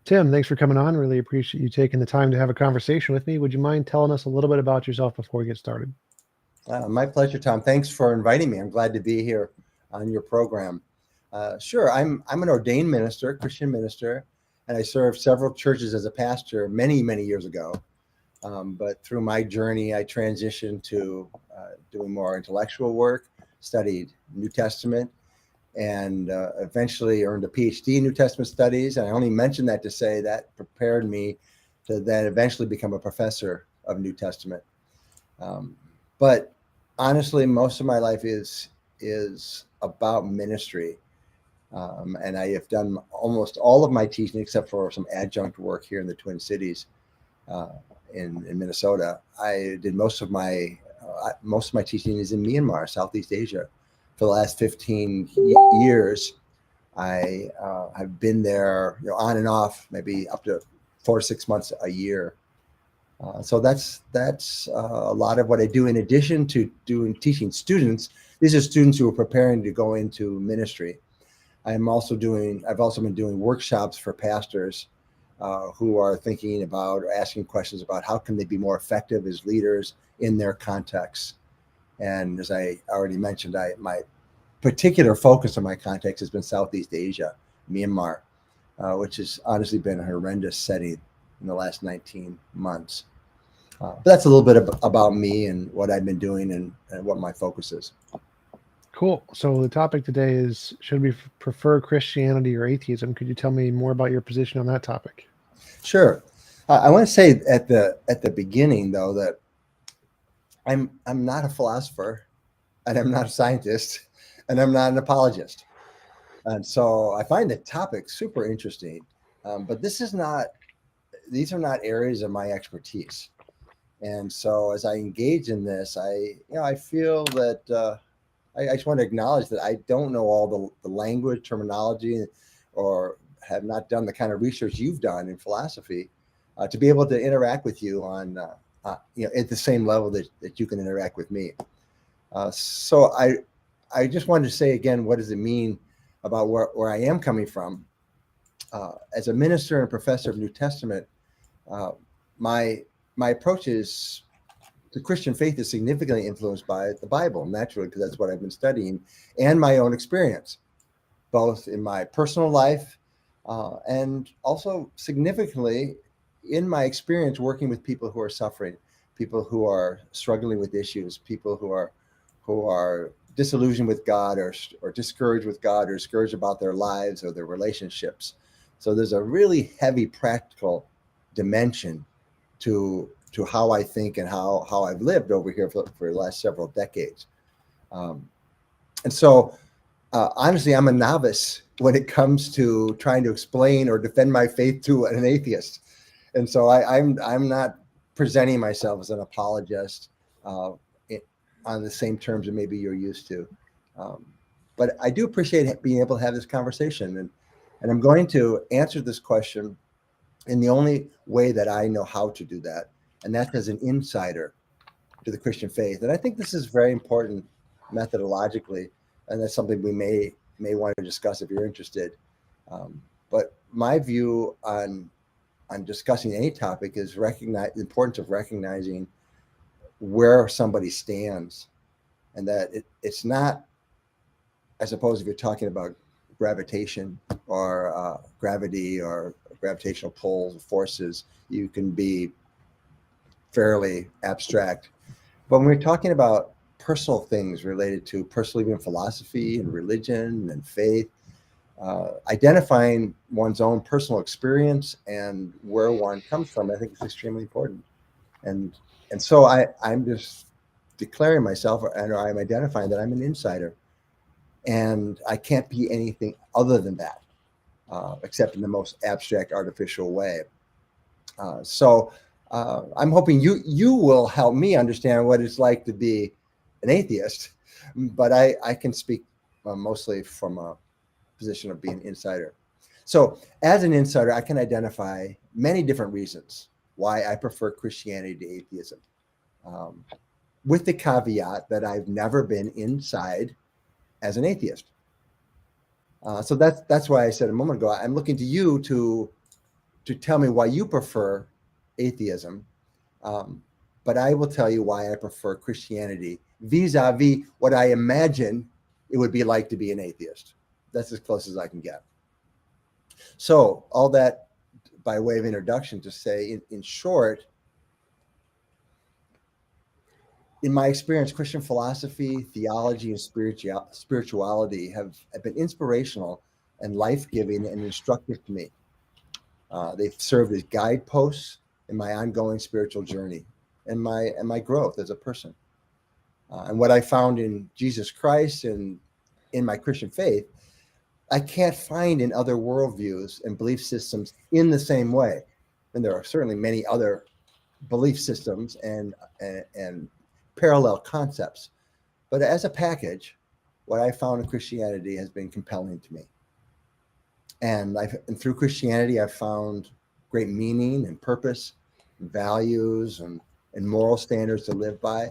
Tim, thanks for coming on. Really appreciate you taking the time to have a conversation with me. Would you mind telling us a little bit about yourself before we get started? My pleasure, Tom. Thanks for inviting me. I'm glad to be here on your program. Sure, I'm an ordained minister, Christian minister, and I served several churches as a pastor many, many years ago. But through my journey, I transitioned to doing more intellectual work, studied New Testament, and eventually earned a PhD in New Testament studies. And I only mention that to say that prepared me to then eventually become a professor of New Testament. But honestly, most of my life is about ministry. And I have done almost all of my teaching, except for some adjunct work here in the Twin Cities in Minnesota. I did most of my teaching is in Myanmar, Southeast Asia. For the last 15 years, I have been there, on and off, maybe up to 4 to 6 months a year. So that's a lot of what I do. In addition to teaching students, these are students who are preparing to go into ministry. I've also been doing workshops for pastors who are thinking about or asking questions about how can they be more effective as leaders in their contexts. And as I already mentioned, my particular focus of my context has been Southeast Asia, Myanmar, which has honestly been a horrendous setting in the last 19 months. But that's a little bit about me and what I've been doing and what my focus is. Cool. So the topic today is, should we prefer Christianity or atheism? Could you tell me more about your position on that topic? Sure. I want to say at the beginning, though, that I'm not a philosopher, and I'm not a scientist, and I'm not an apologist. And so I find the topic super interesting, but these are not areas of my expertise. And so as I engage in this, I feel that I just want to acknowledge that I don't know all the language, terminology, or have not done the kind of research you've done in philosophy to be able to interact with you on, at the same level that you can interact with me. So I just wanted to say again, what does it mean about where I am coming from? As a minister and professor of New Testament, my approach is the Christian faith is significantly influenced by the Bible, naturally, because that's what I've been studying, and my own experience, both in my personal life and also significantly in my experience working with people who are suffering, people who are struggling with issues, people who are disillusioned with God or discouraged with God or discouraged about their lives or their relationships. So there's a really heavy practical dimension to how I think and how I've lived over here for the last several decades. And so honestly, I'm a novice when it comes to trying to explain or defend my faith to an atheist. And so I'm not presenting myself as an apologist on the same terms that maybe you're used to. But I do appreciate being able to have this conversation. And I'm going to answer this question in the only way that I know how to do that. And that's as an insider to the Christian faith. And I think this is very important methodologically. And that's something we may want to discuss if you're interested. But my view on discussing any topic is the importance of recognizing where somebody stands, and that it's not, I suppose, if you're talking about gravitation or gravity or gravitational pulls, forces, you can be fairly abstract. But when we're talking about personal things related to personal even philosophy and religion and faith, identifying one's own personal experience and where one comes from, I think is extremely important. And so I'm just declaring myself, and I'm identifying that I'm an insider, and I can't be anything other than that, except in the most abstract, artificial way. So I'm hoping you will help me understand what it's like to be an atheist, but I can speak mostly from a position of being an insider. So as an insider, I can identify many different reasons why I prefer Christianity to atheism. with the caveat that I've never been inside as an atheist. So that's why I said a moment ago, I'm looking to you to tell me why you prefer atheism. But I will tell you why I prefer Christianity vis-a-vis what I imagine it would be like to be an atheist. That's as close as I can get. So all that by way of introduction to say, in short, in my experience, Christian philosophy, theology, and spirituality have been inspirational and life-giving and instructive to me. They've served as guideposts in my ongoing spiritual journey and my growth as a person. And what I found in Jesus Christ and in my Christian faith, I can't find in other worldviews and belief systems in the same way. And there are certainly many other belief systems and parallel concepts. But as a package, what I found in Christianity has been compelling to me. And through Christianity, I've found great meaning and purpose, and values and moral standards to live by,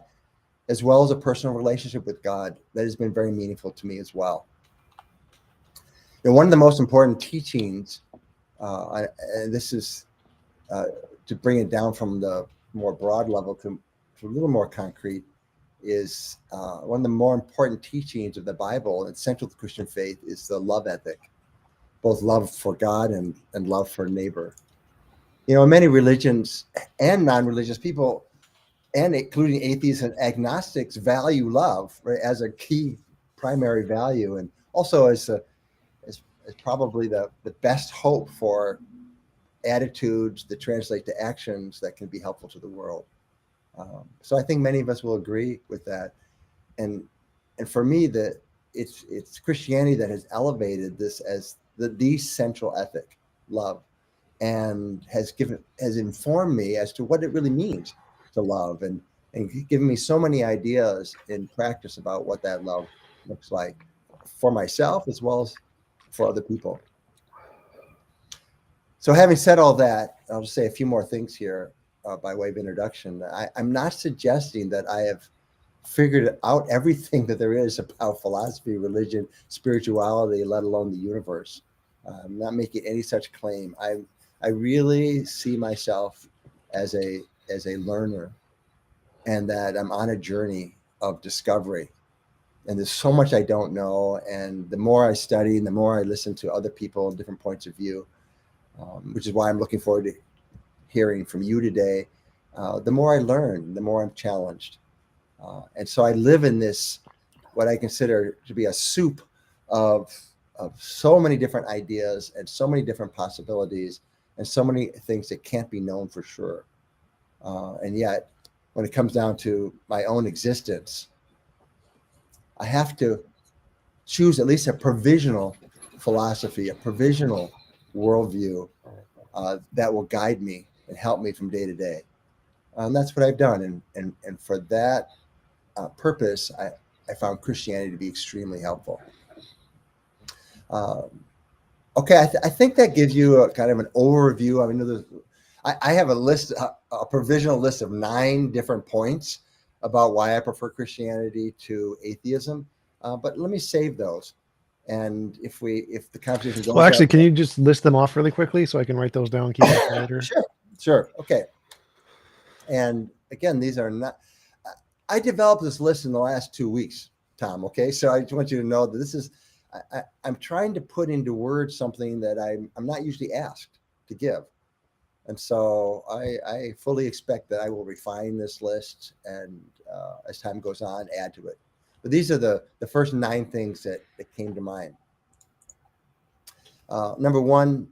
as well as a personal relationship with God that has been very meaningful to me as well. And one of the most important teachings, and this is to bring it down from the more broad level to a little more concrete, is one of the more important teachings of the Bible and central to Christian faith is the love ethic, both love for God and love for neighbor. You know, many religions and non-religious people, and including atheists and agnostics, value love, right, as a key primary value, and also as probably the best hope for attitudes that translate to actions that can be helpful to the world. So I think many of us will agree with that. And for me, that it's Christianity that has elevated this as the central ethic, love, and has informed me as to what it really means to love, and given me so many ideas in practice about what that love looks like for myself as well as for other people. So having said all that, I'll just say a few more things here by way of introduction. I'm not suggesting that I have figured out everything that there is about philosophy, religion, spirituality, let alone the universe. I'm not making any such claim. I really see myself as a learner, and that I'm on a journey of discovery. And there's so much I don't know. And the more I study and the more I listen to other people and different points of view, which is why I'm looking forward to hearing from you today, the more I learn, the more I'm challenged. And so I live in this, what I consider to be a soup of so many different ideas and so many different possibilities and so many things that can't be known for sure. And yet, when it comes down to my own existence, I have to choose at least a provisional philosophy, a provisional worldview that will guide me and help me from day to day. And that's what I've done. And for that purpose, I found Christianity to be extremely helpful. Okay, I think that gives you a kind of an overview. I mean, I have a list, a provisional list of 9 different points about why I prefer Christianity to atheism. But let me save those. And if the conversation goes, well, actually, can you just list them off really quickly so I can write those down, keep them for later? Sure. Okay. And again, these are not. I developed this list in the last 2 weeks, Tom. Okay, so I just want you to know that this is. I'm trying to put into words something that I'm not usually asked to give. And so I fully expect that I will refine this list and as time goes on, add to it. But these are the first 9 things that came to mind. Number 1,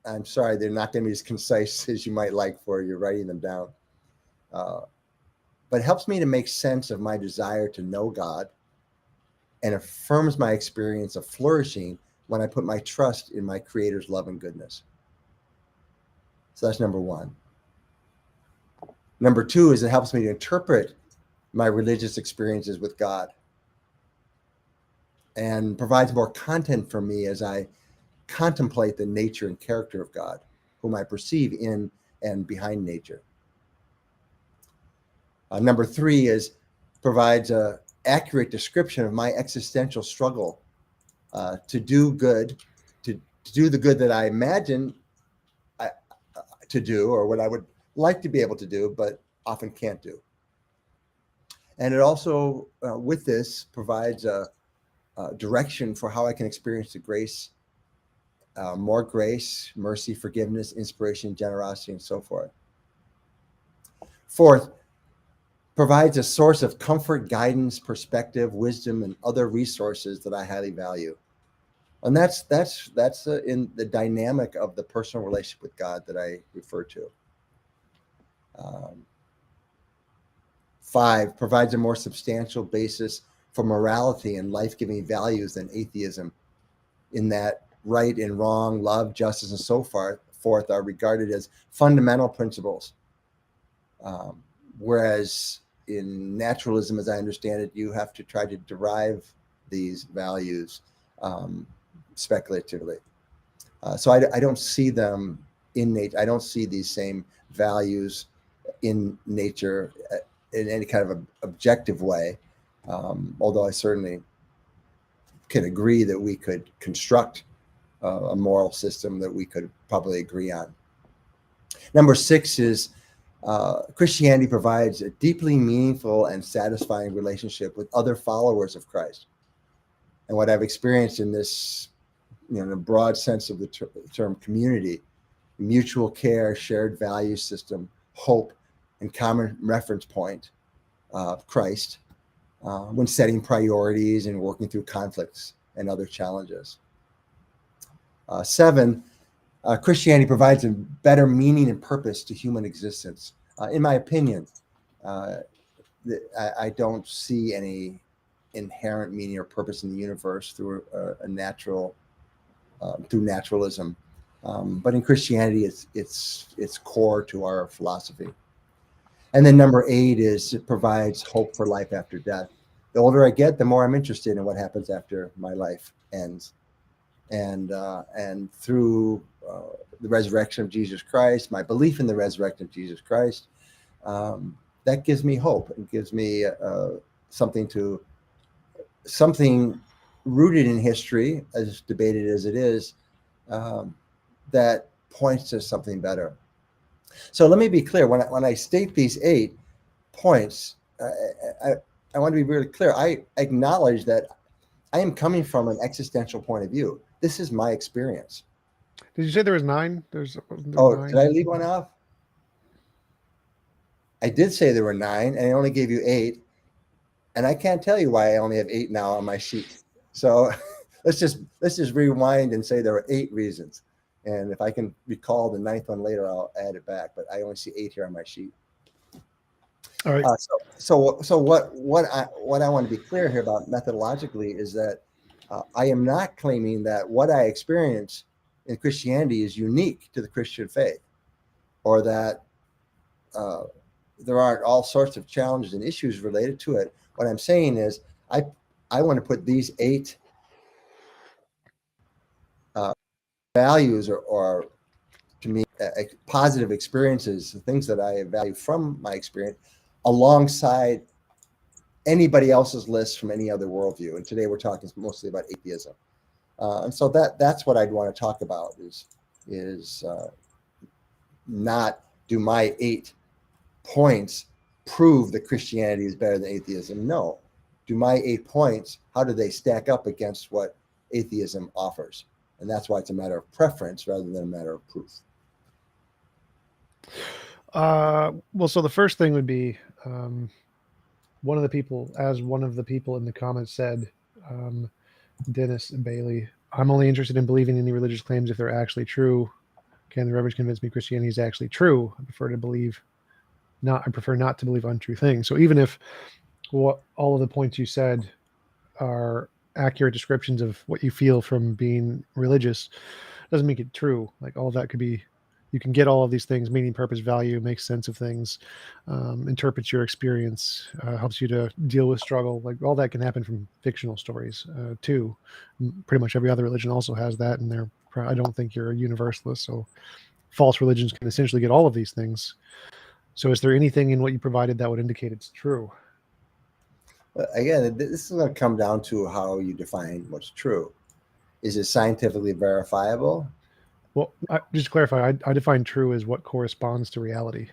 I'm sorry, they're not going to be as concise as you might like for you writing them down. But it helps me to make sense of my desire to know God and affirms my experience of flourishing when I put my trust in my Creator's love and goodness. So that's number 1. Number 2 is it helps me to interpret my religious experiences with God and provides more content for me as I contemplate the nature and character of God, whom I perceive in and behind nature. Number 3 is provides a accurate description of my existential struggle to do good, to do the good that I imagine to do, or what I would like to be able to do, but often can't do. And it also, with this, provides a direction for how I can experience the grace, more grace, mercy, forgiveness, inspiration, generosity, and so forth. Fourth, provides a source of comfort, guidance, perspective, wisdom, and other resources that I highly value. And that's in the dynamic of the personal relationship with God that I refer to. 5, provides a more substantial basis for morality and life-giving values than atheism, in that right and wrong, love, justice, and so forth are regarded as fundamental principles. Whereas in naturalism, as I understand it, you have to try to derive these values speculatively. So I don't see them in nature. I don't see these same values in nature in any kind of objective way, although I certainly can agree that we could construct a moral system that we could probably agree on. Number 6 is Christianity provides a deeply meaningful and satisfying relationship with other followers of Christ. And what I've experienced in this, in a broad sense of the term community, mutual care, shared value system, hope, and common reference point, Christ, when setting priorities and working through conflicts and other challenges. 7, Christianity provides a better meaning and purpose to human existence. In my opinion, I don't see any inherent meaning or purpose in the universe through through naturalism. But in Christianity, it's core to our philosophy. And then number 8 is it provides hope for life after death. The older I get, the more I'm interested in what happens after my life ends. And through the resurrection of Jesus Christ, my belief in the resurrection of Jesus Christ, that gives me hope. It gives me something rooted in history, as debated as it is, that points to something better. So let me be clear. When I state these 8 points, I want to be really clear. I acknowledge that I am coming from an existential point of view. This is my experience. Did you say there was 9? There's 9. Did I leave one off? I did say there were 9, and I only gave you 8. And I can't tell you why I only have 8 now on my sheet. So let's just rewind and say there were 8 reasons. And if I can recall the 9th one later, I'll add it back. But I only see 8 here on my sheet. All right. So what I want to be clear here about methodologically is that I am not claiming that what I experience in Christianity is unique to the Christian faith, or that there aren't all sorts of challenges and issues related to it. What I'm saying is I want to put these 8 values or to me positive experiences, things that I value from my experience, alongside anybody else's list from any other worldview. And today we're talking mostly about atheism. And so that's what I'd want to talk about is not do my 8 points prove that Christianity is better than atheism. No. Do my 8 points, how do they stack up against what atheism offers? And that's why it's a matter of preference rather than a matter of proof. Well, so the first thing would be one of the people in the comments said, Dennis and Bailey, I'm only interested in believing any religious claims if they're actually true. Can the Reverend convince me Christianity is actually true? I prefer not to believe untrue things. So even if all of the points you said are accurate descriptions of what you feel from being religious, doesn't make it true. Like all of that could be, you can get all of these things, meaning, purpose, value, make sense of things, interprets your experience, helps you to deal with struggle. Like all that can happen from fictional stories too. Pretty much every other religion also has that, and I don't think you're a universalist. So false religions can essentially get all of these things. So is there anything in what you provided that would indicate it's true? Again, this is going to come down to how you define what's true. Is it scientifically verifiable? Well, just to clarify, I define true as what corresponds to reality.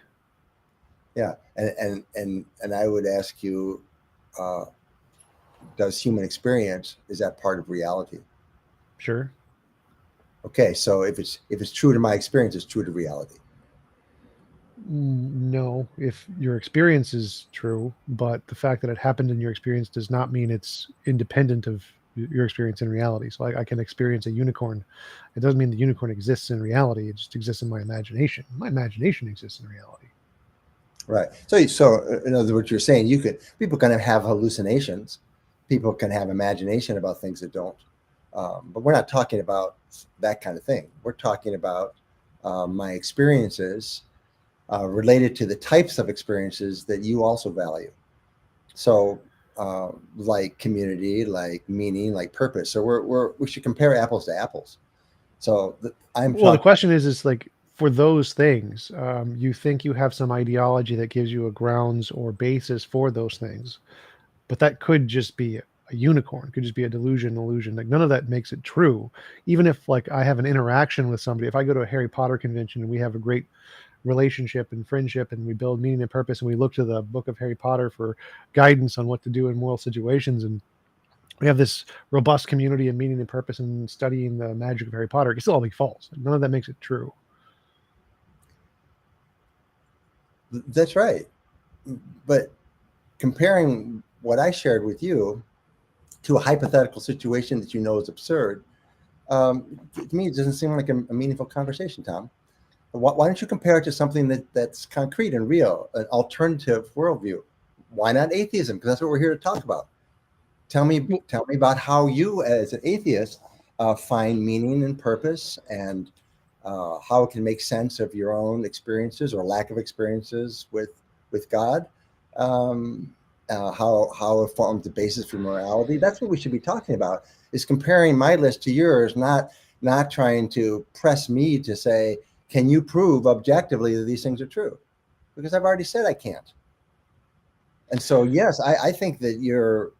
Yeah, and I would ask you, uh, does human experience, is that part of reality? Sure. Okay, so if it's true to my experience, it's true to reality. No, if your experience is true, but the fact that it happened in your experience does not mean it's independent of your experience in reality. So I can experience a unicorn. It doesn't mean the unicorn exists in reality. It just exists in my imagination. My imagination exists in reality. Right. So in other words, you're saying people can have hallucinations, people can have imagination about things that don't. But we're not talking about that kind of thing. We're talking about my experiences related to the types of experiences that you also value. So, like community, like meaning, like purpose. So we should compare apples to apples. So I'm Well, the talking. question is like for those things, you think you have some ideology that gives you a grounds or basis for those things, but that could just be a unicorn, could just be a delusion, illusion. Like none of that makes it true. Even if like I have an interaction with somebody, if I go to a Harry Potter convention and we have a great relationship and friendship and we build meaning and purpose and we look to the book of Harry Potter for guidance on what to do in moral situations and we have this robust community and meaning and purpose in studying the magic of Harry Potter, it can still all be false. None of that makes it true. That's right. But comparing what I shared with you to a hypothetical situation that you know is absurd, to me, it doesn't seem like a meaningful conversation, Tom. Why don't you compare it to something that's concrete and real, an alternative worldview? Why not atheism? Because that's what we're here to talk about. Well, Tell me about how you, as an atheist, find meaning and purpose, and how it can make sense of your own experiences or lack of experiences with God. Um, how it forms the basis for morality. That's what we should be talking about. Is comparing my list to yours, not trying to press me to say, can you prove objectively that these things are true? Because I've already said I can't. And so, yes, I think that you're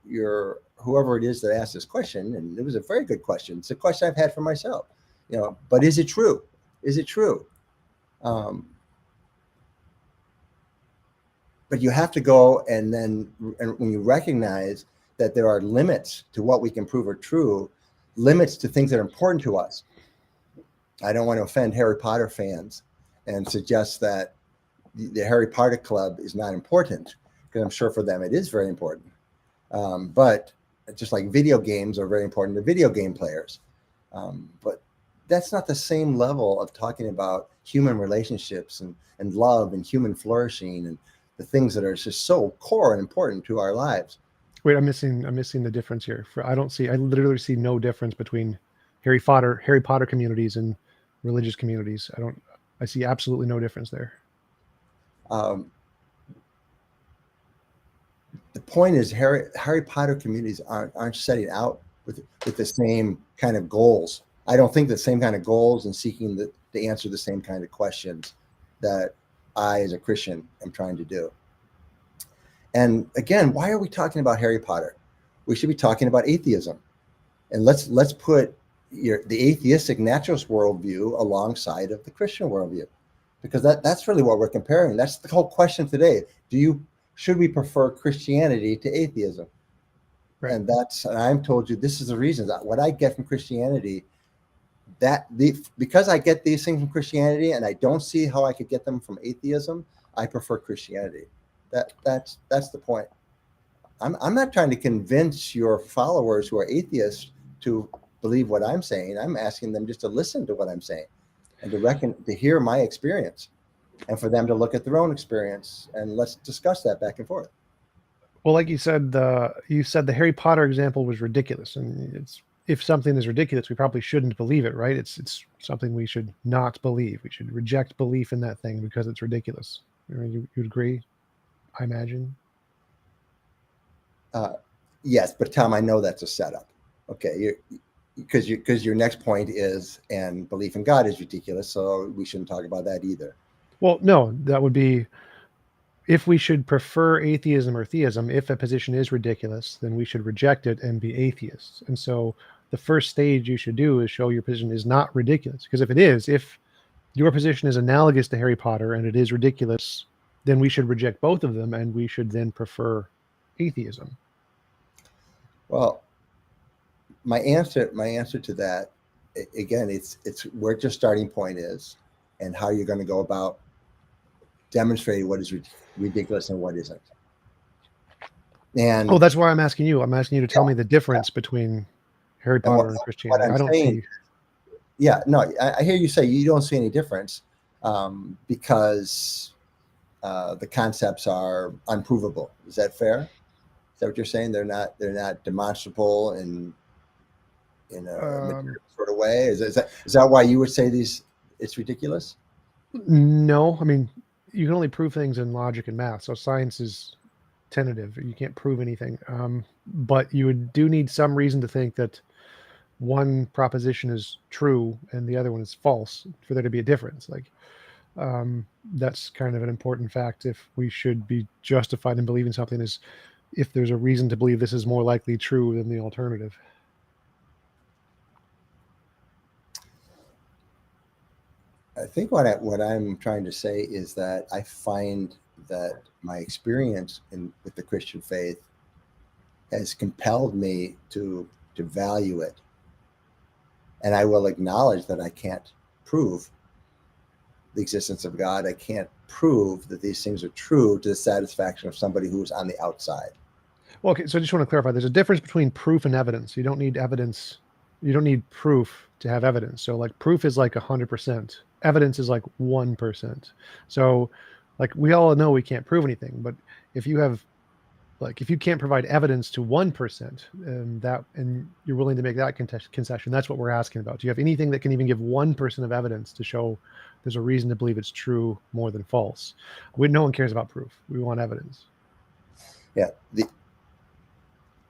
whoever it is that asked this question, and it was a very good question. It's a question I've had for myself. But is it true? Is it true? Um, but you have to go and when you recognize that there are limits to what we can prove are true, limits to things that are important to us. I don't want to offend Harry Potter fans and suggest that the Harry Potter Club is not important, because I'm sure for them it is very important. But just like video games are very important to video game players. But that's not the same level of talking about human relationships and love and human flourishing and the things that are just so core and important to our lives. wait, I'm missing the difference here. I literally see no difference between Harry Potter communities and religious communities. I see absolutely no difference there. Um, the point is, Harry Potter communities aren't setting out with the same kind of goals. I don't think the same kind of goals and seeking to answer the same kind of questions that I, as a Christian, am trying to do. And again, why are we talking about Harry Potter? We should be talking about atheism, and let's put the atheistic naturalist worldview alongside of the Christian worldview, because that's really what we're comparing. That's the whole question today. Should we prefer Christianity to atheism? Right. And I'm told you this is the reason that what I get from Christianity, because I get these things from Christianity and I don't see how I could get them from atheism, I prefer Christianity. That's the point. I'm not trying to convince your followers who are atheists to believe what I'm saying. I'm asking them just to listen to what I'm saying and to hear my experience, and for them to look at their own experience, and let's discuss that back and forth. Well, like you said the Harry Potter example was ridiculous, and it's if something is ridiculous, we probably shouldn't believe it, right? It's something we should not believe. We should reject belief in that thing because it's ridiculous. You'd agree, I imagine. Uh, yes, but Tom, I know that's a setup. Okay, because your next point is, and belief in God is ridiculous, so we shouldn't talk about that either. Well, no, that would be if we should prefer atheism or theism, if a position is ridiculous, then we should reject it and be atheists. And so the first stage you should do is show your position is not ridiculous. Because if it is, if your position is analogous to Harry Potter and it is ridiculous, then we should reject both of them and we should then prefer atheism. Well, my answer to that, again, it's where your starting point is and how you're going to go about demonstrating what is ridiculous and what isn't. And that's why I'm asking you. I'm asking you to tell me the difference between Harry Potter and Christianity. What I'm I don't saying, see. Yeah, no, I hear you say you don't see any difference because the concepts are unprovable. Is that fair? Is that what you're saying? They're not demonstrable in a material sort of way. Is that why you would say it's ridiculous? No, I mean, you can only prove things in logic and math. So science is tentative. You can't prove anything. But you do need some reason to think that one proposition is true and the other one is false for there to be a difference. Like, that's kind of an important fact. If we should be justified in believing something, is if there's a reason to believe this is more likely true than the alternative. I think what I'm trying to say is that I find that my experience with the Christian faith has compelled me to value it, and I will acknowledge that I can't prove the existence of God. I can't prove that these things are true to the satisfaction of somebody who's on the outside. Well, okay, so I just want to clarify. There's a difference between proof and evidence. You don't need evidence. You don't need proof to have evidence. So like proof is like 100%. Evidence is like 1%. So like we all know we can't prove anything, but if you have if you can't provide evidence to 1%, and you're willing to make that concession, that's what we're asking about. Do you have anything that can even give 1% of evidence to show there's a reason to believe it's true more than false? No one cares about proof. We want evidence. Yeah.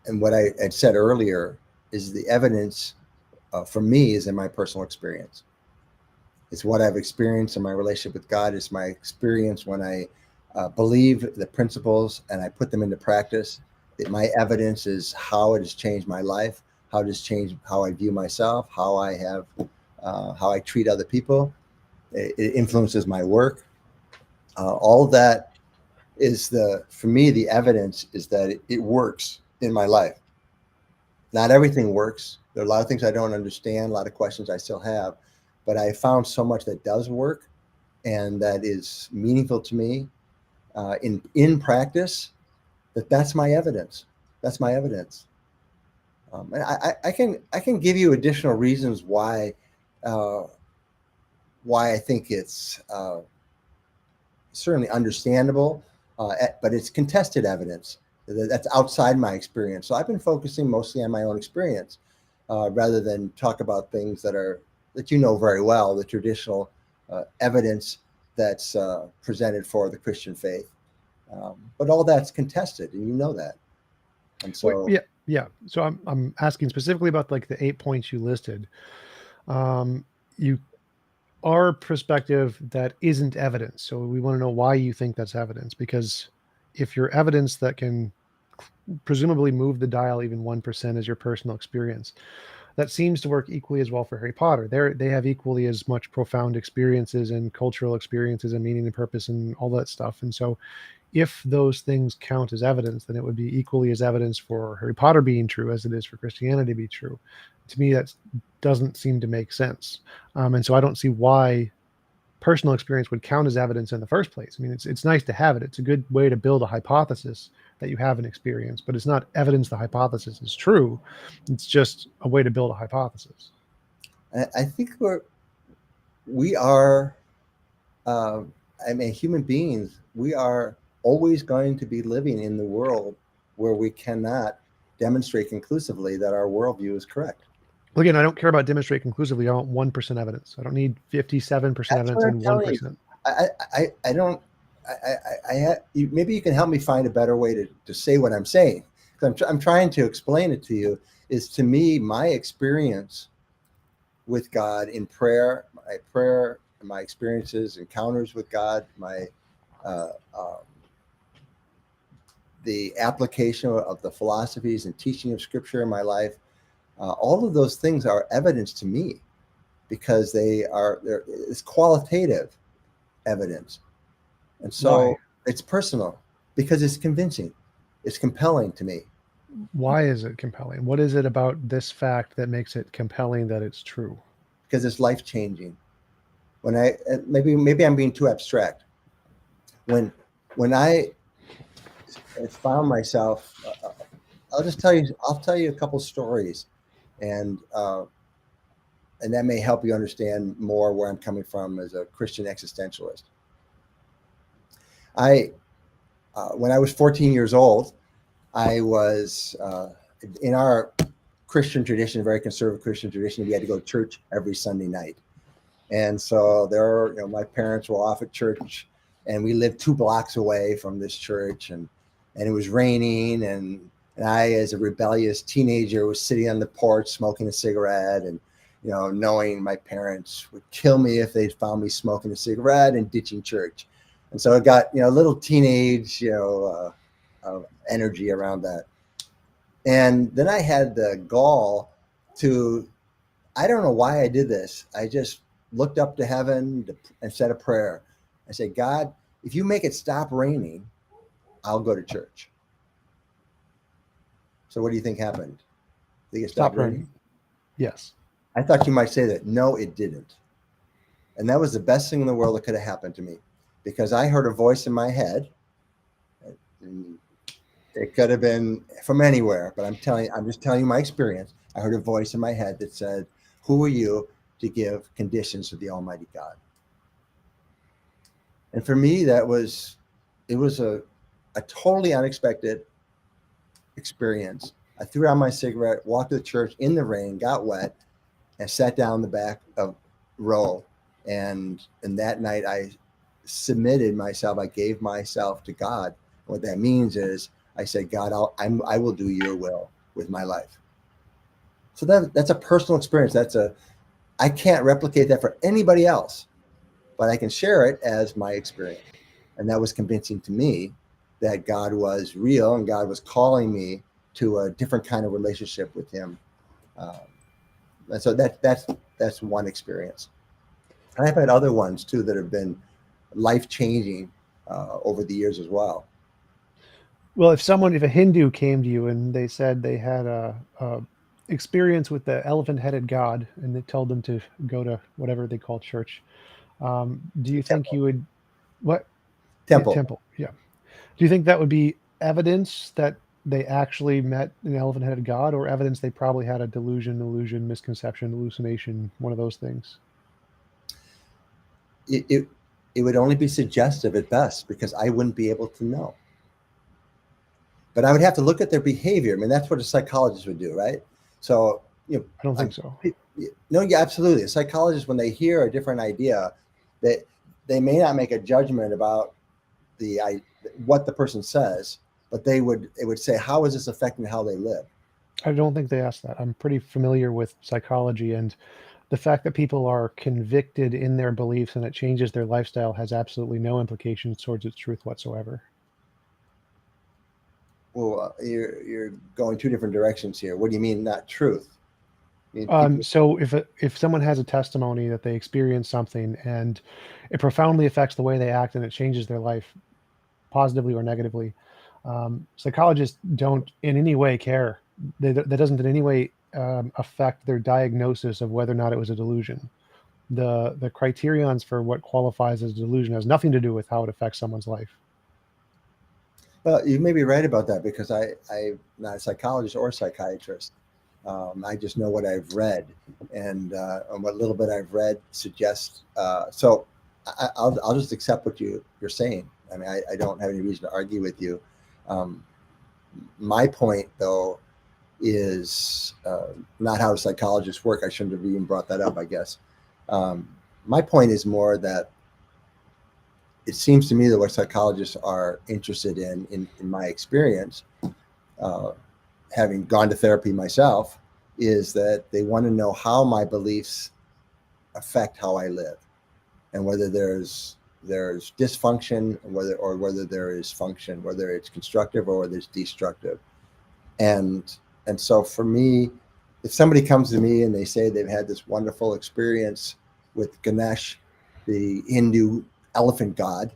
And what I had said earlier is the evidence for me is in my personal experience. It's what I've experienced in my relationship with God. It's my experience when I believe the principles and I put them into practice. My evidence is how it has changed my life, how it has changed how I view myself, how I treat other people. It influences my work. All of that is for me, the evidence is that it works in my life. Not everything works. There are a lot of things I don't understand, a lot of questions I still have, but I found so much that does work and that is meaningful to me in practice. That's my evidence. That's my evidence. And I can give you additional reasons why I think it's certainly understandable, but it's contested evidence. That's outside my experience. So I've been focusing mostly on my own experience rather than talk about things that you know very well, the traditional evidence that's presented for the Christian faith. But all that's contested, and you know that. And so, yeah. So I'm asking specifically about like the 8 points you listed. Our perspective that isn't evidence. So we want to know why you think that's evidence, because if your evidence that can presumably move the dial even 1% is your personal experience, that seems to work equally as well for Harry Potter. They have equally as much profound experiences and cultural experiences and meaning and purpose and all that stuff. And so if those things count as evidence, then it would be equally as evidence for Harry Potter being true as it is for Christianity to be true. To me, that doesn't seem to make sense. And so I don't see why personal experience would count as evidence in the first place. I mean, it's nice to have it. It's a good way to build a hypothesis that you have an experience, but it's not evidence the hypothesis is true. It's just a way to build a hypothesis. I think we are, human beings, we are always going to be living in the world where we cannot demonstrate conclusively that our worldview is correct. Well, again, I don't care about demonstrate conclusively. I want 1% evidence. I don't need 57% evidence and 1%. I don't. Maybe you can help me find a better way to say what I'm saying. I'm trying to explain it to you. Is to me my experience with God in prayer, my experiences, encounters with God, my the application of the philosophies and teaching of Scripture in my life, all of those things are evidence to me because it's qualitative evidence. And so Why? it's personal because it's convincing. It's compelling to me. Why is it compelling? What is it about this fact that makes it compelling that it's true? Because it's life changing. When maybe I'm being too abstract. When I found myself, I'll tell you a couple stories, and that may help you understand more where I'm coming from as a Christian existentialist. When I was 14 years old, I was in our Christian tradition, very conservative Christian tradition. We had to go to church every Sunday night, and so my parents were off at church, and we lived 2 blocks away from this church, and it was raining, and I, as a rebellious teenager, was sitting on the porch smoking a cigarette, and knowing my parents would kill me if they found me smoking a cigarette and ditching church. And so it got, a little teenage, energy around that. And then I had the gall I don't know why I did this. I just looked up to heaven and said a prayer. I said, God, if you make it stop raining, I'll go to church. So what do you think happened? Did it stop raining? Yes. I thought you might say that. No, it didn't. And that was the best thing in the world that could have happened to me, because I heard a voice in my head. It could have been from anywhere, but I'm just telling you my experience. I heard a voice in my head that said, who are you to give conditions to the Almighty God? And for me, it was a totally unexpected experience. I threw out my cigarette, walked to the church in the rain, got wet, and sat down in the back of row. And that night I submitted myself. I gave myself to God. What that means is I said, God, I will do your will with my life. So that's a personal experience. I can't replicate that for anybody else, but I can share it as my experience. And that was convincing to me that God was real and God was calling me to a different kind of relationship with him. And so that's one experience. And I've had other ones too that have been life-changing over the years as well. Well, if a Hindu came to you and they said they had a experience with the elephant-headed god, and they told them to go to whatever they call church, do you think you would? What? Temple. Temple. Yeah. Do you think that would be evidence that they actually met an elephant-headed god, or evidence they probably had a delusion, illusion, misconception, hallucination, one of those things? It would only be suggestive at best, because I wouldn't be able to know. But I would have to look at their behavior. I mean, that's what a psychologist would do, right? So, I don't think so. No, yeah, absolutely. A psychologist, when they hear a different idea, they may not make a judgment about what the person says, but it would say, how is this affecting how they live? I don't think they ask that. I'm pretty familiar with psychology, and the fact that people are convicted in their beliefs and it changes their lifestyle has absolutely no implications towards its truth whatsoever. Well, you're going 2 different directions here. What do you mean, not truth? So if someone has a testimony that they experienced something and it profoundly affects the way they act and it changes their life positively or negatively, psychologists don't in any way care. That doesn't in any way affect their diagnosis of whether or not it was a delusion. The criterions for what qualifies as a delusion has nothing to do with how it affects someone's life. Well, you may be right about that, because I'm not a psychologist or a psychiatrist. I just know what I've read, and what little bit I've read suggests. So I'll just accept what you're saying. I mean, I don't have any reason to argue with you. My point, though, is not how psychologists work. I shouldn't have even brought that up, I guess. My point is more that it seems to me that what psychologists are interested in my experience, having gone to therapy myself, is that they want to know how my beliefs affect how I live, and whether there's there's dysfunction, whether there is function, whether it's constructive or whether it's destructive. And so for me, if somebody comes to me and they say they've had this wonderful experience with Ganesh, the Hindu elephant god,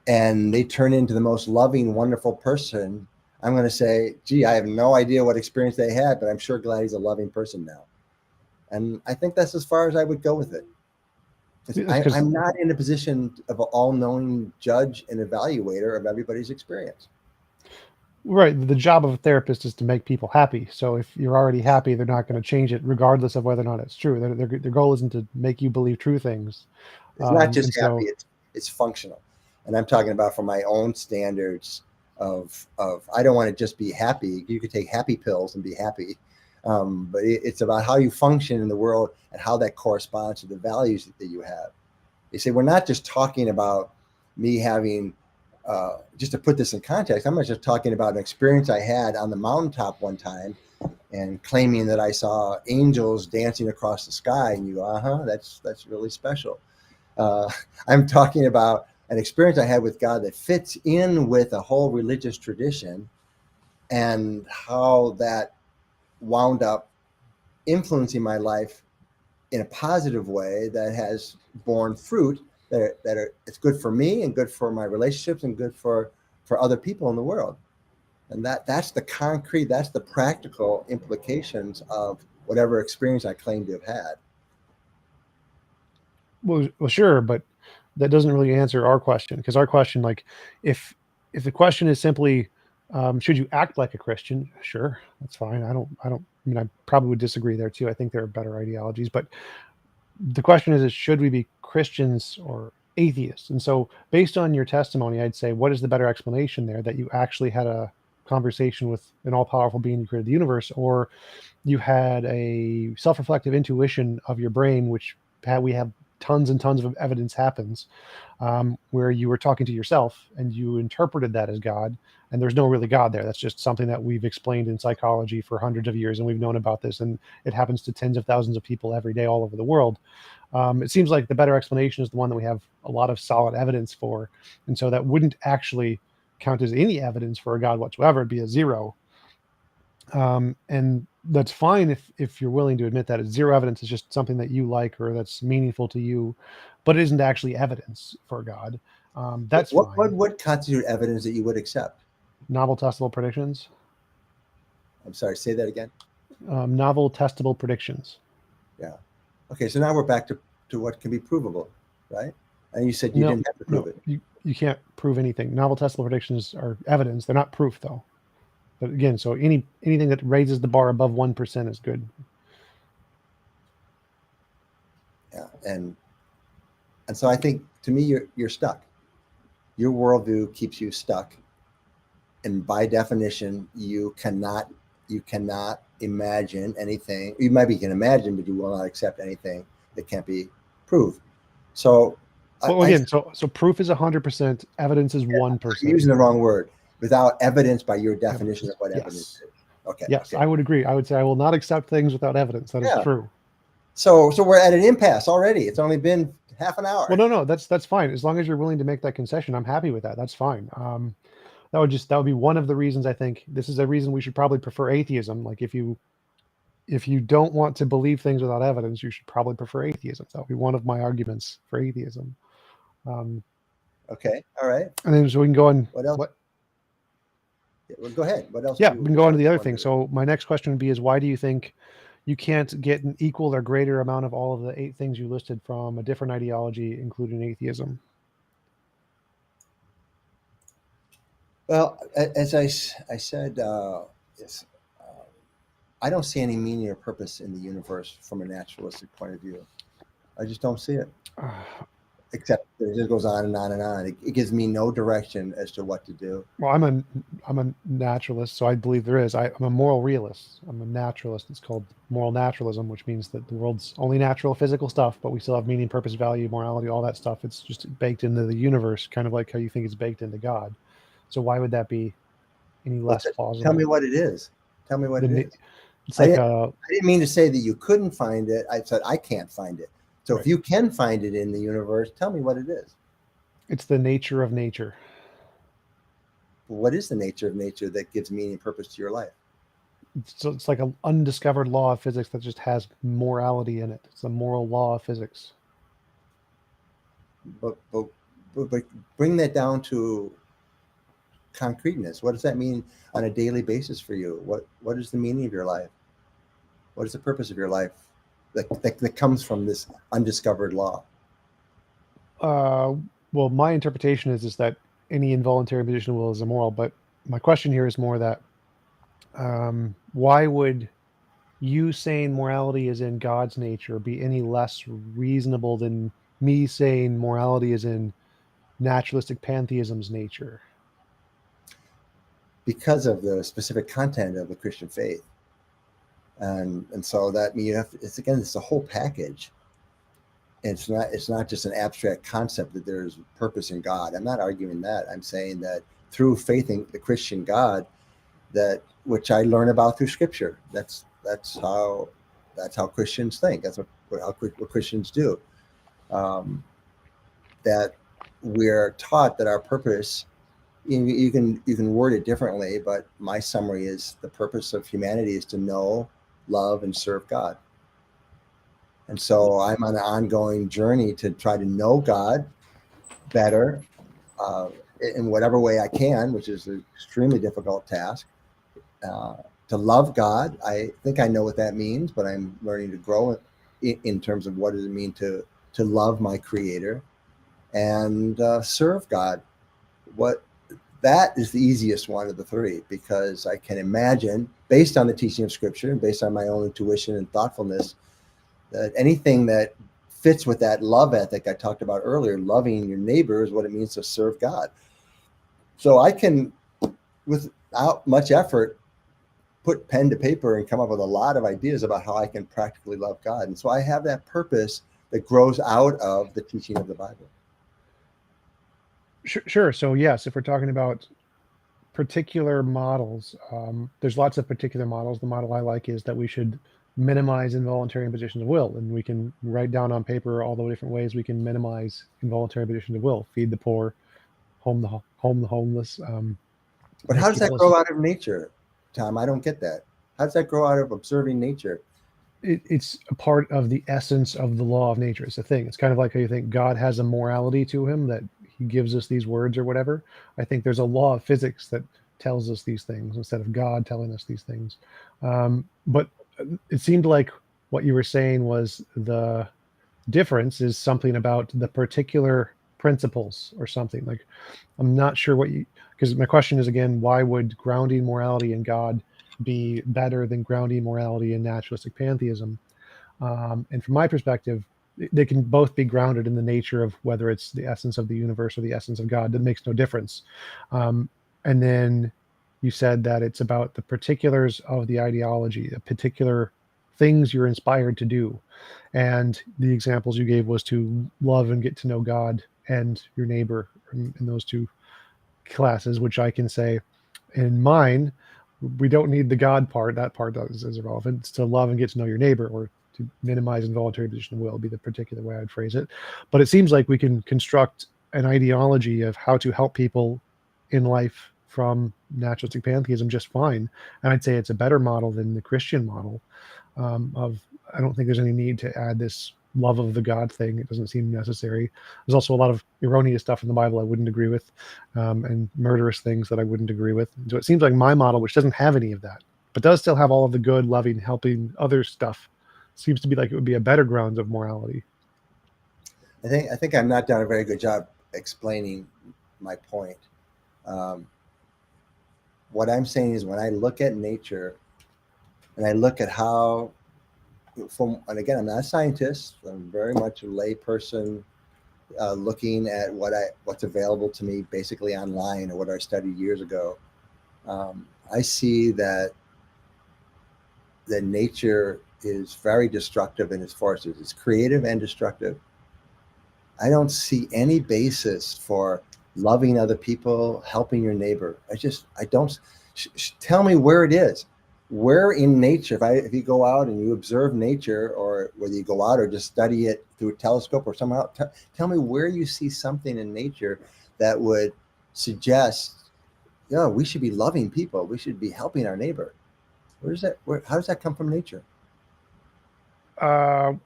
and they turn into the most loving, wonderful person, I'm going to say, gee, I have no idea what experience they had, but I'm sure glad he's a loving person now. And I think that's as far as I would go with it. I'm not in a position of an all-knowing judge and evaluator of everybody's experience. Right. The job of a therapist is to make people happy. So if you're already happy, they're not going to change it regardless of whether or not it's true. Their goal isn't to make you believe true things. It's not just happy, it's functional. And I'm talking about from my own standards of I don't want to just be happy. You could take happy pills and be happy. But it's about how you function in the world and how that corresponds to the values that you have. You say, we're not just talking about me having, just to put this in context, I'm not just talking about an experience I had on the mountaintop one time and claiming that I saw angels dancing across the sky. And you go, that's really special. I'm talking about an experience I had with God that fits in with a whole religious tradition and how that wound up influencing my life in a positive way that has borne fruit it's good for me and good for my relationships and good for other people in the world. And that's the concrete, that's the practical implications of whatever experience I claim to have had. Well, sure, but that doesn't really answer our question, because our question, like, if the question is simply, should you act like a Christian? Sure, that's fine. I mean, I probably would disagree there too. I think there are better ideologies, but the question is should we be Christians or atheists? And so based on your testimony, I'd say, what is the better explanation there, that you actually had a conversation with an all-powerful being who created the universe, or you had a self-reflective intuition of your brain, which we have tons and tons of evidence happens, where you were talking to yourself and you interpreted that as God, and there's no really God there. That's just something that we've explained in psychology for hundreds of years, and we've known about this, and it happens to tens of thousands of people every day all over the world. It seems like the better explanation is the one that we have a lot of solid evidence for, and so that wouldn't actually count as any evidence for a God whatsoever. It'd be a zero. And that's fine if you're willing to admit that it's zero evidence is just something that you like or that's meaningful to you, but it isn't actually evidence for God. That's fine. What constitute evidence that you would accept? Novel testable predictions. I'm sorry, say that again. Novel testable predictions. Yeah. Okay, so now we're back to what can be provable, right? And you said you didn't have to prove it. You can't prove anything. Novel testable predictions are evidence. They're not proof, though. But again, so anything that raises the bar above 1% is good. Yeah, and so I think, to me, you're stuck. Your worldview keeps you stuck, and by definition, you cannot imagine anything. You maybe can imagine, but you will not accept anything that can't be proved. So, so proof is 100%. Evidence is 1%. I'm using the wrong word. Without evidence, by your definition of what evidence is. Okay. Yes, okay. I would agree. I would say I will not accept things without evidence. That is true. So we're at an impasse already. It's only been half an hour. Well, no, that's fine. As long as you're willing to make that concession, I'm happy with that. That's fine. That would be one of the reasons. I think this is a reason we should probably prefer atheism. Like if you don't want to believe things without evidence, you should probably prefer atheism. That would be one of my arguments for atheism. Okay. All right. And then so we can go on. What else? Well, go ahead. What else? Yeah, we can go on to the other thing. So my next question would be: why do you think you can't get an equal or greater amount of all of the 8 things you listed from a different ideology, including atheism? Well, as I said, yes, I don't see any meaning or purpose in the universe from a naturalistic point of view. I just don't see it. Except it just goes on and on and on. It gives me no direction as to what to do. Well, I'm a naturalist, so I believe there is. I'm a moral realist. I'm a naturalist. It's called moral naturalism, which means that the world's only natural physical stuff, but we still have meaning, purpose, value, morality, all that stuff. It's just baked into the universe, kind of like how you think it's baked into God. So why would that be any less plausible? Tell me what it is. Tell me what it is. It's like I didn't mean to say that you couldn't find it. I said I can't find it. So if you can find it in the universe, tell me what it is. It's the nature of nature. What is the nature of nature that gives meaning and purpose to your life? So it's like an undiscovered law of physics that just has morality in it. It's a moral law of physics. But bring that down to concreteness. What does that mean on a daily basis for you? What is the meaning of your life? What is the purpose of your life that comes from this undiscovered law? Uh, well, my interpretation is that any involuntary imposition of will is immoral. But my question here is more that why would you saying morality is in God's nature be any less reasonable than me saying morality is in naturalistic pantheism's nature? Because of the specific content of the Christian faith. And so that you have it's a whole package. It's not just an abstract concept that there's purpose in God. I'm not arguing that. I'm saying that through faith in the Christian God, that which I learn about through Scripture. That's how Christians think. That's what Christians do. That we're taught that our purpose. You can word it differently, but my summary is the purpose of humanity is to know, love, and serve God. And so I'm on an ongoing journey to try to know God better in whatever way I can, which is an extremely difficult task. To love God, I think I know what that means, but I'm learning to grow in terms of what does it mean to love my Creator and serve God. That is the easiest one of the three, because I can imagine, based on the teaching of Scripture and based on my own intuition and thoughtfulness, that anything that fits with that love ethic I talked about earlier, loving your neighbor, is what it means to serve God. So I can, without much effort, put pen to paper and come up with a lot of ideas about how I can practically love God. And so I have that purpose that grows out of the teaching of the Bible. Sure. So yes, if we're talking about particular models, there's lots of particular models. The model I like is that we should minimize involuntary impositions of will, and we can write down on paper all the different ways we can minimize involuntary impositions of will: feed the poor, home the homeless. But how does that grow out of nature, Tom? I don't get that. How does that grow out of observing nature? It's a part of the essence of the law of nature. It's a thing. It's kind of like how you think God has a morality to him, that he gives us these words or whatever. I think there's a law of physics that tells us these things instead of God telling us these things. But it seemed like what you were saying was the difference is something about the particular principles or something. Like, I'm not sure what you, because my question is again, why would grounding morality in God be better than grounding morality in naturalistic pantheism? And from my perspective, they can both be grounded in the nature of whether it's the essence of the universe or the essence of God. That makes no difference. And then you said that it's about the particulars of the ideology, the particular things you're inspired to do. And the examples you gave was to love and get to know God and your neighbor in those two classes, which I can say in mine, we don't need the God part. That part is irrelevant. It's to love and get to know your neighbor, or to minimize involuntary imposition of will, be the particular way I'd phrase it. But it seems like we can construct an ideology of how to help people in life from naturalistic pantheism just fine. And I'd say it's a better model than the Christian model of, I don't think there's any need to add this love of the God thing. It doesn't seem necessary. There's also a lot of erroneous stuff in the Bible I wouldn't agree with, and murderous things that I wouldn't agree with. So it seems like my model, which doesn't have any of that, but does still have all of the good, loving, helping other stuff, seems to be like it would be a better grounds of morality. I think I'm not done a very good job explaining my point. What I'm saying is, when I look at nature and I look at how, and again, I'm not a scientist. I'm very much a lay person, looking at what's available to me basically online, or what I studied years ago. I see that nature is very destructive in its forces. It's creative and destructive. I don't see any basis for loving other people, helping your neighbor. I don't. Tell me where it is. where in nature, if you go out and you observe nature, or whether you go out or just study it through a telescope or somehow, tell me where you see something in nature that would suggest, yeah, we should be loving people, we should be helping our neighbor. How does that come from nature? Well,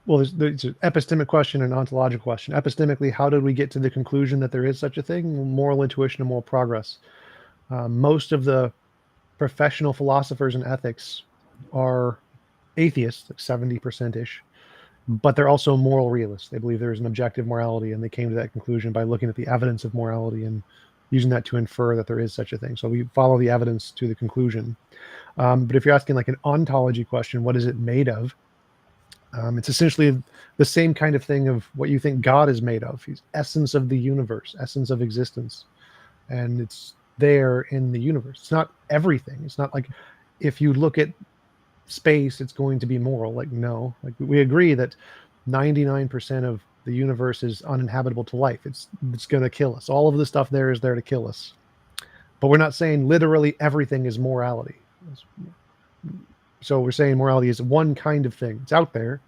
there's an epistemic question and an ontological question. Epistemically, how did we get to the conclusion that there is such a thing? Moral intuition and moral progress. Most of the professional philosophers in ethics are atheists, like 70% ish, but they're also moral realists. They believe there is an objective morality, and they came to that conclusion by looking at the evidence of morality and using that to infer that there is such a thing. So we follow the evidence to the conclusion. But if you're asking like an ontology question, what is it made of? It's essentially the same kind of thing of what you think God is made of. He's essence of the universe, essence of existence. And it's there in the universe. It's not everything. It's not like if you look at space, it's going to be moral. Like, no. Like, we agree that 99% of the universe is uninhabitable to life. It's going to kill us. All of the stuff there is there to kill us. But we're not saying literally everything is morality. So we're saying morality is one kind of thing. It's out there.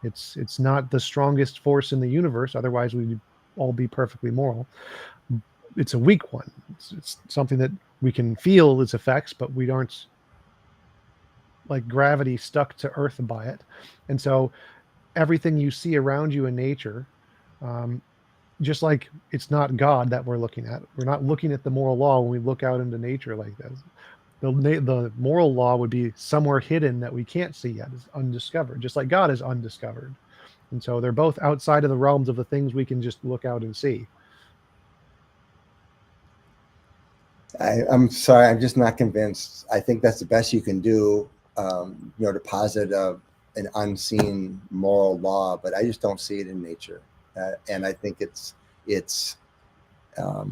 It's not the strongest force in the universe. Otherwise, we'd all be perfectly moral. It's a weak one. It's something that we can feel its effects, but we aren't like gravity stuck to earth by it. And so everything you see around you in nature, just like it's not God that we're looking at. We're not looking at the moral law when we look out into nature like that. The moral law would be somewhere hidden that we can't see yet, is undiscovered, just like God is undiscovered. And so they're both outside of the realms of the things we can just look out and see. I'm sorry, I'm just not convinced. I think that's the best you can do, to posit an unseen moral law, but I just don't see it in nature. And I think it's I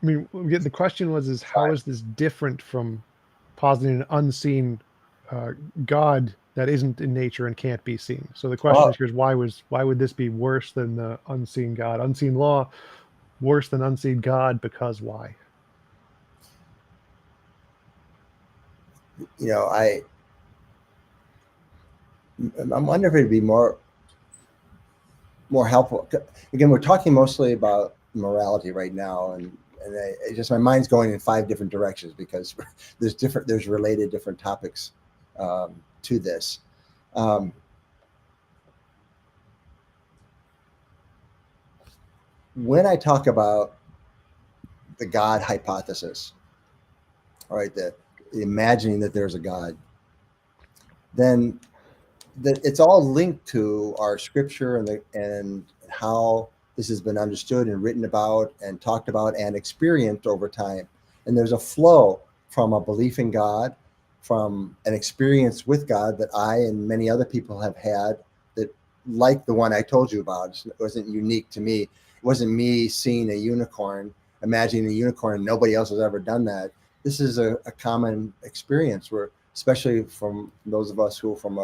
mean, the question is how is this different from positing an unseen God that isn't in nature and can't be seen? So the question here is why would this be worse than the unseen God? Unseen law worse than unseen God, because why? I'm wondering if it'd be more helpful. Again, we're talking mostly about morality right now, and my mind's going in 5 different directions because there's related different topics to this. When I talk about the God hypothesis, all right, the imagining that there's a God, then it's all linked to our scripture and how this has been understood and written about and talked about and experienced over time. And there's a flow from a belief in God, from an experience with God that I and many other people have had, that like the one I told you about. It wasn't unique to me. It wasn't me seeing a unicorn, imagining a unicorn, and nobody else has ever done that. This is a common experience where, especially from those of us who, from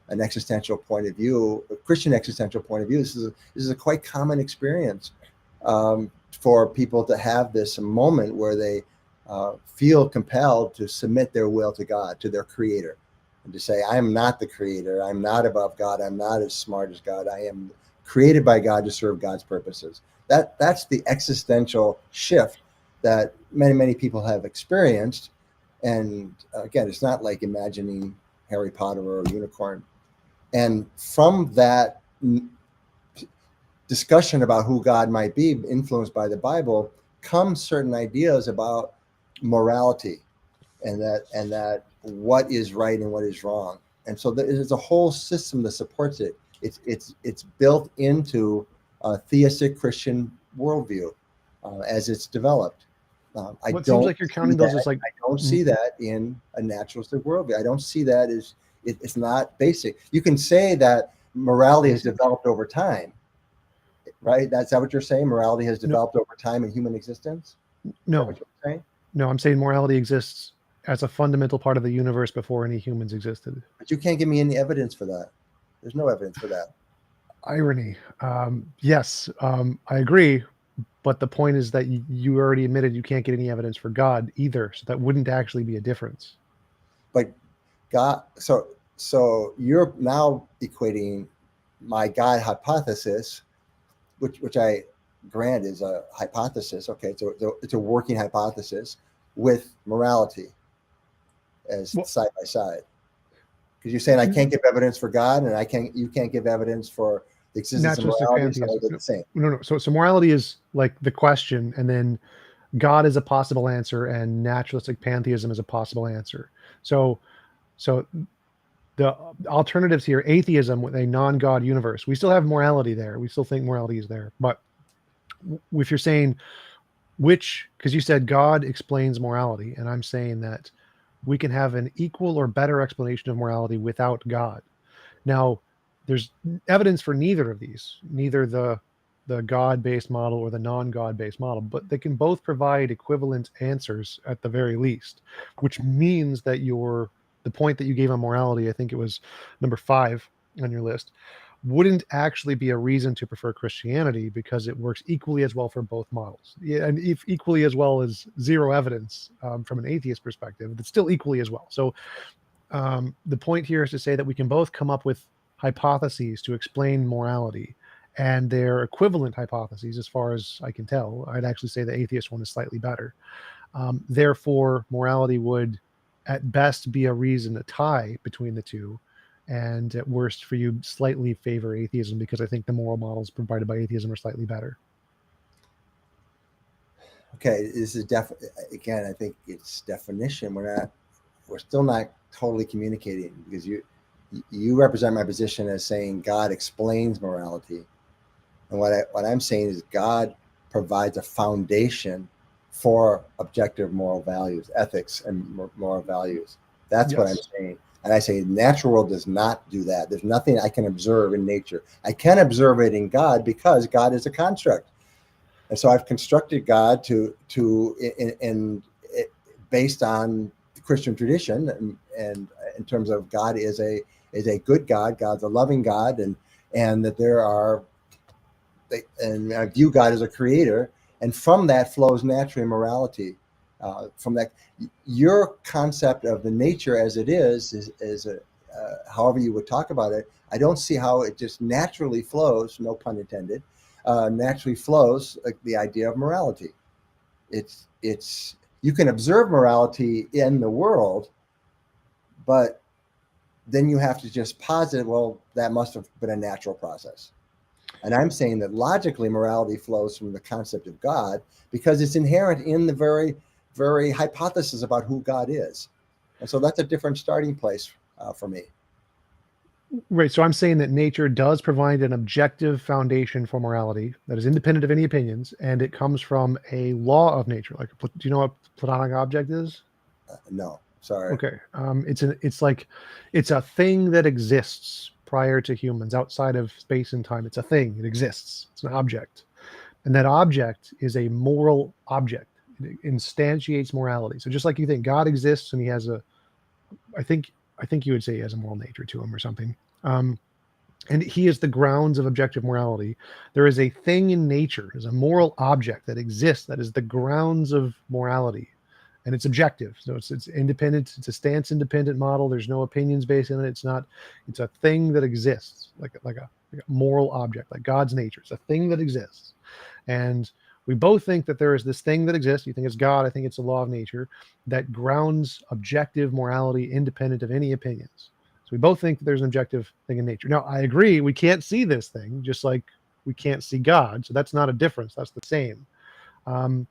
an existential point of view, a Christian existential point of view, this is a quite common experience for people to have this moment where they feel compelled to submit their will to God, to their creator, and to say, I am not the creator, I'm not above God, I'm not as smart as God, I am created by God to serve God's purposes. That's the existential shift that many people have experienced. And again, it's not like imagining Harry Potter or a unicorn. And from that discussion about who God might be, influenced by the Bible, come certain ideas about morality and that what is right and what is wrong. And so there's a whole system that supports it. It's built into a theistic Christian worldview as it's developed. It seems like you're counting those as like, I don't see that in a naturalistic worldview. I don't see that as it's not basic. You can say that morality has developed over time, right? That's that what you're saying? Morality has developed over time in human existence? No. What you're saying? No, I'm saying morality exists as a fundamental part of the universe before any humans existed. But you can't give me any evidence for that. There's no evidence for that. Irony. Yes, I agree. But the point is that you already admitted you can't get any evidence for God either. So that wouldn't actually be a difference. but God, so you're now equating my God hypothesis, which I grant is a hypothesis. Okay, so it's a working hypothesis with morality as Well, side by side. Because you're saying I can't give evidence for God, and you can't give evidence for the existence of naturalistic morality, so pantheism. they're the same. No. So morality is like the question, and then God is a possible answer, and naturalistic pantheism is a possible answer. So so the alternatives here, atheism with a non-God universe, we still have morality there. We still think morality is there. But if you're saying which, because you said God explains morality, and I'm saying that we can have an equal or better explanation of morality without God. Now, there's evidence for neither of these, neither the God-based model or the non-God-based model, but they can both provide equivalent answers at the very least, which means that the point that you gave on morality, I think it was number 5 on your list, wouldn't actually be a reason to prefer Christianity because it works equally as well for both models. Yeah, and if equally as well as zero evidence from an atheist perspective, it's still equally as well. So the point here is to say that we can both come up with hypotheses to explain morality, and they're equivalent hypotheses as far as I can tell. I'd actually say the atheist one is slightly better. Therefore, morality would at best be a reason, a tie between the two, and at worst for you slightly favor atheism because I think the moral models provided by atheism are slightly better. Okay, this is again, I think it's definition. We're still not totally communicating, because you represent my position as saying God explains morality, and what I'm saying is God provides a foundation for objective moral values, ethics, and moral values. That's what I'm saying. And I say natural world does not do that. There's nothing I can observe in nature. I can observe it in God because God is a construct. And so I've constructed God based on the Christian tradition, and in terms of God is a good God, God's a loving God, and that and I view God as a creator, and from that flows naturally morality. From that, your concept of the nature as it is however you would talk about it, I don't see how it just naturally flows, no pun intended, naturally flows like the idea of morality. It's you can observe morality in the world, but then you have to just posit, well, that must have been a natural process. And I'm saying that logically morality flows from the concept of God because it's inherent in the very, very hypothesis about who God is. And so that's a different starting place for me. Right. So I'm saying that nature does provide an objective foundation for morality that is independent of any opinions, and it comes from a law of nature. Like, do you know what Platonic object is? No, sorry. Okay. It's a thing that exists prior to humans, outside of space and time. It's a thing. It exists. It's an object, and that object is a moral object. It instantiates morality. So just like you think God exists and he has I think you would say he has a moral nature to him or something. And he is the grounds of objective morality. There is a thing in nature, there's a moral object that exists that is the grounds of morality, and it's objective. So it's independent. It's a stance independent model. There's no opinions based on it. It's a thing that exists, like a moral object, like God's nature. It's a thing that exists, and we both think that there is this thing that exists. You think it's God. I think it's a law of nature that grounds objective morality independent of any opinions. So we both think that there's an objective thing in nature. Now, I agree, we can't see this thing, just like we can't see God. So that's not a difference. That's the same. Now,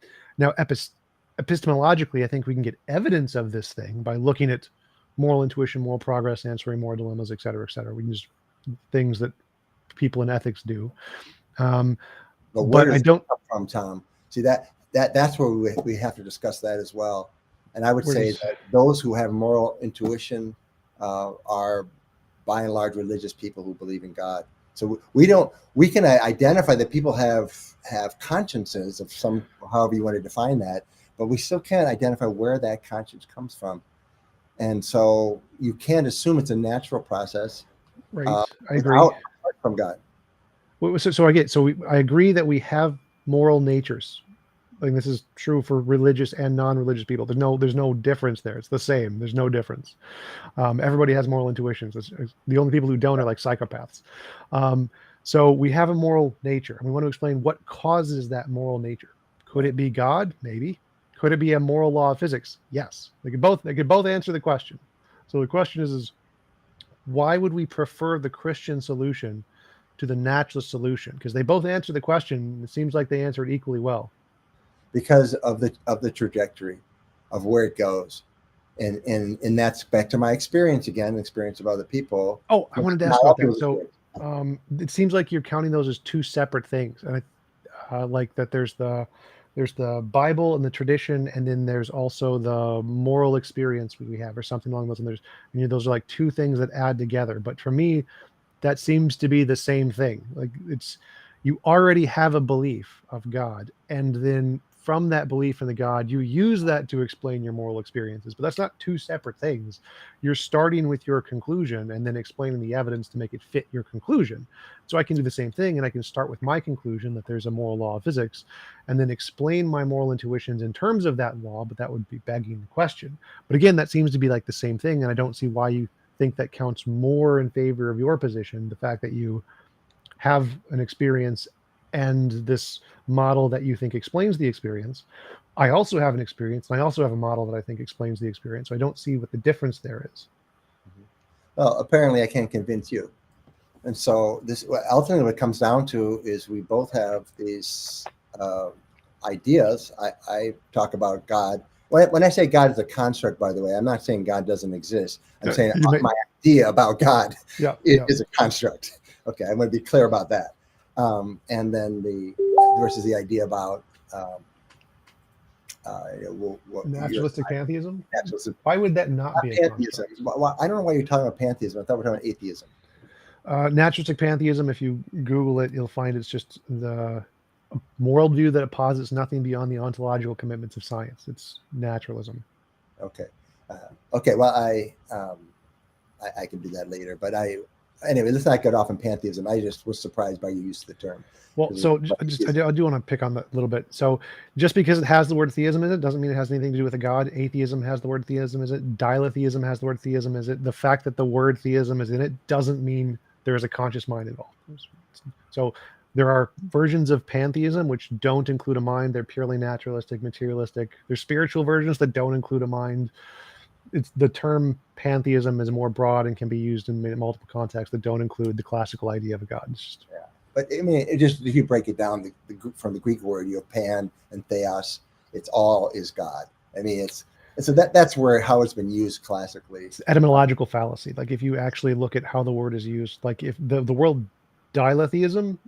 epistemologically, I think we can get evidence of this thing by looking at moral intuition, moral progress, answering moral dilemmas, et cetera, et cetera. We can just things that people in ethics do. But I don't come from, Tom. See that's where we have to discuss that as well. And I would say that those who have moral intuition are by and large religious people who believe in God. So we can identify that people have consciences of some, however you want to define that, but we still can't identify where that conscience comes from. And so you can't assume it's a natural process. Right. I agree. From God. So I agree that we have moral natures. Like this is true for religious and non-religious people. There's no difference there. It's the same. There's no difference. Everybody has moral intuitions. The only people who don't are like psychopaths. So we have a moral nature, and we want to explain what causes that moral nature. Could it be God? Maybe. Could it be a moral law of physics? Yes. They could both answer the question. So the question is why would we prefer the Christian solution to the naturalist solution? Because they both answer the question. It seems like they answer it equally well. Because of the trajectory of where it goes. And that's back to my experience again, experience of other people. Oh, I wanted to ask about that. So it seems like you're counting those as two separate things. And I like that there's the Bible and the tradition, and then there's also the moral experience we have, or something along those. And those are like two things that add together. But for me, that seems to be the same thing. Like you already have a belief of God, and then from that belief in the God, you use that to explain your moral experiences. But that's not two separate things. You're starting with your conclusion and then explaining the evidence to make it fit your conclusion. So I can do the same thing, and I can start with my conclusion that there's a moral law of physics, and then explain my moral intuitions in terms of that law, but that would be begging the question. But again, that seems to be like the same thing, and I don't see why you think that counts more in favor of your position, the fact that you have an experience and this model that you think explains the experience. I also have an experience, and I also have a model that I think explains the experience. So I don't see what the difference there is. Well, apparently I can't convince you. And so this ultimately what it comes down to is we both have these ideas. I talk about God. When I say God is a construct, by the way, I'm not saying God doesn't exist. I'm saying my idea about God is a construct. Okay, I'm going to be clear about that. And then versus the idea about naturalistic pantheism. Why would that not be a pantheism? I don't know why you're talking about pantheism. I thought we were talking about atheism. Naturalistic pantheism, if you Google it, you'll find it's just the moral view that it posits nothing beyond the ontological commitments of science. It's naturalism. Okay. Okay. Well, I can do that later, but anyway, let's not get off on pantheism. I just was surprised by your use of the term. Well, so I do want to pick on that a little bit. So just because it has the word theism in it doesn't mean it has anything to do with a God. Atheism has the word theism, is it? Diletheism has the word theism, is it? The fact that the word theism is in it doesn't mean there is a conscious mind involved. So there are versions of pantheism which don't include a mind. They're purely naturalistic, materialistic. There's spiritual versions that don't include a mind. The term pantheism is more broad and can be used in multiple contexts that don't include the classical idea of a God. But I mean, if you break it down from the Greek word, you have pan and theos. It's all is God. I mean, that's how it's been used classically. It's etymological fallacy. Like if you actually look at how the word is used, like if the word diletheism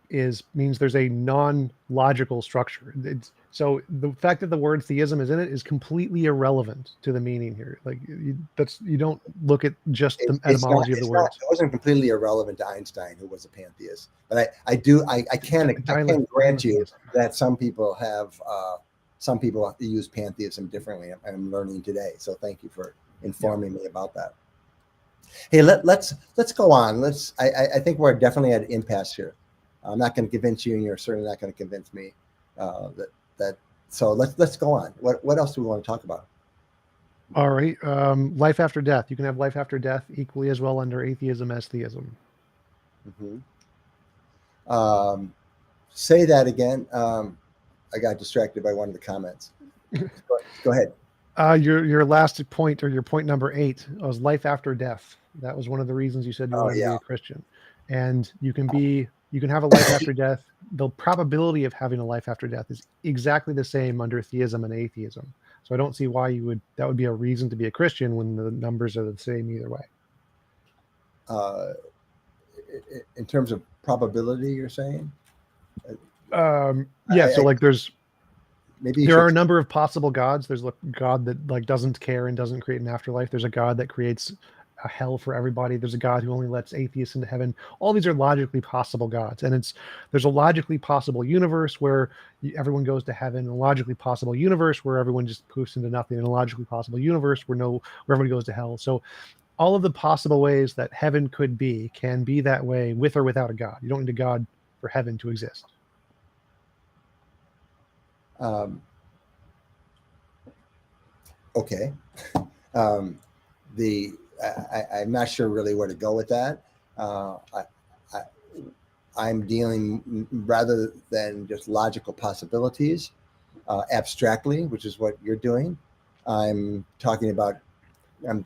means there's a non-logical structure. So the fact that the word theism is in it is completely irrelevant to the meaning here. Like you don't look at just the etymology of the word. It wasn't completely irrelevant to Einstein, who was a pantheist. But I can grant you that some people use pantheism differently. I'm learning today. So thank you for informing me about that. Hey, let's go on. I think we're definitely at an impasse here. I'm not going to convince you, and you're certainly not going to convince me. So let's go on. What else do we want to talk about? All right, life after death. You can have life after death equally as well under atheism as theism. Mm-hmm. Say that again. I got distracted by one of the comments. Go ahead. Your last point, or your point number 8, was life after death. That was one of the reasons you said you wanted to be a Christian. And you can have a life after death. The probability of having a life after death is exactly the same under theism and atheism. So I don't see why that would be a reason to be a Christian when the numbers are the same either way. In terms of probability, you're saying? So like there are a number of possible gods. There's a God that like doesn't care and doesn't create an afterlife. There's a God that creates a hell for everybody. There's a God who only lets atheists into heaven. All these are logically possible gods, and there's a logically possible universe where everyone goes to heaven, a logically possible universe where everyone just poofs into nothing, and a logically possible universe where everybody goes to hell. So all of the possible ways that heaven could be can be that way with or without a God. You don't need a God for heaven to exist. Okay. Um, I'm not sure really where to go with that. I, I'm dealing rather than just logical possibilities, abstractly, which is what you're doing. I'm talking about.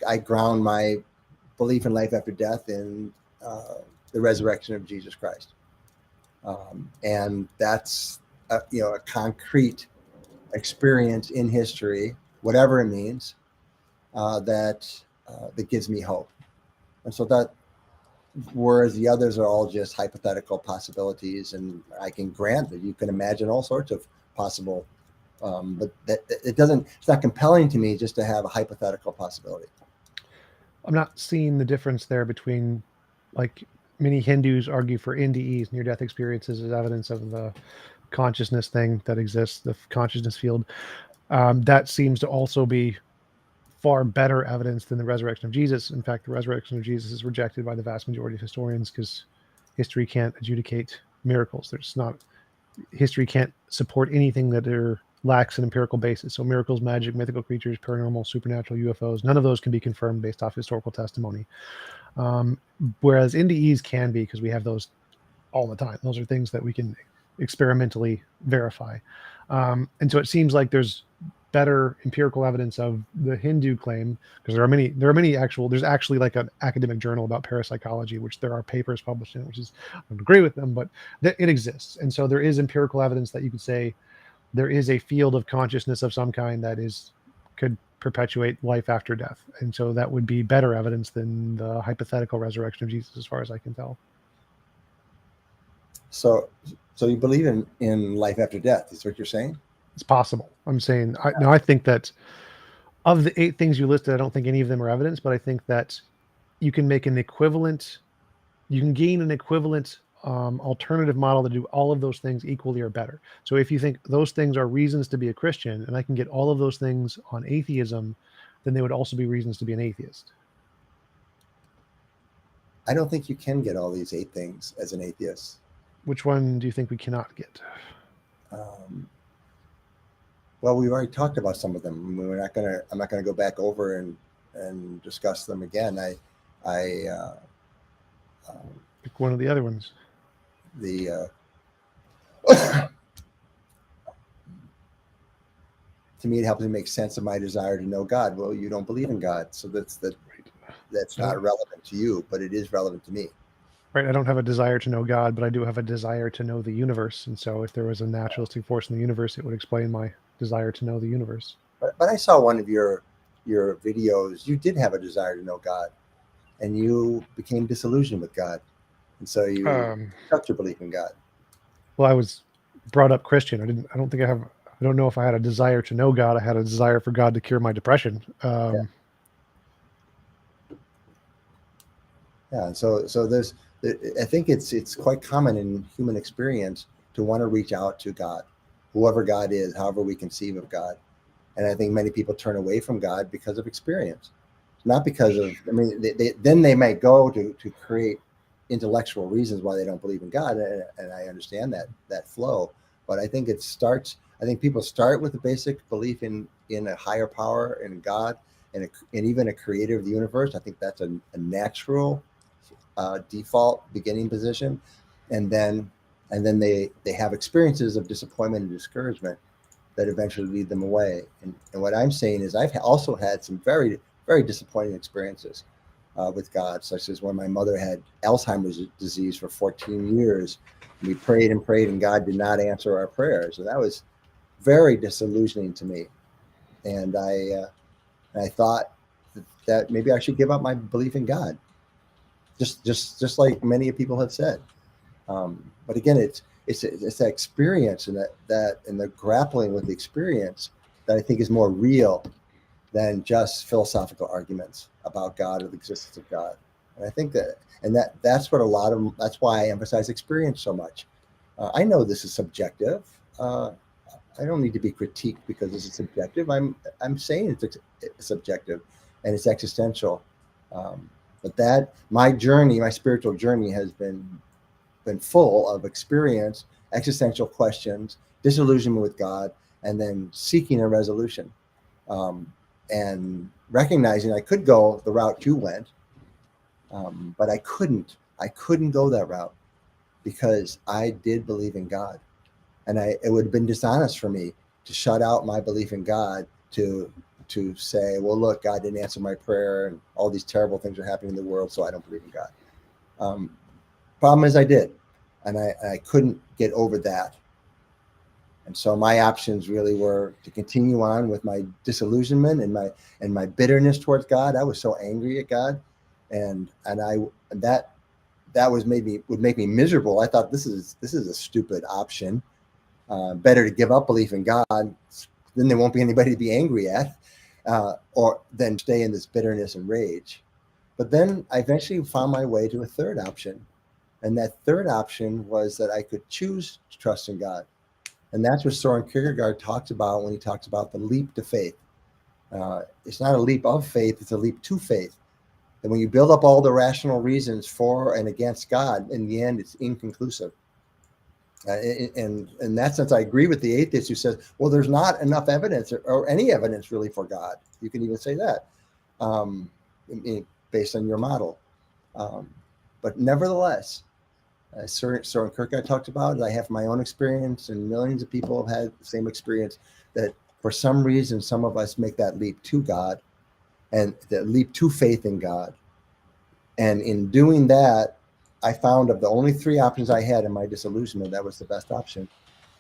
I ground my belief in life after death in the resurrection of Jesus Christ, and that's a concrete experience in history, whatever it means, that gives me hope. And so that, whereas the others are all just hypothetical possibilities, and I can grant that you can imagine all sorts of possible, but that it doesn't. It's not compelling to me just to have a hypothetical possibility. I'm not seeing the difference there between, like, many Hindus argue for NDEs, near-death experiences, as evidence of the consciousness thing that exists, the consciousness field. That seems to also be far better evidence than the resurrection of Jesus. In fact, the resurrection of Jesus is rejected by the vast majority of historians because history can't adjudicate miracles. History can't support anything that lacks an empirical basis. So miracles, magic, mythical creatures, paranormal, supernatural, UFOs, none of those can be confirmed based off historical testimony. Whereas NDEs can be, because we have those all the time. Those are things that we can experimentally verify. And so it seems like there's better empirical evidence of the Hindu claim, because there's actually like an academic journal about parapsychology, which there are papers published in, which is, I don't agree with them, but it exists. And so there is empirical evidence that you could say there is a field of consciousness of some kind that could perpetuate life after death. And so that would be better evidence than the hypothetical resurrection of Jesus, as far as I can tell. So you believe in life after death? Is what you're saying? It's possible. I'm saying, I think that of the 8 things you listed, I don't think any of them are evidence, but I think that you can gain an equivalent alternative model to do all of those things equally or better. So if you think those things are reasons to be a Christian, and I can get all of those things on atheism, then they would also be reasons to be an atheist. I don't think you can get all these 8 things as an atheist. Which one do you think we cannot get? Well, we've already talked about some of them. I'm not gonna go back over and discuss them again. Pick one of the other ones. To me, it helps me make sense of my desire to know God. Well, you don't believe in God, so that's not relevant to you, but it is relevant to me. Right. I don't have a desire to know God, but I do have a desire to know the universe. And so if there was a naturalistic force in the universe, it would explain my desire to know the universe. But I saw one of your videos. You did have a desire to know God, and you became disillusioned with God, and so you cut your belief in God. Well, I was brought up Christian. I don't know if I had a desire to know God. I had a desire for God to cure my depression. Yeah. So I think it's quite common in human experience to want to reach out to God, whoever God is, however we conceive of God. And I think many people turn away from God because of experience, not because of, they might go to create intellectual reasons why they don't believe in God. And I understand that flow, but I think people start with a basic belief in a higher power, in God, and even a creator of the universe. I think that's a natural default beginning position. And then they have experiences of disappointment and discouragement that eventually lead them away. And what I'm saying is I've also had some very, very disappointing experiences with God, such as when my mother had Alzheimer's disease for 14 years. We prayed and prayed, and God did not answer our prayers. And that was very disillusioning to me. And I thought that maybe I should give up my belief in God, just like many people have said. But again, it's that experience and that and the grappling with the experience that I think is more real than just philosophical arguments about God or the existence of God. And I think that's why I emphasize experience so much. I know this is subjective. I don't need to be critiqued because this is subjective. I'm saying it's subjective and it's existential. But my spiritual journey has been full of experience, existential questions, disillusionment with God, and then seeking a resolution. and recognizing I could go the route you went, but I couldn't. I couldn't go that route because I did believe in God, and it would have been dishonest for me to shut out my belief in God to say, well, look, God didn't answer my prayer, and all these terrible things are happening in the world, so I don't believe in God. Problem is, I did, and I couldn't get over that. And so my options really were to continue on with my disillusionment and my bitterness towards God. I was so angry at God, and that would make me miserable. I thought this is a stupid option. Better to give up belief in God, then there won't be anybody to be angry at, or then stay in this bitterness and rage. But then I eventually found my way to a third option, and that third option was that I could choose to trust in God. And that's what Soren Kierkegaard talks about when he talks about the leap to faith. It's not a leap of faith, it's a leap to faith. And when you build up all the rational reasons for and against God, in the end, it's inconclusive. And in that sense, I agree with the atheist who says, well, there's not enough evidence or any evidence really for God. You can even say that based on your model. But nevertheless, Soren Kierkegaard talked about, I have my own experience, and millions of people have had the same experience, that for some reason, some of us make that leap to God and that leap to faith in God. And in doing that, I found of the only three options I had in my disillusionment, that was the best option.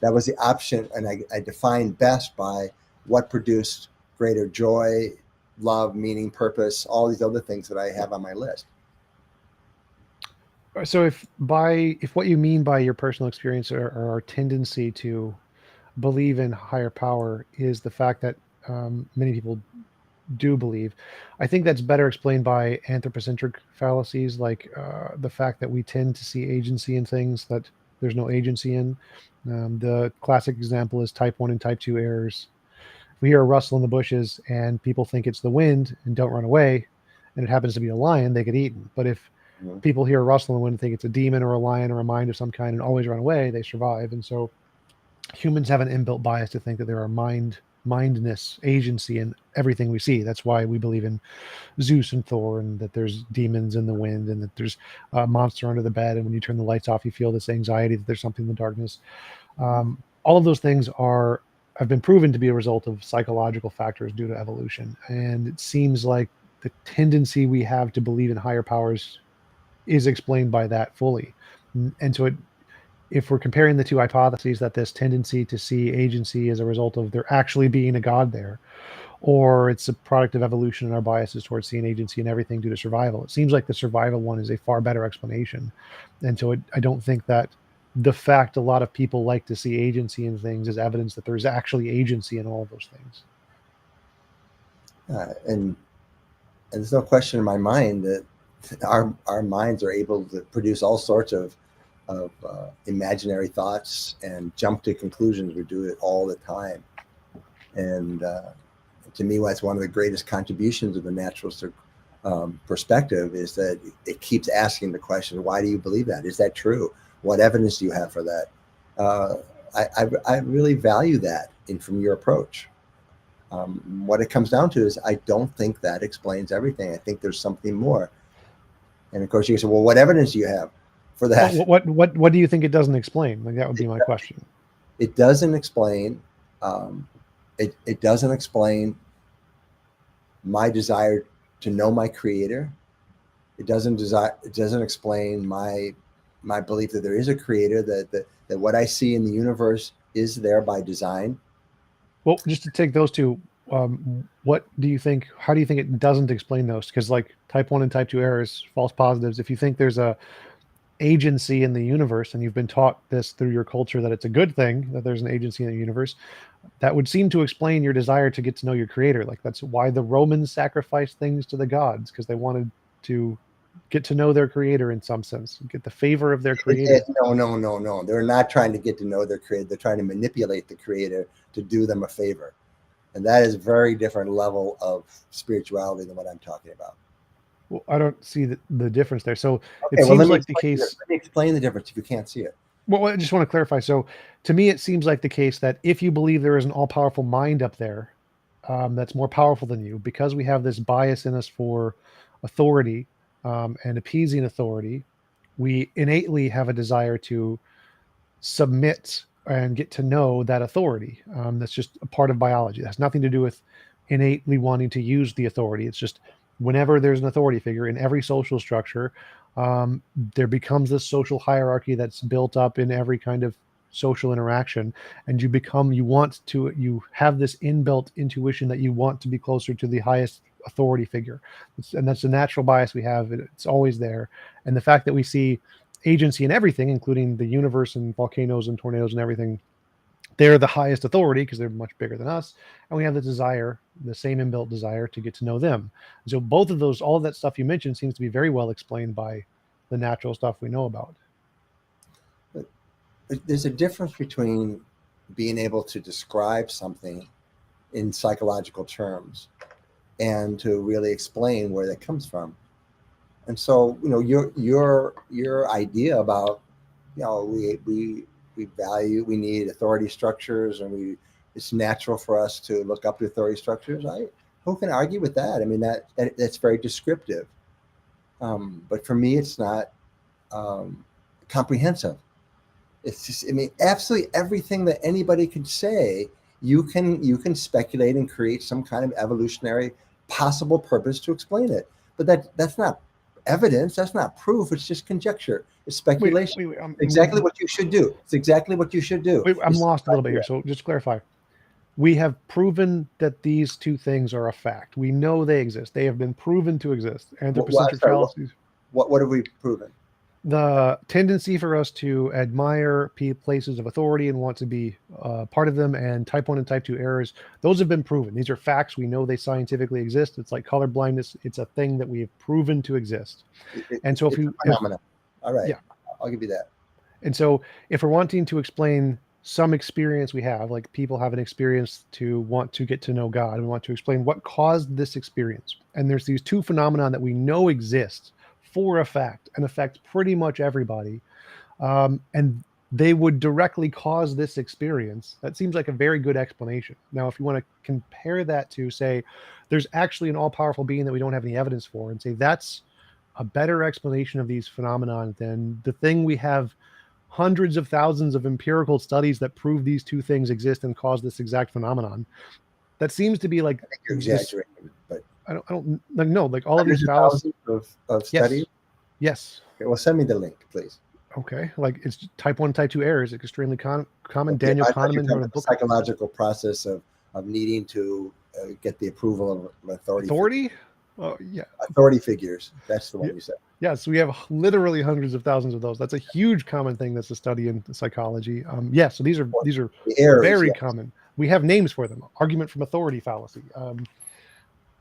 That was the option, and I defined best by what produced greater joy, love, meaning, purpose, all these other things that I have on my list. So if what you mean by your personal experience or our tendency to believe in higher power is the fact that many people do believe, I think that's better explained by anthropocentric fallacies, like the fact that we tend to see agency in things that there's no agency in. The classic example is type 1 and type 2 errors. If we hear a rustle in the bushes and people think it's the wind and don't run away, and it happens to be a lion, they get eaten. But if people hear a rustle in the wind and think it's a demon or a lion or a mind of some kind and always run away, they survive. And so humans have an inbuilt bias to think that there are mindness, agency in everything we see. That's why we believe in Zeus and Thor, and that there's demons in the wind, and that there's a monster under the bed, and when you turn the lights off you feel this anxiety that there's something in the darkness. All of those things have been proven to be a result of psychological factors due to evolution, and it seems like the tendency we have to believe in higher powers is explained by that fully. And so if we're comparing the two hypotheses, that this tendency to see agency as a result of there actually being a God there, or it's a product of evolution and our biases towards seeing agency in everything due to survival, it seems like the survival one is a far better explanation. And so I don't think that the fact a lot of people like to see agency in things is evidence that there's actually agency in all of those things. And there's no question in my mind that our minds are able to produce all sorts of imaginary thoughts and jump to conclusions. We do it all the time. And to me, that's one of the greatest contributions of the naturalist perspective, is that it keeps asking the question, why do you believe that? Is that true? What evidence do you have for that? I really value that from your approach. What it comes down to is I don't think that explains everything. I think there's something more. And of course you say, well, what evidence do you have for that? What do you think it doesn't explain? Like, that would be my question. It doesn't explain. It doesn't explain my desire to know my creator. It doesn't explain my belief that there is a creator, that what I see in the universe is there by design. Well, just to take those two, what do you think? How do you think it doesn't explain those? Because like type 1 and type 2 errors, false positives, if you think there's a agency in the universe, and you've been taught this through your culture that it's a good thing that there's an agency in the universe, that would seem to explain your desire to get to know your creator. Like, that's why the Romans sacrificed things to the gods, because they wanted to get to know their creator in some sense, get the favor of their creator. No. They're not trying to get to know their creator. They're trying to manipulate the creator to do them a favor. And that is a very different level of spirituality than what I'm talking about. Well, I don't see the difference there. So it seems like the case. Let me explain the difference if you can't see it. Well, I just want to clarify. So to me, it seems like the case that if you believe there is an all-powerful mind up there, that's more powerful than you, because we have this bias in us for authority and appeasing authority, we innately have a desire to submit and get to know that authority. That's just a part of biology. It has nothing to do with innately wanting to use the authority. It's just whenever there's an authority figure in every social structure, there becomes this social hierarchy that's built up in every kind of social interaction, and you have this inbuilt intuition that you want to be closer to the highest authority figure. And that's a natural bias we have. It's always there. And the fact that we see agency in everything, including the universe and volcanoes and tornadoes and everything, they're the highest authority because they're much bigger than us. And we have the desire, the same inbuilt desire to get to know them. So both of those, all of that stuff you mentioned seems to be very well explained by the natural stuff we know about. There's a difference between being able to describe something in psychological terms and to really explain where that comes from. And so, your idea about, we need authority structures, and it's natural for us to look up to authority structures. Who can argue with that? I mean, that's very descriptive. But for me, it's not comprehensive. It's just, absolutely everything that anybody can say, you can speculate and create some kind of evolutionary possible purpose to explain it. But that's not evidence. That's not proof. It's just conjecture. It's speculation. Exactly what you should do. It's exactly what you should do. I'm lost a little bit here. So just to clarify, we have proven that these two things are a fact. We know they exist. They have been proven to exist. Anthropocentric fallacies. What have we proven? The tendency for us to admire places of authority and want to be part of them, and type 1 and type 2 errors, those have been proven. These are facts. We know they scientifically exist. It's like color blindness. It's a thing that we have proven to exist. And so all right, yeah, I'll give you that. And so if we're wanting to explain some experience we have, like people have an experience to want to get to know God, and want to explain what caused this experience. And there's these two phenomena that we know exist for a fact and affect pretty much everybody. And they would directly cause this experience. That seems like a very good explanation. Now, if you want to compare that to, say, there's actually an all-powerful being that we don't have any evidence for, and say that's a better explanation of these phenomenon than the thing we have hundreds of thousands of empirical studies that prove these two things exist and cause this exact phenomenon. That seems to be like, I think you're exaggerating, but I don't know, like all of these thousands of studies. Yes. Okay, well, send me the link, please. Okay, like it's type 1, type 2 errors, extremely common. Okay, Daniel Kahneman wrote a book. Psychological process of needing to get the approval of authority. Oh, yeah. Authority figures. That's the one you said. Yes, we have literally hundreds of thousands of those. That's a huge common thing that's a study in psychology. So these are errors, very common. We have names for them. Argument from authority fallacy.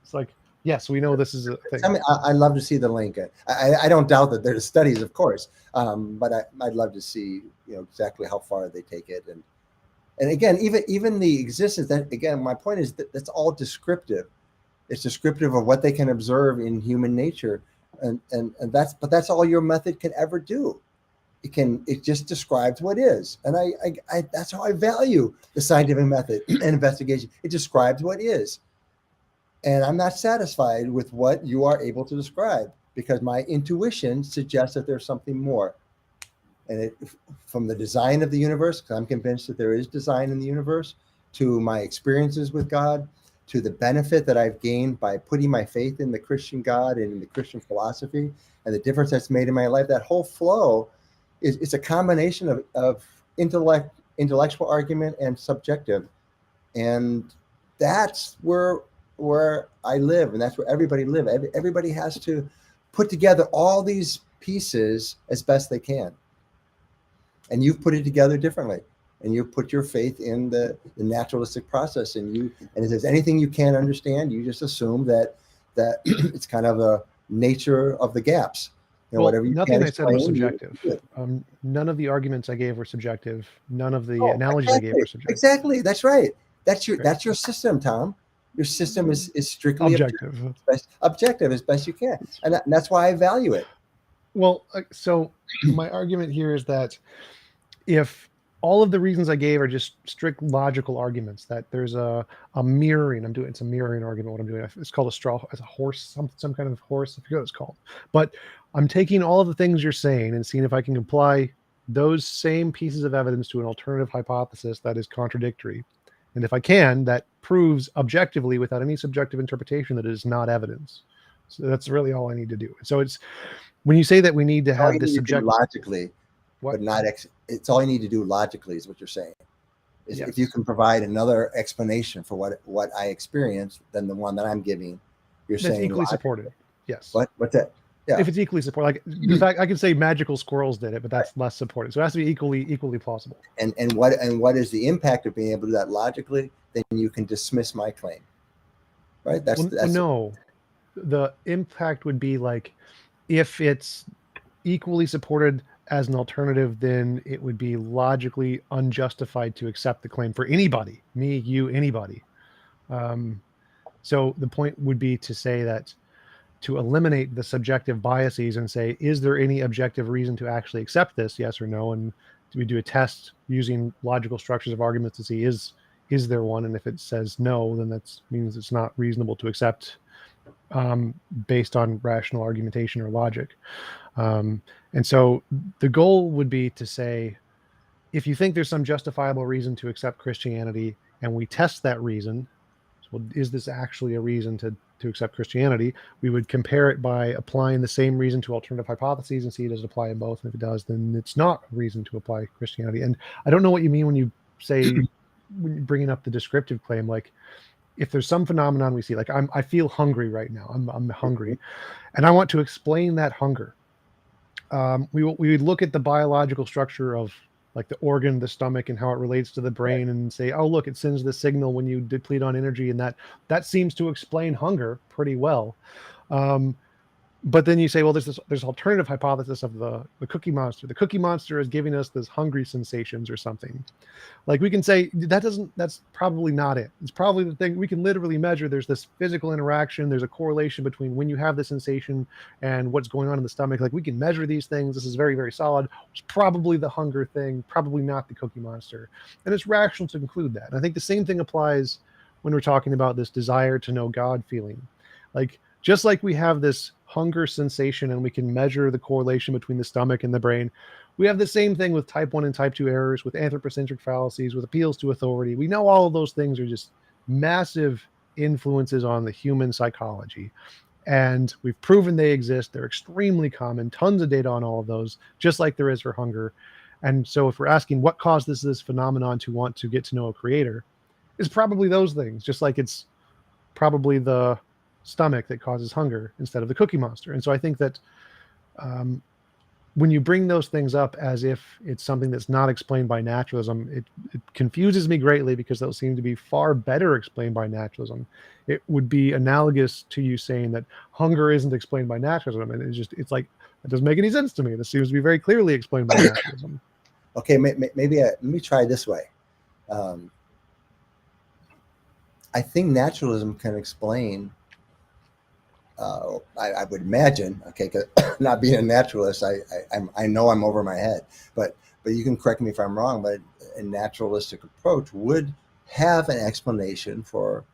It's like, yes, we know this is a thing. I'd love to see the link. I don't doubt that there's studies, of course, but I'd love to see exactly how far they take it, and again, even the existence. That again, my point is that that's all descriptive. It's descriptive of what they can observe in human nature, and that's all your method can ever do. It just describes what is, and I that's how I value the scientific method and investigation. It describes what is. And I'm not satisfied with what you are able to describe, because my intuition suggests that there's something more. And from the design of the universe, because I'm convinced that there is design in the universe, to my experiences with God, to the benefit that I've gained by putting my faith in the Christian God and in the Christian philosophy, and the difference that's made in my life, that whole flow it's a combination of intellectual argument and subjective. And that's where I live, and that's where everybody lives. Everybody has to put together all these pieces as best they can. And you've put it together differently. And you put your faith in the naturalistic process. And if there's anything you can't understand, you just assume that it's kind of a nature of the gaps. Whatever you nothing I said was subjective. None of the arguments I gave were subjective. None of the analogies I gave were subjective. Exactly. That's right. That's your system, Tom. Your system is strictly objective as best you can. And that's why I value it. Well, so my argument here is that if all of the reasons I gave are just strict logical arguments that there's a mirroring. It's a mirroring argument. What I'm doing, it's called a straw, as a horse, some kind of horse. I forget what it's called, but I'm taking all of the things you're saying and seeing if I can apply those same pieces of evidence to an alternative hypothesis that is contradictory. And if I can, that proves objectively without any subjective interpretation that it is not evidence. So that's really all I need to do. So it's when you say that we need to All have you this need to do subjective. logically, What? but not it's all you need to do logically is what you're saying. Is Yes. if you can provide another explanation for what I experienced than the one that I'm giving, you're That's saying equally logically. supported. Yes. What's that? Yeah. If it's equally supported, like the fact I could say magical squirrels did it, but that's less supported. So it has to be equally plausible. And what is the impact of being able to do that logically? Then you can dismiss my claim. Right? That's no. The impact would be like if it's equally supported as an alternative, then it would be logically unjustified to accept the claim for anybody, me, you, anybody. So the point would be to say that to eliminate the subjective biases and say, is there any objective reason to actually accept this? Yes or no. And we do a test using logical structures of arguments to see is there one? And if it says no, then that means it's not reasonable to accept based on rational argumentation or logic. And so the goal would be to say, if you think there's some justifiable reason to accept Christianity, and we test that reason, well, is this actually a reason to accept Christianity? We would compare it by applying the same reason to alternative hypotheses and see does it apply in both. And if it does, then it's not a reason to apply Christianity. And I don't know what you mean when you say, when you're bringing up the descriptive claim, like if there's some phenomenon we see, like I feel hungry right now, I'm hungry, and I want to explain that hunger. We would look at the biological structure of like the organ, the stomach, and how it relates to the brain, and say, oh, look, it sends the signal when you deplete on energy, and that seems to explain hunger pretty well. But then you say, well, there's alternative hypothesis of the Cookie Monster. The Cookie Monster is giving us this hungry sensations or something. Like we can say that's probably not it. It's probably the thing we can literally measure. There's this physical interaction. There's a correlation between when you have the sensation and what's going on in the stomach. Like we can measure these things. This is very, very solid. It's probably the hunger thing, probably not the Cookie Monster. And it's rational to conclude that. And I think the same thing applies when we're talking about this desire to know God feeling. Like just like we have this hunger sensation and we can measure the correlation between the stomach and the brain, we have the same thing with type 1 and type 2 errors, with anthropocentric fallacies, with appeals to authority. We know all of those things are just massive influences on the human psychology. And we've proven they exist. They're extremely common, tons of data on all of those, just like there is for hunger. And so if we're asking what causes this phenomenon to want to get to know a creator, it's probably those things, just like it's probably the stomach that causes hunger instead of the Cookie Monster. And so I think that when you bring those things up as if it's something that's not explained by naturalism, it confuses me greatly, because those seem to be far better explained by naturalism. It would be analogous to you saying that hunger isn't explained by naturalism, and it's like, it doesn't make any sense to me. This seems to be very clearly explained by naturalism. Okay, maybe let me try this way. I think naturalism can explain. I would imagine, okay, because not being a naturalist, I know I'm over my head, but you can correct me if I'm wrong. But a naturalistic approach would have an explanation for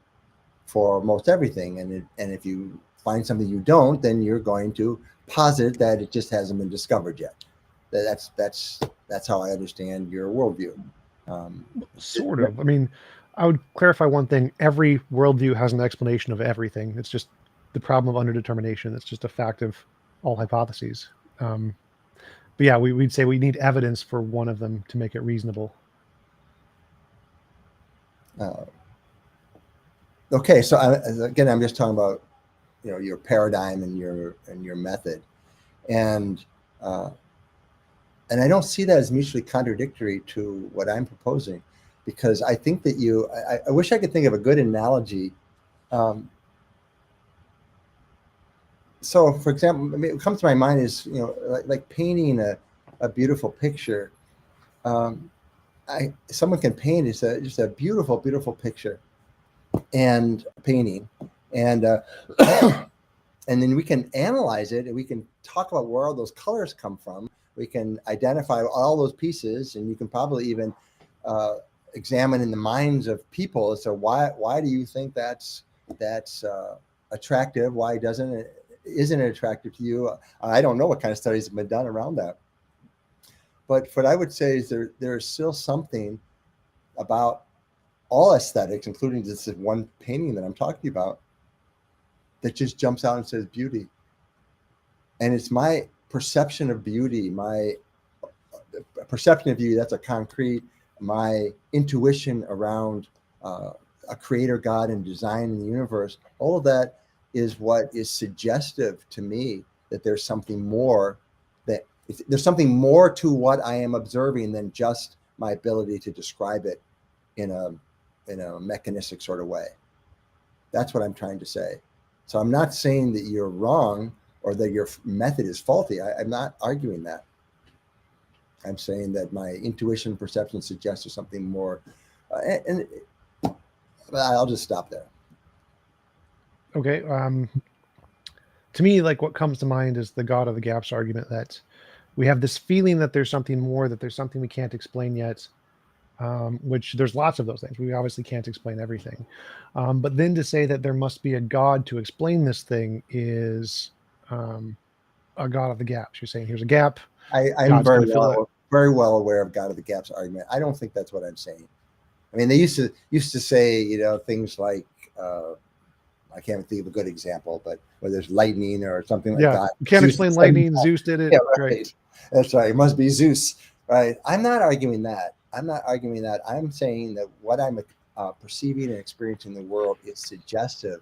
most everything, and if you find something you don't, then you're going to posit that it just hasn't been discovered yet. That's how I understand your worldview. Sort of. I mean, I would clarify one thing. Every worldview has an explanation of everything. It's just the problem of underdetermination. It's just a fact of all hypotheses. But yeah, we'd say we need evidence for one of them to make it reasonable. Okay, so again, I'm just talking about your paradigm and your method, and I don't see that as mutually contradictory to what I'm proposing, because I think that I wish I could think of a good analogy. So, for example, what comes to my mind is, like painting a beautiful picture. Someone can paint just a beautiful, beautiful picture and painting, and and then we can analyze it, and we can talk about where all those colors come from, We can identify all those pieces, and you can probably even examine in the minds of people as to why do you think that's attractive? Why isn't it attractive to you? I don't know what kind of studies have been done around that. But what I would say is there's still something about all aesthetics, including this one painting that I'm talking about, that just jumps out and says beauty. And it's my perception of beauty, my perception of beauty, that's a concrete, my intuition around a creator God and design in the universe, all of that is what is suggestive to me that there's something more, that there's something more to what I am observing than just my ability to describe it in a mechanistic sort of way. That's what I'm trying to say. So I'm not saying that you're wrong or that your method is faulty. I'm not arguing that. I'm saying that my intuition, perception suggests there's something more. And I'll just stop there. Okay. To me, like what comes to mind is the God of the Gaps argument, that we have this feeling that there's something more, that there's something we can't explain yet, which there's lots of those things. We obviously can't explain everything. But then to say that there must be a God to explain this thing is a God of the Gaps. You're saying here's a gap. I'm very well aware of God of the Gaps argument. I don't think that's what I'm saying. I mean, they used to say, things like, I can't think of a good example, but where there's lightning or something like that. You can't explain lightning. Zeus did it. Yeah, right. That's right. It must be Zeus. Right. I'm not arguing that. I'm saying that what I'm perceiving and experiencing in the world is suggestive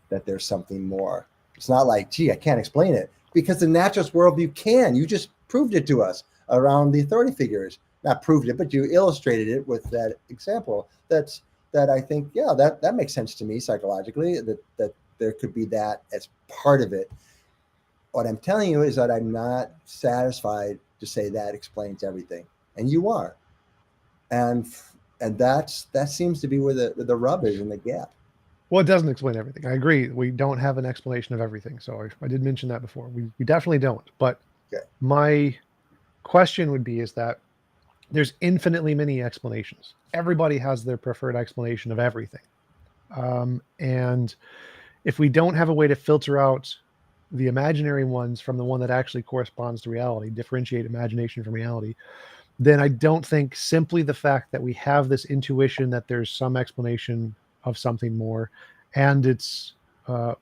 that there's something more. It's not like, gee, I can't explain it, because the naturalist world you can. You just proved it to us around the authority figures. Not proved it, but you illustrated it with that example. That I think, yeah, that makes sense to me psychologically, that there could be that as part of it. What I'm telling you is that I'm not satisfied to say that explains everything, and you are, and that seems to be where the rub is in the gap. Well, it doesn't explain everything. I agree. We don't have an explanation of everything. So I did mention that before. We definitely don't. But okay. My question would be is that there's infinitely many explanations. Everybody has their preferred explanation of everything. And if we don't have a way to filter out the imaginary ones from the one that actually corresponds to reality, differentiate imagination from reality, then I don't think simply the fact that we have this intuition that there's some explanation of something more, and it's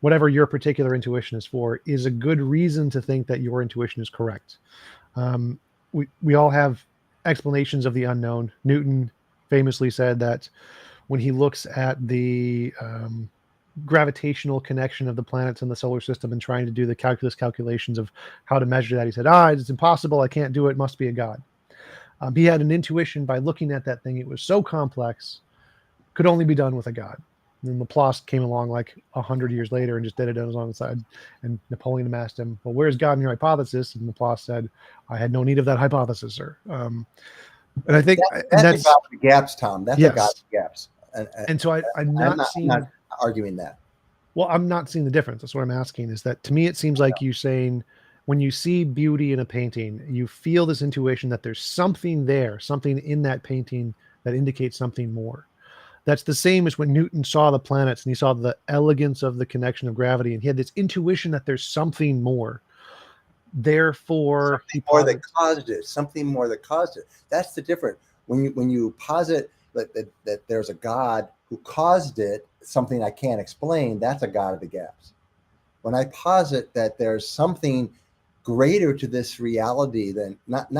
whatever your particular intuition is for, is a good reason to think that your intuition is correct. We all have explanations of the unknown. Newton famously said that when he looks at the gravitational connection of the planets in the solar system and trying to do the calculations of how to measure that, he said, it's impossible. I can't do it. It must be a God. He had an intuition by looking at that thing. It was so complex, could only be done with a God. And then Laplace came along like 100 years later and just did it on his own side. And Napoleon asked him, well, where's God in your hypothesis? And Laplace said, I had no need of that hypothesis, sir. And I think that's God of the Gaps, Tom. That's a God of the Gaps. And so I'm not arguing that. Well, I'm not seeing the difference. That's what I'm asking, is that to me, it seems like you saying when you see beauty in a painting, you feel this intuition that there's something there, something in that painting that indicates something more. That's the same as when Newton saw the planets and he saw the elegance of the connection of gravity, and he had this intuition that there's something more. Therefore, something more that caused it. That's the difference. When you posit that there's a God who caused it, something I can't explain, that's a God of the Gaps. When I posit that there's something greater to this reality than not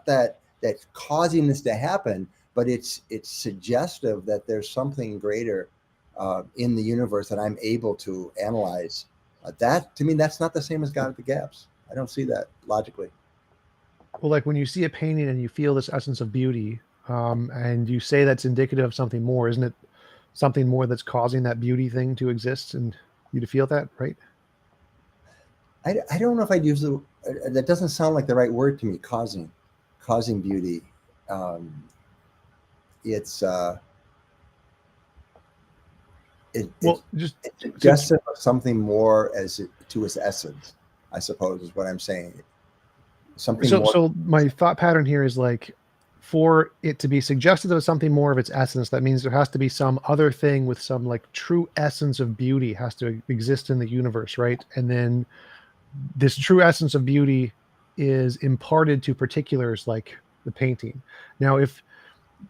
that's causing this to happen, but it's suggestive that there's something greater in the universe that I'm able to analyze. That, to me, that's not the same as God of the Gaps. I don't see that logically. Well, like when you see a painting and you feel this essence of beauty, and you say that's indicative of something more, isn't it something more that's causing that beauty thing to exist and you to feel that, right? I don't know if I'd use that doesn't sound like the right word to me, causing beauty. It's suggestive of something more to its essence, I suppose, is what I'm saying. something So more. so my thought pattern here is like, for it to be suggested of something more of its essence, that means there has to be some other thing with some like true essence of beauty has to exist in the universe, right? And then this true essence of beauty is imparted to particulars like the painting. Now, if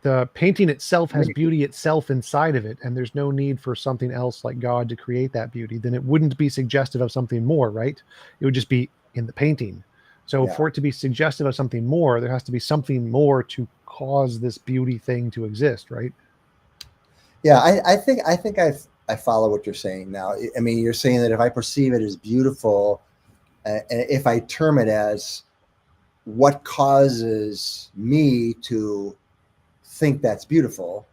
the painting itself has beauty itself inside of it, and there's no need for something else like God to create that beauty, then it wouldn't be suggestive of something more, right? It would just be in the painting. So Yeah. for it to be suggestive of something more, there has to be something more to cause this beauty thing to exist, right? Yeah, I think I follow what you're saying now. I mean, you're saying that if I perceive it as beautiful, and if I term it as what causes me to think that's beautiful,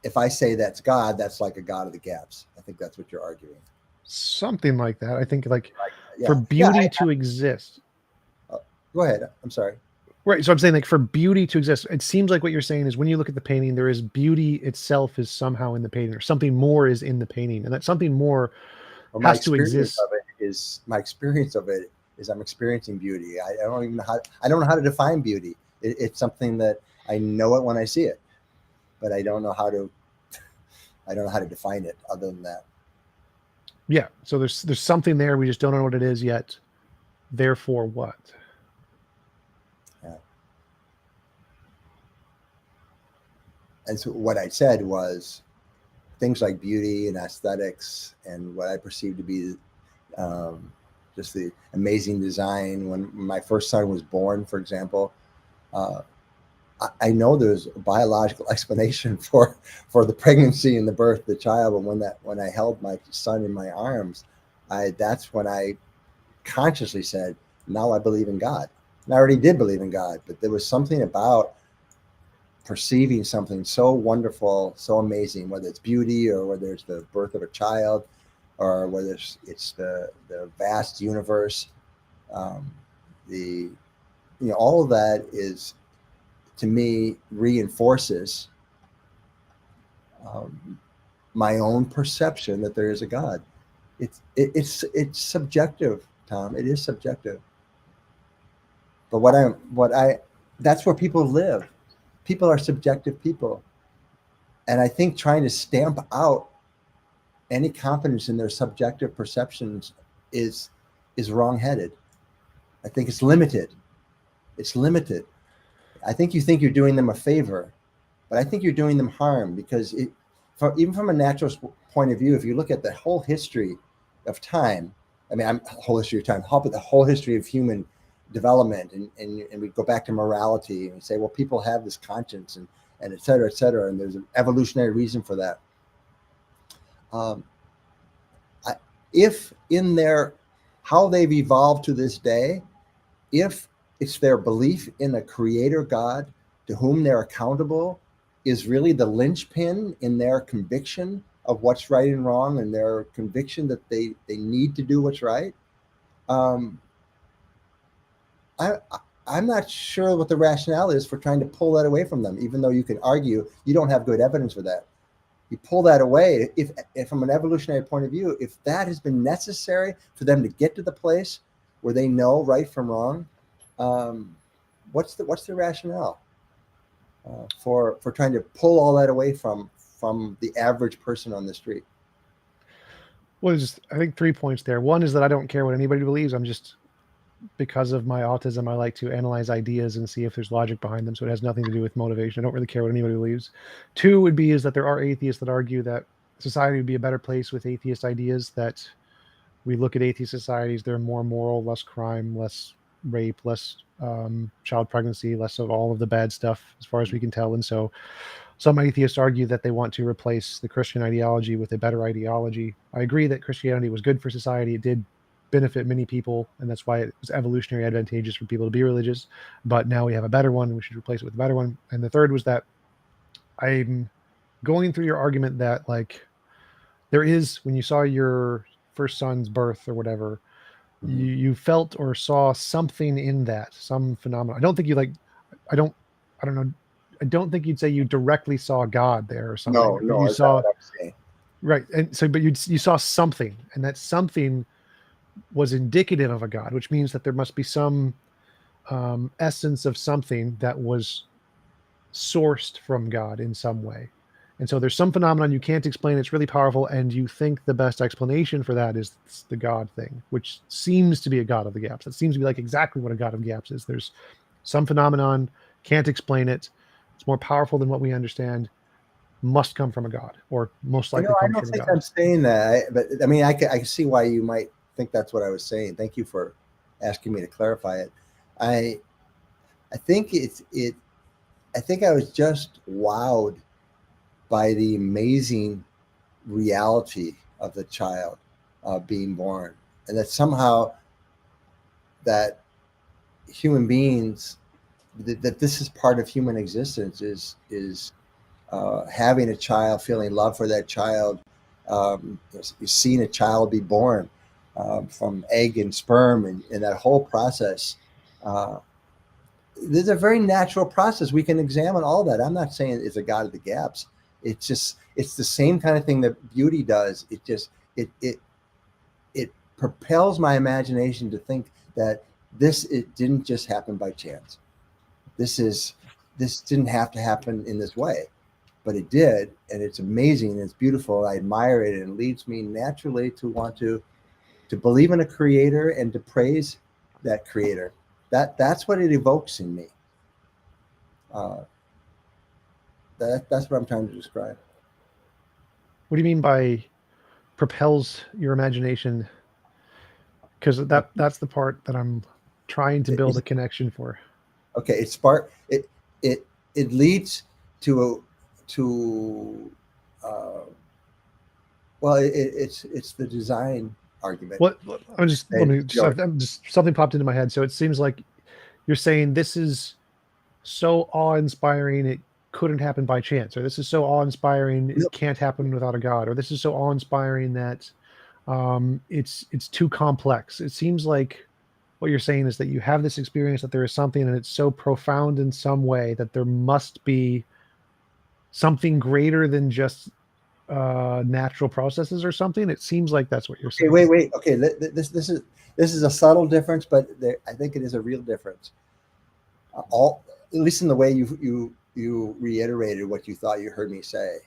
if I say that's God, that's like a God of the gaps. I think that's what you're arguing. Something like that. I think like for Yeah, yeah. beauty to exist. Go ahead. I'm sorry. Right. So I'm saying like for beauty to exist, it seems like what you're saying is when you look at the painting, there is beauty itself is somehow in the painting, or something more is in the painting. And that something more Well, has to exist. my experience of it is I'm experiencing beauty. I don't even know how I don't know how to define beauty. It's something that I know it when I see it, but I don't know how to define it other than that. Yeah. So there's something there. We just don't know what it is yet. Therefore, what? Yeah. And so what I said was things like beauty and aesthetics and what I perceive to be just the amazing design. When my first son was born, for example, uh, I know there's a biological explanation for the pregnancy and the birth of the child, but when I held my son in my arms, that's when I consciously said, "Now I believe in God." And I already did believe in God, but there was something about perceiving something so wonderful, so amazing, whether it's beauty or whether it's the birth of a child or whether it's the vast universe. Um, the all of that is, to me, reinforces um, my own perception that there is a God. It's subjective, Tom. It is subjective. But what I that's where people live. People are subjective people, and I think trying to stamp out any confidence in their subjective perceptions is wrongheaded. I think it's limited. It's limited. I think you think you're doing them a favor, but I think you're doing them harm because even from a natural point of view, if you look at the whole history of time, I mean, whole history of time, but the whole history of human development, and we go back to morality and say, well, people have this conscience and et cetera, and there's an evolutionary reason for that. If in their how they've evolved to this day, if it's their belief in a creator God to whom they're accountable is really the linchpin in their conviction of what's right and wrong and their conviction that they need to do what's right, I'm not sure what the rationale is for trying to pull that away from them, even though you can argue you don't have good evidence for that. You pull that away, if from an evolutionary point of view, if that has been necessary for them to get to the place where they know right from wrong, what's the rationale for trying to pull all that away from the average person on the street? Well, I think 3 points there. One is that I don't care what anybody believes. I'm just, because of my autism, I like to analyze ideas and see if there's logic behind them. So it has nothing to do with motivation. I don't really care what anybody believes. 2 would be is that there are atheists that argue that society would be a better place with atheist ideas, that we look at atheist societies, they're more moral, less crime, less rape, less child pregnancy, less of all of the bad stuff as far as we can tell. And so some atheists argue that they want to replace the Christian ideology with a better ideology. I agree that Christianity was good for society. It did benefit many people, and that's why it was evolutionary advantageous for people to be religious. But now we have a better one, and we should replace it with a better one. And the third was that I'm going through your argument that, like, there is, when you saw your first son's birth or whatever, you felt or saw something in that, some phenomenon. I don't think you like, I don't know. I don't think you'd say you directly saw God there or something. No, But you that's not saw, what I'm saying. right. And so, but you saw something, and that something was indicative of a God, which means that there must be some essence of something that was sourced from God in some way. And so there's some phenomenon you can't explain. It's really powerful, and you think the best explanation for that is the God thing, which seems to be a God of the gaps. That seems to be like exactly what a God of gaps is. There's some phenomenon, can't explain it. It's more powerful than what we understand. Must come from a God, or most likely I comes don't from a think God. I'm saying that, but I mean, I can see why you might think that's what I was saying. Thank you for asking me to clarify it. I I think I think I was just wowed by the amazing reality of the child being born, and that somehow that human beings that this is part of human existence is having a child, feeling love for that child, seeing a child be born from egg and sperm, and that whole process. Uh, there's a very natural process. We can examine all that. I'm not saying it's a God of the gaps. It's the same kind of thing that beauty does. It propels my imagination to think that it didn't just happen by chance. This is this didn't have to happen in this way, but it did, and it's amazing and it's beautiful. I admire it, and it leads me naturally to want to believe in a creator and to praise that creator. That's what it evokes in me. Uh, that's what I'm trying to describe. What do you mean by propels your imagination? Because that's the part that I'm trying to build a connection for. Okay, it leads to uh, well, it's the design argument. What I'm just let me Sure. I'm just something popped into my head. So it seems like you're saying this is so awe-inspiring it couldn't happen by chance, or this is so awe-inspiring it can't happen without a God, or this is so awe-inspiring that it's too complex. It seems like what you're saying is that you have this experience that there is something and it's so profound in some way that there must be something greater than just natural processes or something. It seems like that's what you're Okay, saying. wait. Okay, this is a subtle difference, but I think it is a real difference. All at least in the way you reiterated what you thought you heard me say.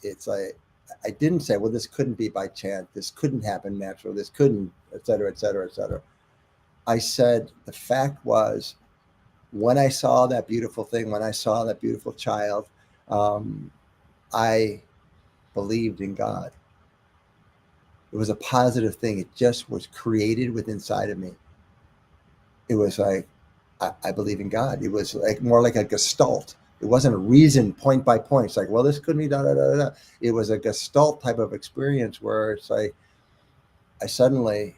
It's like I didn't say, well, this couldn't be by chance. This couldn't happen natural. This couldn't, et cetera, et cetera, et cetera. I said the fact was when I saw that beautiful thing, when I saw that beautiful child, um, I believed in God. It was a positive thing. It just was created within inside of me. It was like I believe in God. It was like more like a gestalt. It wasn't a reason point by point. It's like, well, this couldn't be da da da da. It was a gestalt type of experience where it's like I suddenly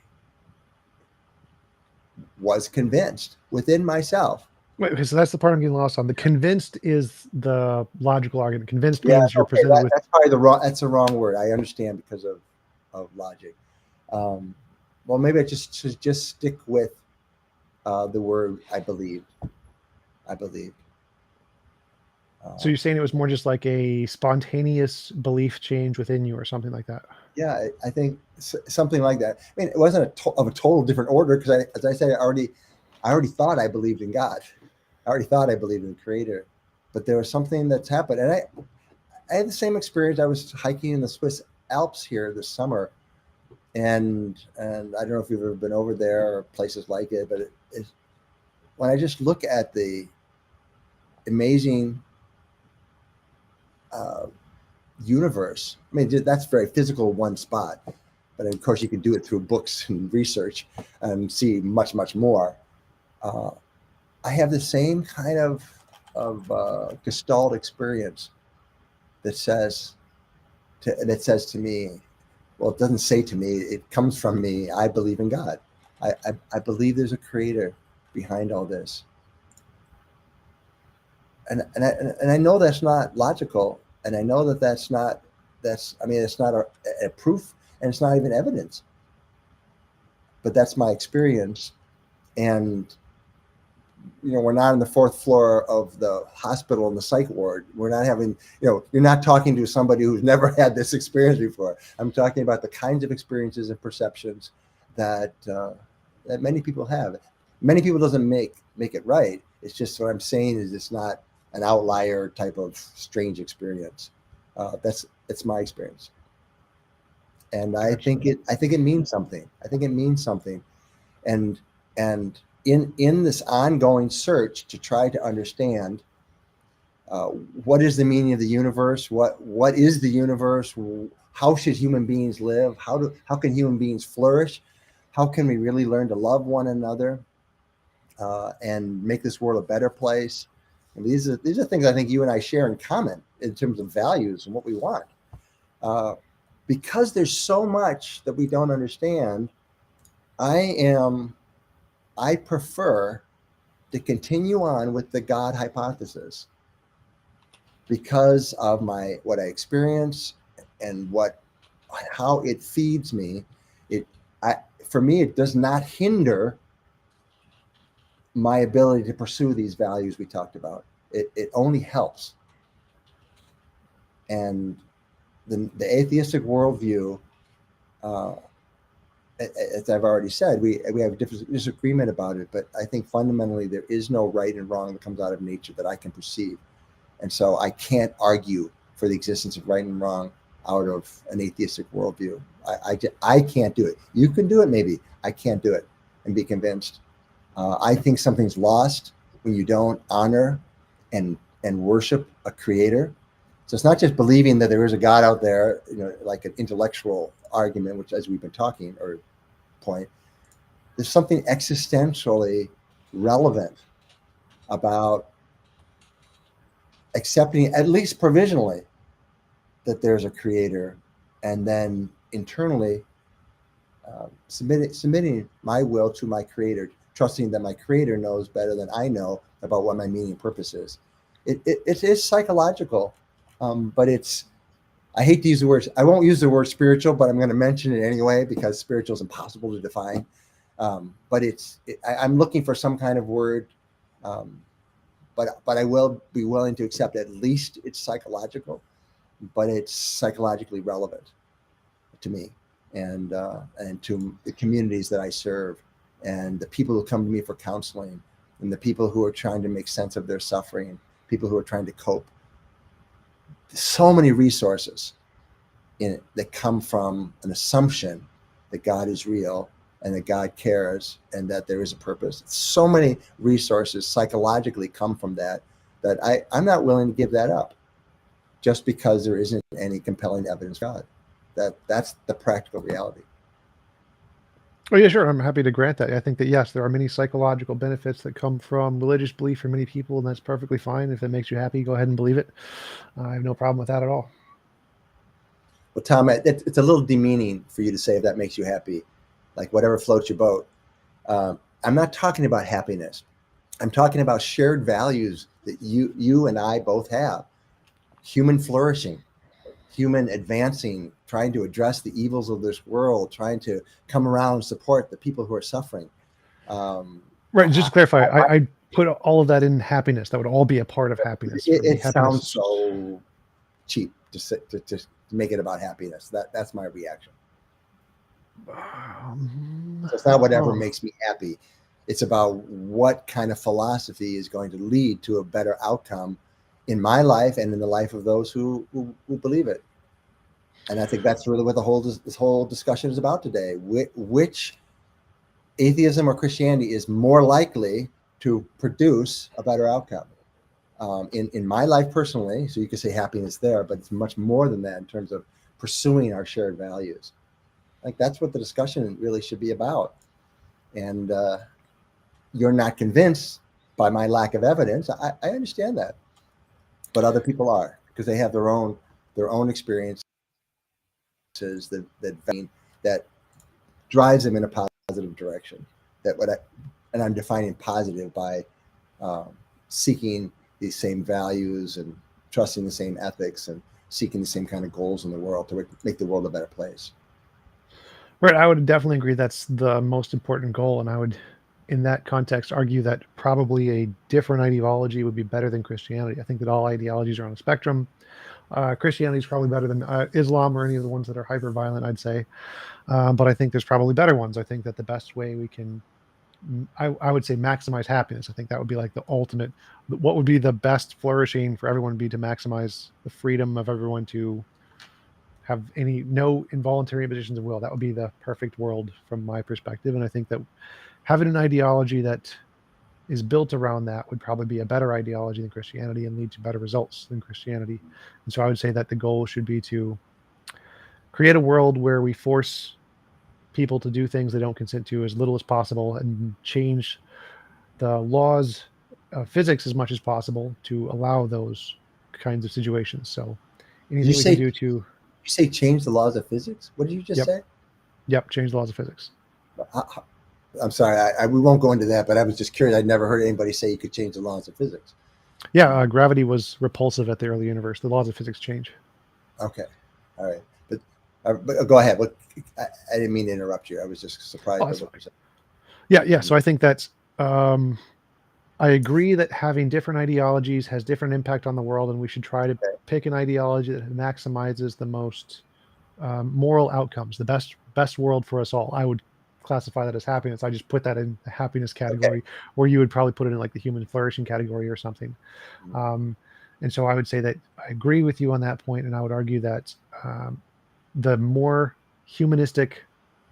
was convinced within myself. Wait, okay, so that's the part I'm getting lost on. The convinced is the logical argument. Convinced Yeah, means you're okay, presented with. that's probably that's the wrong word. I understand because of logic. Um, well, maybe I just should just stick with the word I believed. I believed. So you're saying it was more just like a spontaneous belief change within you or something like that. Yeah, I think something like that. I mean, it wasn't of a total different order because, as I said, I already thought I believed in God. I already thought I believed in the Creator, but there was something that's happened, and I had the same experience. I was hiking in the Swiss Alps here this summer, and I don't know if you've ever been over there or places like it, but when I just look at the amazing uh, universe. I mean, that's very physical, one spot, but of course you can do it through books and research and see much, much more. Uh, I have the same kind of gestalt experience that says to me, well, it doesn't say to me, it comes from me. I believe in God. I believe there's a creator behind all this. And I know that's not logical, and I know that's not I mean it's not a proof, and it's not even evidence, but that's my experience. And we're not on the fourth floor of the hospital in the psych ward. We're not having, you're not talking to somebody who's never had this experience before. I'm talking about the kinds of experiences and perceptions that that many people have. Many people doesn't make it right. It's just what I'm saying is it's not an outlier type of strange experience. It's my experience, and I think it means something. I think it means something, and in this ongoing search to try to understand what is the meaning of the universe, what is the universe, how should human beings live, how can human beings flourish, how can we really learn to love one another, and make this world a better place. And these are things I think you and I share in common in terms of values and what we want. Because there's so much that we don't understand, I prefer to continue on with the God hypothesis because of what I experience and how it feeds me. For me, it does not hinder my ability to pursue these values we talked about. It only helps. And the atheistic worldview, as I've already said, we have a disagreement about it, but I think fundamentally there is no right and wrong that comes out of nature that I can perceive. And so I can't argue for the existence of right and wrong out of an atheistic worldview. I can't do it. You can do it, maybe. I can't do it and be convinced. I think something's lost when you don't honor and worship a creator. So it's not just believing that there is a God out there, like an intellectual argument, which, as we've been talking, or point, there's something existentially relevant about accepting, at least provisionally, that there's a creator, and then internally submitting my will to my creator, trusting that my creator knows better than I know about what my meaning and purpose is. It is psychological, but I hate to use the word, I won't use the word spiritual, but I'm going to mention it anyway because spiritual is impossible to define. But I'm looking for some kind of word, but I will be willing to accept at least it's psychological, but it's psychologically relevant to me and to the communities that I serve and the people who come to me for counseling and the people who are trying to make sense of their suffering, people who are trying to cope. So many resources that come from an assumption that God is real and that God cares and that there is a purpose. So many resources psychologically come from that I'm not willing to give that up just because there isn't any compelling evidence of God. That's the practical reality. Oh, yeah, sure. I'm happy to grant that. I think that, yes, there are many psychological benefits that come from religious belief for many people, and that's perfectly fine. If it makes you happy, go ahead and believe it. I have no problem with that at all. Well, Tom, it's a little demeaning for you to say if that makes you happy, like whatever floats your boat. I'm not talking about happiness. I'm talking about shared values that you and I both have. Human flourishing, human advancing, trying to address the evils of this world, trying to come around and support the people who are suffering. Right. Just to clarify, I put all of that in happiness. That would all be a part of happiness. It sounds so cheap to make it about happiness. That's my reaction. So it's not whatever makes me happy. It's about what kind of philosophy is going to lead to a better outcome in my life and in the life of those who believe it. And I think that's really what this whole discussion is about today. Which atheism or Christianity is more likely to produce a better outcome? In my life personally, so you could say happiness there, but it's much more than that in terms of pursuing our shared values. Like that's what the discussion really should be about. And you're not convinced by my lack of evidence. I understand that, but other people are because they have their own experiences that drives them in a positive direction. And I'm defining positive by seeking these same values and trusting the same ethics and seeking the same kind of goals in the world to make the world a better place. Right. I would definitely agree that's the most important goal. And I would, in that context, argue that probably a different ideology would be better than Christianity. I think that all ideologies are on a spectrum. Christianity is probably better than Islam or any of the ones that are hyper violent, I'd say. But I think there's probably better ones. I think that the best way we can I would say maximize happiness. I think that would be like the ultimate. What would be the best flourishing for everyone would be to maximize the freedom of everyone to have no involuntary impositions of will. That would be the perfect world from my perspective. And I think that having an ideology that is built around that would probably be a better ideology than Christianity and lead to better results than Christianity. And so I would say that the goal should be to create a world where we force people to do things they don't consent to as little as possible and change the laws of physics as much as possible to allow those kinds of situations. So Did you anything we can say do to, change the laws of physics? What did you just yep, say? yep, change the laws of physics. I'm sorry, we won't go into that, but I was just curious. I'd never heard anybody say you could change the laws of physics. Yeah, gravity was repulsive at the early universe. The laws of physics change. Okay, all right, but go ahead. Look, I didn't mean to interrupt you. I was just surprised by what you said. Yeah. So I think that's. I agree that having different ideologies has different impact on the world, and we should try to pick an ideology that maximizes the most moral outcomes, the best world for us all. I would classify that as happiness. I just put that in the happiness category, or you would probably put it in like the human flourishing category or something. And so I would say that I agree with you on that point, and I would argue that the more humanistic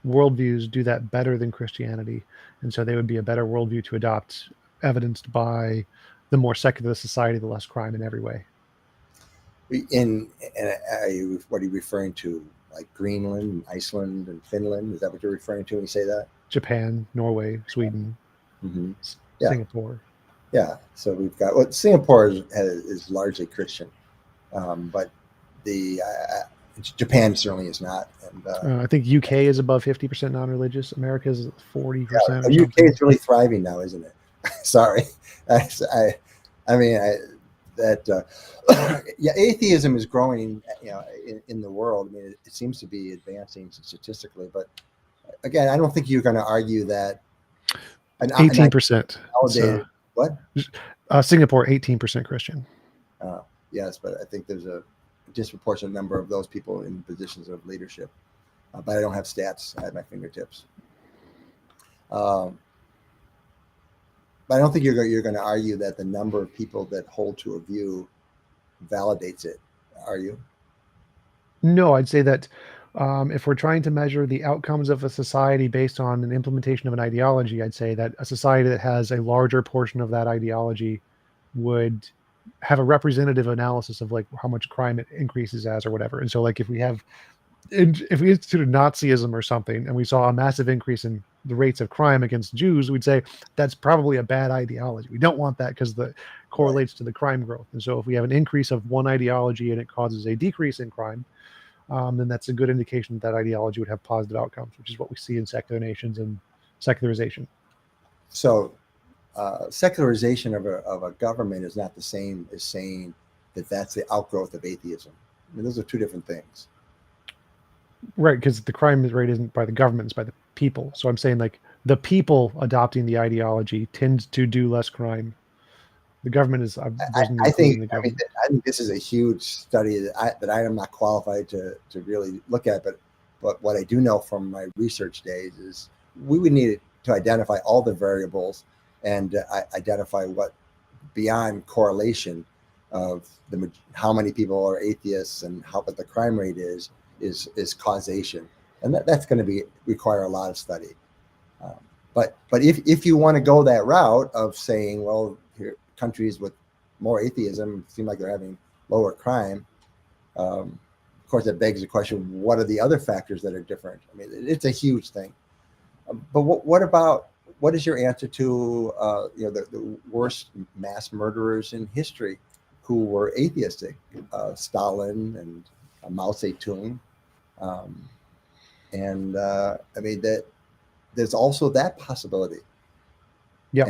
worldviews do that better than Christianity, and so they would be a better worldview to adopt, evidenced by the more secular society, the less crime in every way. What are you referring to? Like Greenland, and Iceland, and Finland? Is that what you're referring to when you say that? Japan, Norway, Sweden, Singapore. Yeah. So we've got Singapore is largely Christian, but Japan certainly is not. And I think UK is above 50% non-religious. America is 40%. Yeah, UK is really thriving now, isn't it? Sorry, atheism is growing, in the world. I mean, it seems to be advancing statistically, but again, I don't think you're going to argue that 18%. What? Singapore, 18% Christian. Yes, but I think there's a disproportionate number of those people in positions of leadership. But I don't have stats at my fingertips. But I don't think you're going to argue that the number of people that hold to a view validates it, are you? No, I'd say that if we're trying to measure the outcomes of a society based on an implementation of an ideology, I'd say that a society that has a larger portion of that ideology would have a representative analysis of like how much crime it increases as or whatever. And so like if we instituted Nazism or something and we saw a massive increase in the rates of crime against Jews, we'd say that's probably a bad ideology. We don't want that because that correlates to the crime growth. And so if we have an increase of one ideology and it causes a decrease in crime, then that's a good indication that ideology would have positive outcomes, which is what we see in secular nations and secularization. So secularization of a government is not the same as saying that that's the outgrowth of atheism. I mean, those are two different things. Right, because the crime rate isn't by the government, it's by the people. So I'm saying like the people adopting the ideology tends to do less crime. The government is. I think this is a huge study that I am not qualified to really look at, but what I do know from my research days is we would need to identify all the variables and identify what beyond correlation of how many people are atheists and what the crime rate is causation, and that's going to require a lot of study. But if you want to go that route of saying, well, here countries with more atheism seem like they're having lower crime, of course that begs the question: what are the other factors that are different? I mean, it's a huge thing. But what is your answer to the worst mass murderers in history who were atheistic? Stalin and Mao Zedong. I mean that there's also that possibility. Yeah.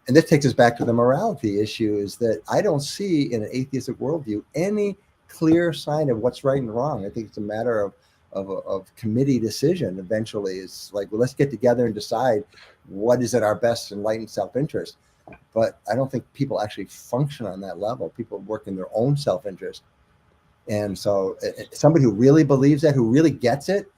And this takes us back to the morality issue, is that I don't see in an atheistic worldview any clear sign of what's right and wrong. I think it's a matter of committee decision. Eventually, it's like, well, let's get together and decide what is in our best enlightened self-interest. But I don't think people actually function on that level. People work in their own self-interest. And so somebody who really believes that, who really gets it,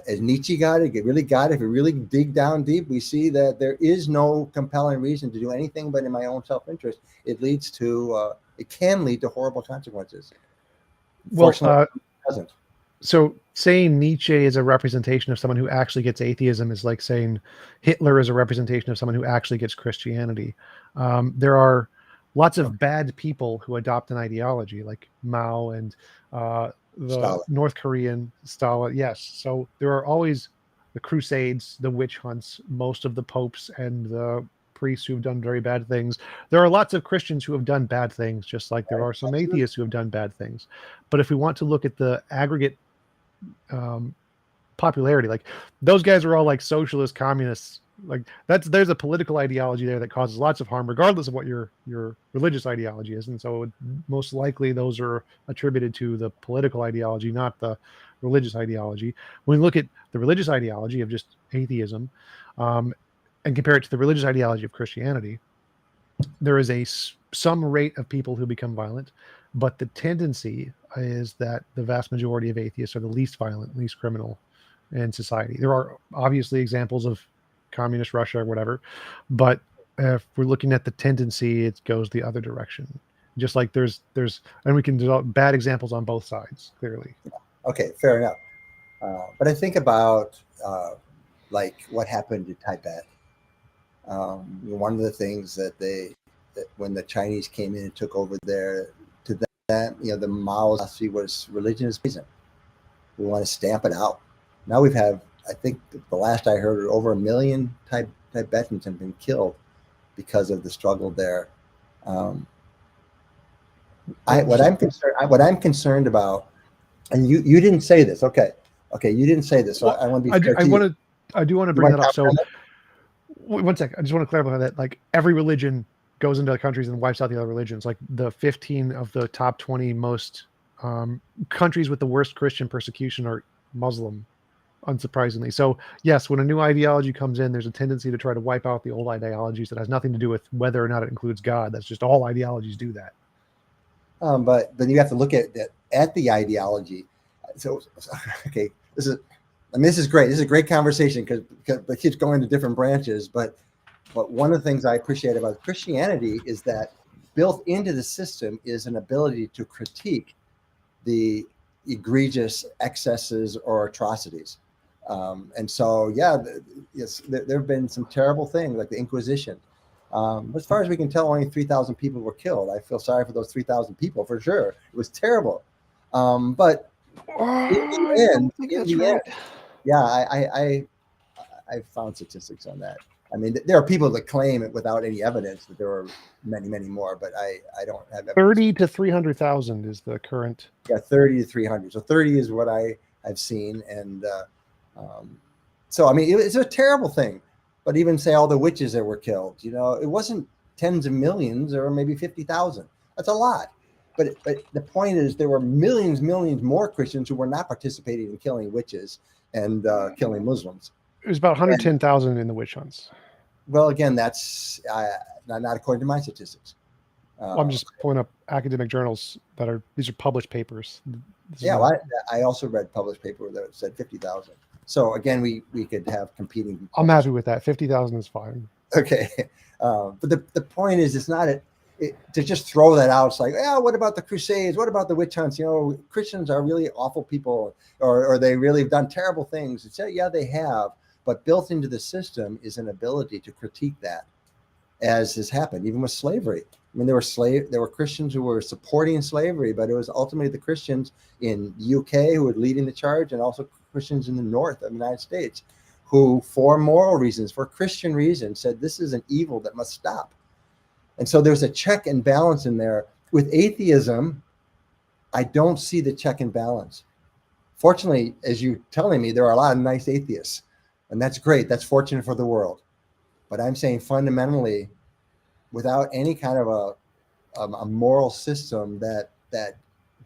as Nietzsche got it, really got it. If we really dig down deep, we see that there is no compelling reason to do anything but in my own self-interest. It leads to, it can lead to horrible consequences. Well, Fortunately, it doesn't. so saying Nietzsche is a representation of someone who actually gets atheism is like saying Hitler is a representation of someone who actually gets Christianity. There are lots of bad people who adopt an ideology, like Mao and the Stalin. North Korean Stalin. Yes. So there are always the Crusades, the witch hunts, most of the popes and the priests who've done very bad things. There are lots of Christians who have done bad things, just like there are some atheists who have done bad things. But if we want to look at the aggregate popularity, like those guys are all like socialist communists, like there's a political ideology there that causes lots of harm regardless of what your religious ideology is, and so most likely those are attributed to the political ideology, not the religious ideology. When we look at the religious ideology of just atheism, and compare it to the religious ideology of Christianity, there is some rate of people who become violent, but the tendency is that the vast majority of atheists are the least violent, least criminal in society. There are obviously examples of communist Russia or whatever, but if we're looking at the tendency, it goes the other direction. Just like there's, and we can develop bad examples on both sides, clearly. Okay, fair enough. But I think about like what happened in Tibet. One of the things that when the Chinese came in and took over there, to that, the Mao's philosophy was religion is reason. We want to stamp it out. Now we've had, I think the last I heard, over 1 million Tibetans have been killed because of the struggle there. What I'm concerned about, and you didn't say this. Okay, you didn't say this. So I want to be fair to you. I do want to bring that up. So, one sec. I just want to clarify that, like, every religion goes into the countries and wipes out the other religions. Like the 15 of the top 20 most countries with the worst Christian persecution are Muslim, unsurprisingly. So yes, when a new ideology comes in, there's a tendency to try to wipe out the old ideologies that has nothing to do with whether or not it includes God. That's just all ideologies do that. But then you have to look at the ideology. So okay, this is great. This is a great conversation because it keeps going to different branches. But one of the things I appreciate about Christianity is that built into the system is an ability to critique the egregious excesses or atrocities. And so, yes, there have been some terrible things like the Inquisition. As far as we can tell, only 3,000 people were killed. I feel sorry for those 3,000 people for sure. It was terrible. But in the end, yeah, I found statistics on that. I mean, there are people that claim it without any evidence that there were many, many more, but I don't have evidence. 30 to 300,000 is the current. Yeah, 30 to 300. So 30 is what I've seen. And so, I mean, it's a terrible thing. But even say all the witches that were killed, it wasn't tens of millions or maybe 50,000. That's a lot. But the point is there were millions more Christians who were not participating in killing witches and killing Muslims. It was about 110,000 in the witch hunts. Well, again, that's not according to my statistics. I'm just pulling up academic journals these are published papers. I also read published paper that said 50,000. So again, we could have competing. I'm happy with that. 50,000 is fine. Okay, but the point is, it's not to just throw that out. It's like, what about the Crusades? What about the witch hunts? Christians are really awful people, or they really have done terrible things. It's yeah, they have, but built into the system is an ability to critique that, as has happened even with slavery. I mean, there were Christians who were supporting slavery, but it was ultimately the Christians in UK who were leading the charge, and also Christians in the north of the United States who, for moral reasons, for Christian reasons, said this is an evil that must stop. And so there's a check and balance in there. With atheism, I don't see the check and balance. Fortunately, as you're telling me, there are a lot of nice atheists, and that's great. That's fortunate for the world. But I'm saying fundamentally, without any kind of a moral system that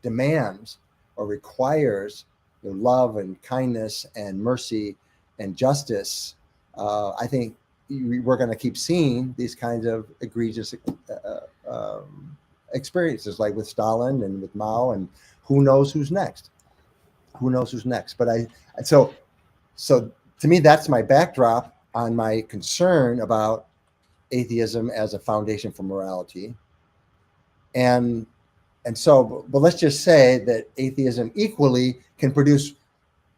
demands or requires love and kindness and mercy and justice, I think we're going to keep seeing these kinds of egregious experiences, like with Stalin and with Mao, and who knows who's next. But so So to me, that's my backdrop on my concern about atheism as a foundation for morality. And so, but let's just say that atheism equally can produce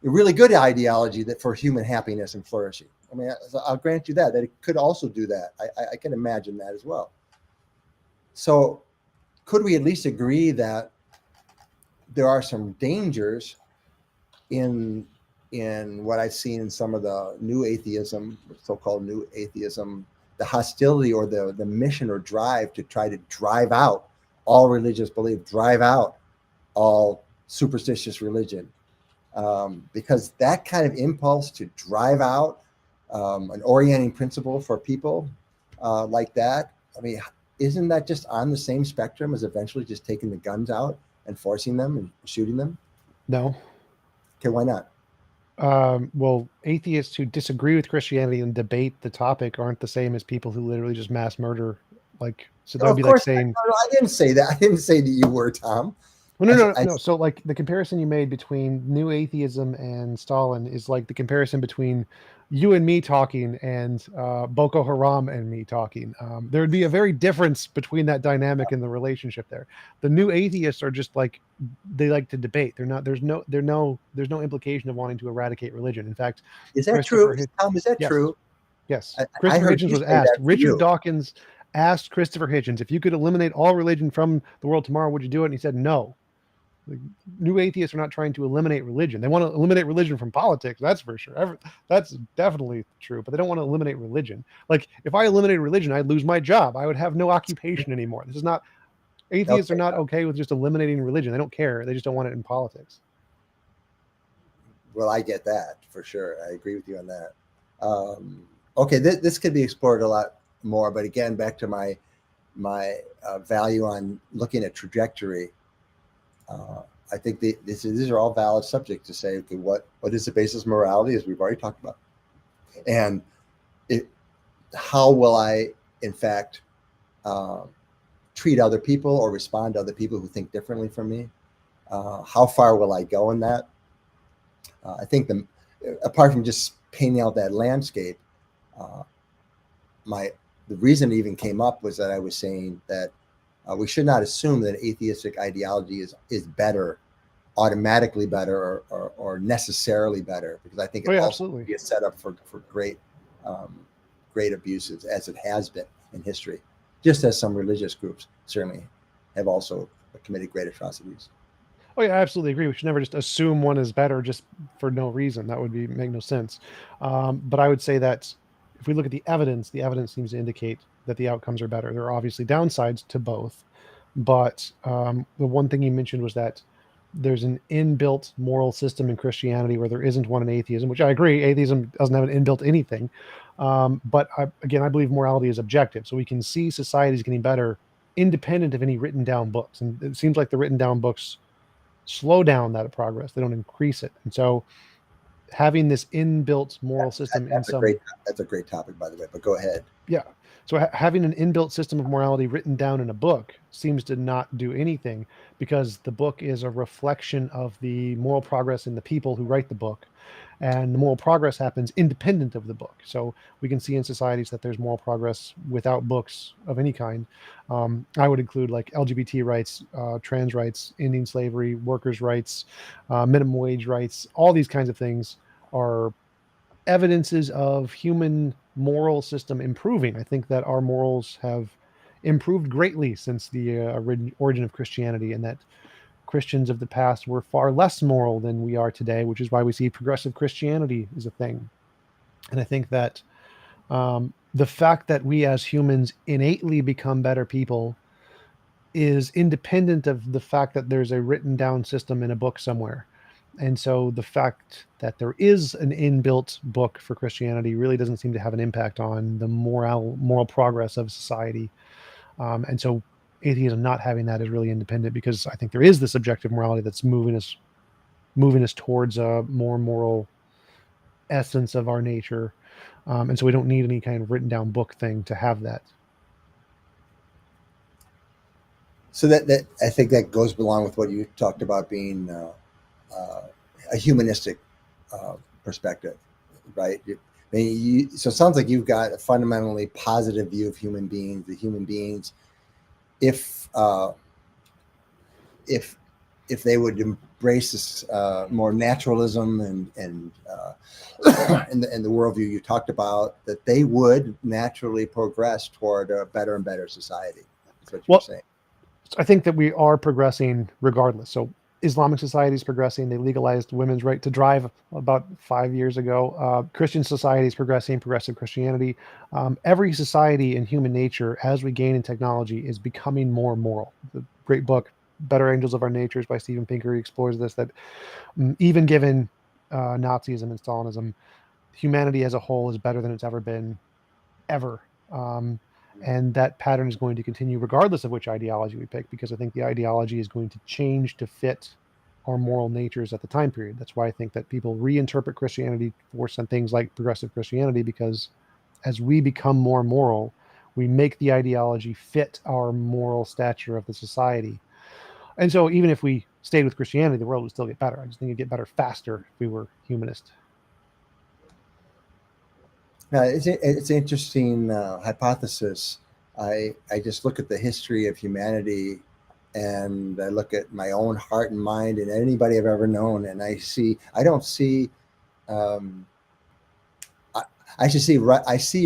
a really good ideology that for human happiness and flourishing. I mean, I'll grant you that it could also do that. I can imagine that as well. So could we at least agree that there are some dangers in what I've seen in some of the new atheism, so-called new atheism, the hostility or the mission or drive to try to drive out all religious belief, drive out all superstitious religion, because that kind of impulse to drive out an orienting principle for people like that, I mean, isn't that just on the same spectrum as eventually just taking the guns out and forcing them and shooting them? No. Okay, why not? Well, atheists who disagree with Christianity and debate the topic aren't the same as people who literally just mass murder. Like, so that would Of be like course, saying, I didn't say that. I didn't say that you were, Tom. well, no, no, I, no. So, like, the comparison you made between new atheism and Stalin is like the comparison between you and me talking and Boko Haram and me talking. There would be a very difference between that dynamic and the relationship there. The new atheists are just like they like to debate. They're not. There's no implication of wanting to eradicate religion. In fact, is that true, Christopher, Tom? Is that yes, true? yes, I Christopher heard Hitchens you was say asked. that for Richard you. Dawkins asked Christopher Hitchens, if you could eliminate all religion from the world tomorrow, would you do it? And he said no. The new atheists are not trying to eliminate religion. They want to eliminate religion from politics. That's for sure. That's definitely true. But they don't want to eliminate religion. Like if I eliminated religion, I'd lose my job. I would have no occupation anymore. This is not. Atheists are Okay. not okay with just eliminating religion. They don't care. They just don't want it in politics. Well, I get that for sure. I agree with you on that. Okay, this could be explored a lot more, but again, back to my value on looking at trajectory. I think these are all valid subjects to say, okay, what is the basis of morality, as we've already talked about, and how will I, in fact, treat other people or respond to other people who think differently from me? How far will I go in that? I think apart from just painting out that landscape, the reason it even came up was that I was saying that we should not assume that atheistic ideology is better, automatically better, or necessarily better, because I think it also Absolutely. be a setup for great great abuses, as it has been in history, just as some religious groups certainly have also committed great atrocities. Oh yeah, I absolutely agree. We should never just assume one is better just for no reason. That would make no sense. But I would say that if we look at the evidence seems to indicate that the outcomes are better. There are obviously downsides to both, but the one thing you mentioned was that there's an inbuilt moral system in Christianity where there isn't one in atheism, which I agree. Atheism doesn't have an inbuilt anything. But again, I believe morality is objective. So we can see societies getting better independent of any written down books. And it seems like the written down books slow down that progress. They don't increase it. And so having this inbuilt moral system in some That's a great topic, by the way, but go ahead. yeah. So having an inbuilt system of morality written down in a book seems to not do anything because the book is a reflection of the moral progress in the people who write the book. And the moral progress happens independent of the book. So we can see in societies that there's moral progress without books of any kind. I would include like LGBT rights, trans rights, ending slavery, workers' rights, minimum wage rights. All these kinds of things are evidences of human moral system improving. I think that our morals have improved greatly since the origin of Christianity, and that Christians of the past were far less moral than we are today, which is why we see progressive Christianity is a thing. And I think that the fact that we as humans innately become better people is independent of the fact that there's a written down system in a book somewhere. And so the fact that there is an inbuilt book for Christianity really doesn't seem to have an impact on the moral progress of society. And so atheism not having that is really independent because I think there is this objective morality that's moving us towards a more moral essence of our nature. And so we don't need any kind of written down book thing to have that. So that I think that goes along with what you talked about being a humanistic perspective. right? I mean, so it sounds like you've got a fundamentally positive view of human beings. The human beings, if if if they would embrace this more naturalism and the worldview you talked about, that they would naturally progress toward a better and better society. That's what you're saying. I think that we are progressing regardless. So Islamic society is progressing. They legalized women's right to drive about 5 years ago. Christian society is progressing, progressive Christianity. Every society in human nature, as we gain in technology, is becoming more moral. The great book, Better Angels of Our Natures by Steven Pinker, explores this, that even given Nazism and Stalinism, humanity as a whole is better than it's ever been, ever. And that pattern is going to continue regardless of which ideology we pick, because I think the ideology is going to change to fit our moral natures at the time period. That's why I think that people reinterpret Christianity for some things like progressive Christianity, because as we become more moral, we make the ideology fit our moral stature of the society. And so even if we stayed with Christianity, the world would still get better. I just think it'd get better faster if we were humanist. It's an interesting hypothesis. I just look at the history of humanity, and I look at my own heart and mind and anybody I've ever known, and I don't see I see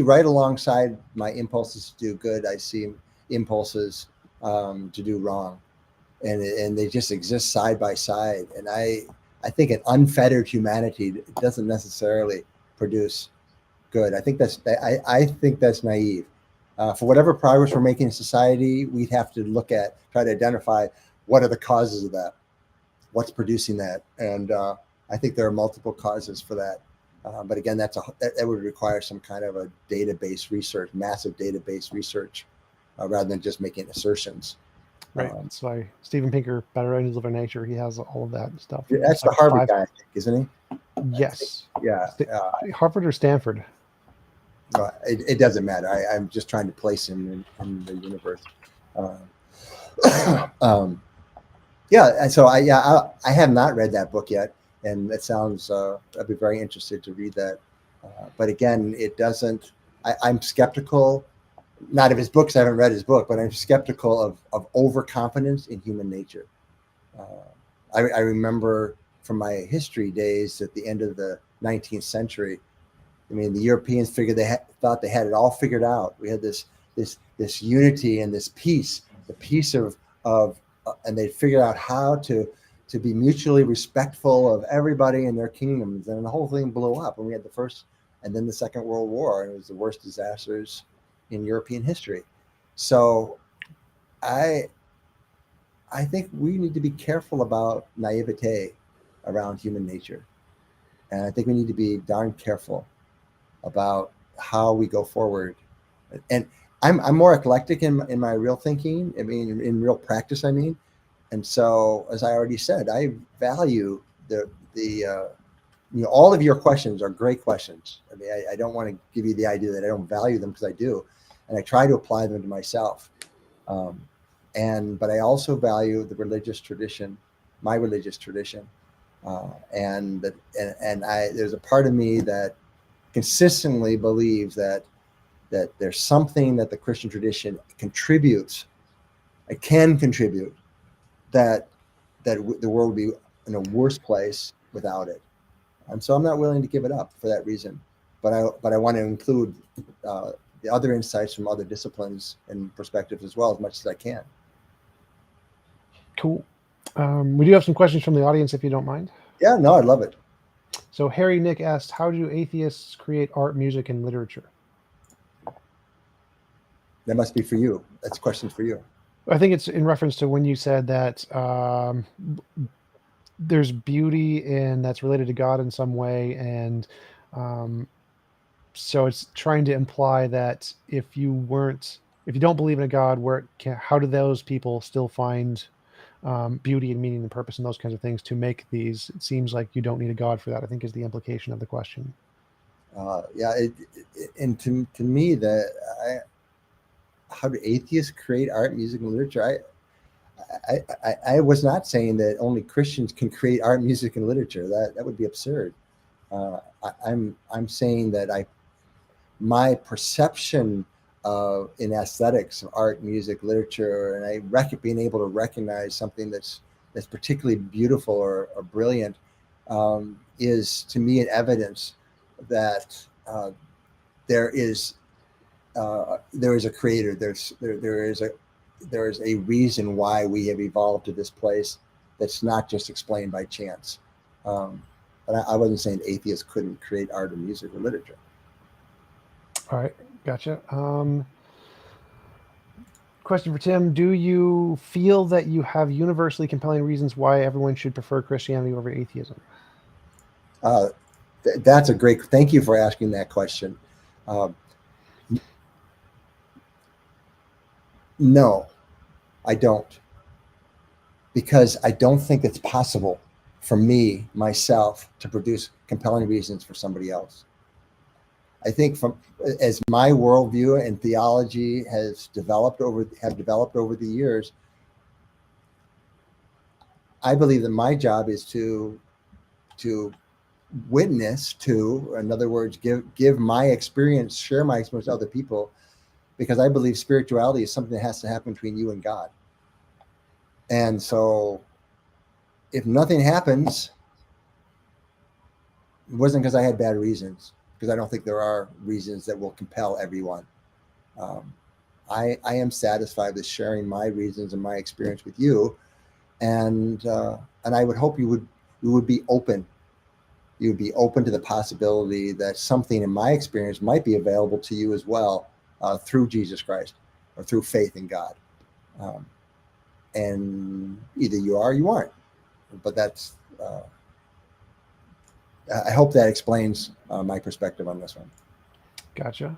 right alongside my impulses to do good, I see impulses to do wrong, and they just exist side by side. And I think an unfettered humanity doesn't necessarily produce good. I think that's naive. For whatever progress we're making in society, we'd have to try to identify what are the causes of that, what's producing that, and I think there are multiple causes for that. But again, that would require some kind of a database research, massive database research, rather than just making assertions. Right. That's why Steven Pinker, Better Angels of Our Nature, he has all of that stuff. That's the Harvard guy, I think, isn't he? Yes. Yeah. Harvard or Stanford? It doesn't matter. I'm just trying to place him in the universe. Yeah. And so I have not read that book yet. And it sounds, I'd be very interested to read that. But again, it doesn't, I'm skeptical, not of his books, I haven't read his book, but I'm skeptical of overconfidence in human nature. I remember from my history days at the end of the 19th century, I mean, the Europeans thought they had it all figured out. We had this unity and this peace, the peace of and they figured out how to be mutually respectful of everybody in their kingdoms, and the whole thing blew up. And we had the first and then the Second World War, and it was the worst disasters in European history. So I think we need to be careful about naivete around human nature. And I think we need to be darn careful about how we go forward. And I'm more eclectic in my real thinking. I mean, in real practice, I mean. And so, as I already said, I value all of your questions are great questions. I mean, I don't want to give you the idea that I don't value them, because I do. And I try to apply them to myself. But I also value the religious tradition, my religious tradition. And there's a part of me that consistently believes that there's something that the Christian tradition contributes, it can contribute, that the world would be in a worse place without it. And so I'm not willing to give it up for that reason. But I want to include the other insights from other disciplines and perspectives as well, as much as I can. Cool. We do have some questions from the audience, if you don't mind. Yeah, no, I love it. So Harry Nick asked, how do atheists create art, music, and literature? That must be for you. That's questions for you. I think it's in reference to when you said that there's beauty that's related to God in some way. And so it's trying to imply that if you don't believe in a God, how do those people still find beauty and meaning and purpose and those kinds of things to make these? It seems like you don't need a God for that, I think, is the implication of the question. And to me, how do atheists create art, music, and literature? I was not saying that only Christians can create art, music, and literature. That would be absurd. I'm saying that my perception of in aesthetics, of art, music, literature, and being able to recognize something that's particularly beautiful or brilliant is to me an evidence that there is a creator. There is a reason why we have evolved to this place that's not just explained by chance. But I wasn't saying atheists couldn't create art or music or literature. All right, gotcha. Question for Tim: do you feel that you have universally compelling reasons why everyone should prefer Christianity over atheism? That's a great. Thank you for asking that question. No, I don't, because I don't think it's possible for me myself to produce compelling reasons for somebody else. I think as my worldview and theology have developed over the years, I believe that my job is to witness to, in other words, give my experience, share my experience with other people, because I believe spirituality is something that has to happen between you and God. And so if nothing happens, it wasn't because I had bad reasons, because I don't think there are reasons that will compel everyone. I am satisfied with sharing my reasons and my experience with you, and I would hope you would be open. You would be open to the possibility that something in my experience might be available to you as well, through Jesus Christ or through faith in God. And either you are or you aren't. But that's. I hope that explains my perspective on this one. Gotcha.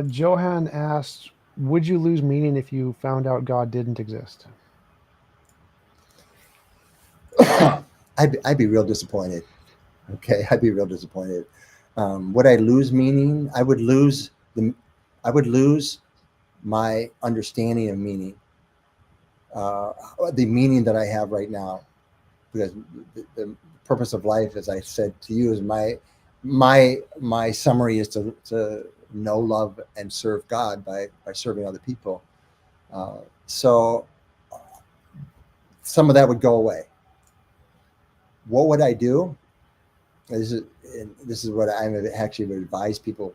Johan asked, would you lose meaning if you found out God didn't exist? I'd be real disappointed. Okay, I'd be real disappointed. Would I lose meaning? I would lose my understanding of meaning, the meaning that I have right now, because the purpose of life, as I said to you, is my summary is to know, love, and serve God by serving other people. So some of that would go away. What would I do? This is what I actually would advise people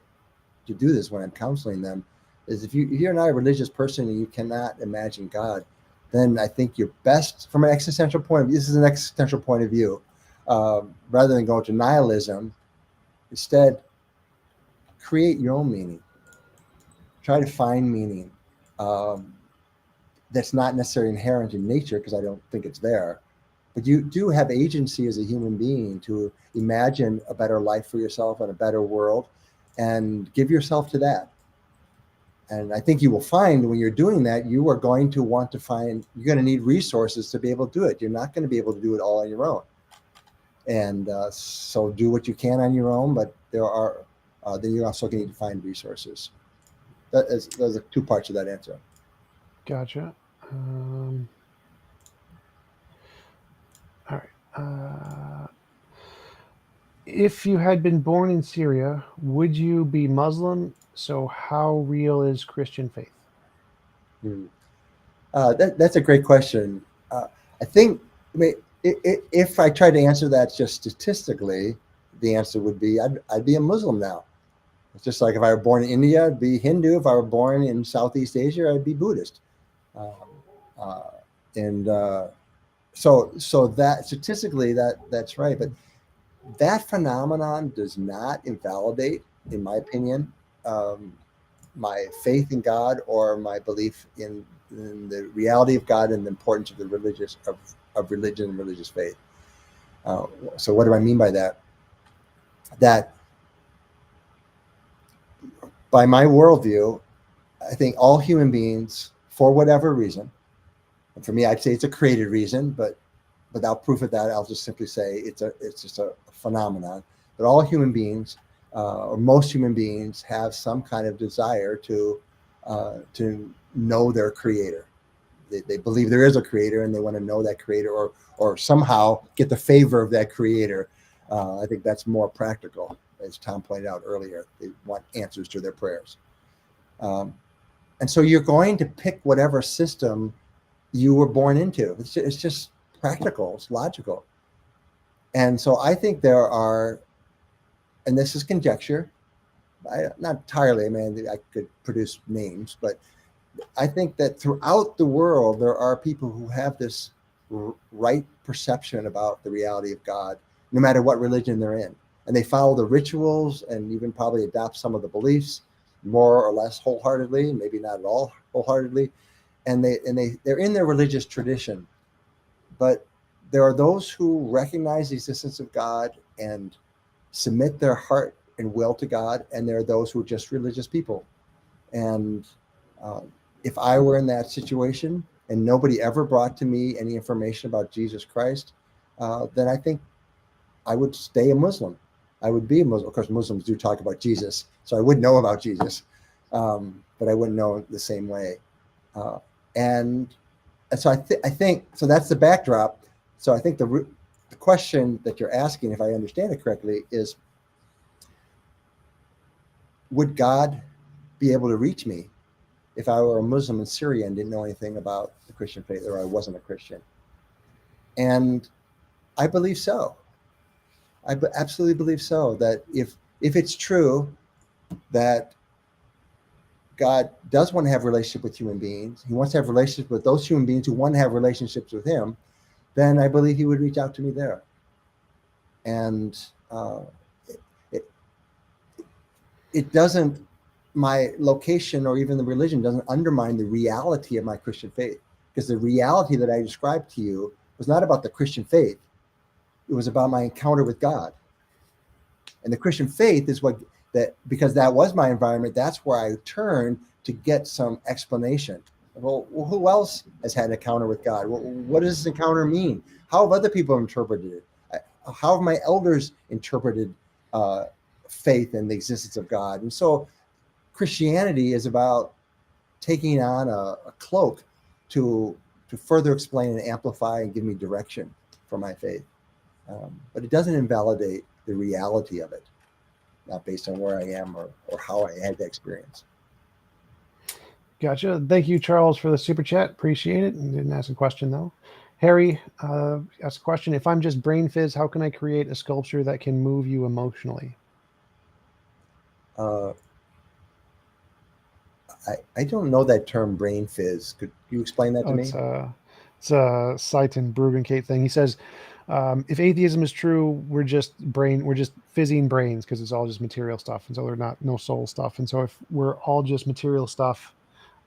to do this when I'm counseling them. Is if you're not a religious person and you cannot imagine God, then I think you're best from an existential point of view. This is an existential point of view. Rather than go to nihilism, instead create your own meaning. Try to find meaning that's not necessarily inherent in nature, because I don't think it's there. But you do have agency as a human being to imagine a better life for yourself and a better world, and give yourself to that. And I think you will find when you're doing that, you are going to you're going to need resources to be able to do it. You're not going to be able to do it all on your own. And so do what you can on your own, but then you're also going to need to find resources. Those are two parts of that answer. Gotcha. All right. If you had been born in Syria, would you be Muslim? So how real is Christian faith? That's a great question. I think, if I try to answer that just statistically, the answer would be I'd be a Muslim now. It's just like if I were born in India, I'd be Hindu. If I were born in Southeast Asia, I'd be Buddhist. So that statistically, that's right. But that phenomenon does not invalidate, in my opinion, my faith in God or my belief in the reality of God and the importance of the religion and religious faith. So what do I mean by that? That by my worldview, I think all human beings, for whatever reason, and for me, I'd say it's a created reason, but without proof of that, I'll just simply say it's just a phenomenon. But all human beings, or most human beings, have some kind of desire to know their creator. they believe there is a creator and they want to know that creator or somehow get the favor of that creator. I think that's more practical, as Tom pointed out earlier. They want answers to their prayers. And so you're going to pick whatever system you were born into. It's just practical. It's logical. And so I think there are, and this is conjecture, not entirely, I mean, I could produce names, but I think that throughout the world, there are people who have this right perception about the reality of God, no matter what religion they're in. And they follow the rituals and even probably adopt some of the beliefs more or less wholeheartedly, maybe not at all wholeheartedly. And they're in their religious tradition. But there are those who recognize the existence of God and submit their heart and will to God. And there are those who are just religious people. And if I were in that situation and nobody ever brought to me any information about Jesus Christ, then I think I would stay a Muslim. I would be a Muslim. Of course, Muslims do talk about Jesus, so I would know about Jesus, but I wouldn't know it the same way. And so I think, so that's the backdrop. So I think the question that you're asking, if I understand it correctly, is would God be able to reach me if I were a Muslim in Syria and didn't know anything about the Christian faith, or I wasn't a Christian? And I believe so. I absolutely believe so, that if it's true that God does want to have a relationship with human beings, he wants to have relationships with those human beings who want to have relationships with him, then I believe he would reach out to me there. And it doesn't, my location or even the religion doesn't undermine the reality of my Christian faith, because the reality that I described to you was not about the Christian faith. It was about my encounter with God. And the Christian faith is what, that because that was my environment, that's where I turned to get some explanation. Well, who else has had an encounter with God? What does this encounter mean? How have other people interpreted it? How have my elders interpreted faith and the existence of God? And so Christianity is about taking on a cloak to further explain and amplify and give me direction for my faith. But it doesn't invalidate the reality of it, not based on where I am or how I had the experience. Gotcha. Thank you, Charles, for the super chat. Appreciate it. And didn't ask a question, though. Harry asked a question. If I'm just brain fizz, how can I create a sculpture that can move you emotionally? I don't know that term, brain fizz. Could you explain that to me? It's a Seitan Bruggencate thing. He says, if atheism is true, we're just fizzing brains because it's all just material stuff, and so they're no soul stuff. And so if we're all just material stuff,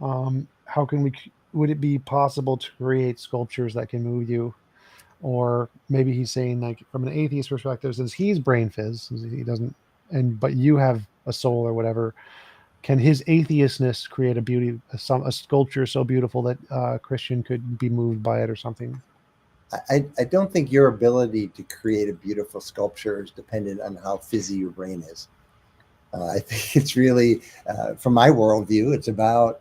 how can would it be possible to create sculptures that can move you? Or maybe he's saying, like, from an atheist perspective, since he's brain fizz, he doesn't, but you have a soul or whatever, can his atheistness create a sculpture so beautiful that a Christian could be moved by it or something? I don't think your ability to create a beautiful sculpture is dependent on how fizzy your brain is. I think it's really, from my worldview, it's about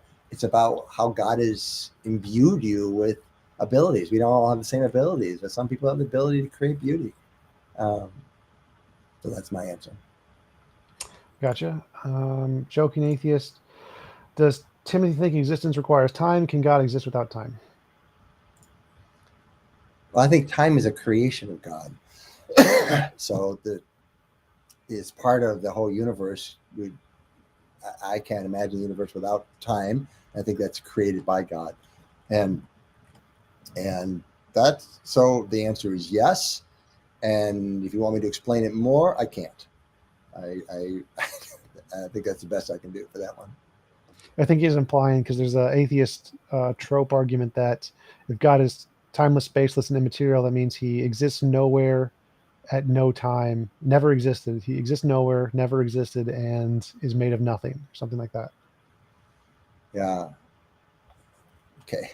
how God has imbued you with abilities. We don't all have the same abilities, but some people have the ability to create beauty. So that's my answer. Gotcha. Joking atheist. Does Timothy think existence requires time? Can God exist without time? Well, I think time is a creation of God. So it's part of the whole universe. I can't imagine the universe without time. I think that's created by God. And that's, so the answer is yes. And if you want me to explain it more, I can't. I think that's the best I can do for that one. I think he's implying, because there's an atheist trope argument that if God is timeless, spaceless, and immaterial, that means he exists nowhere at no time, never existed. He exists nowhere, never existed, and is made of nothing, or something like that. Yeah. Okay.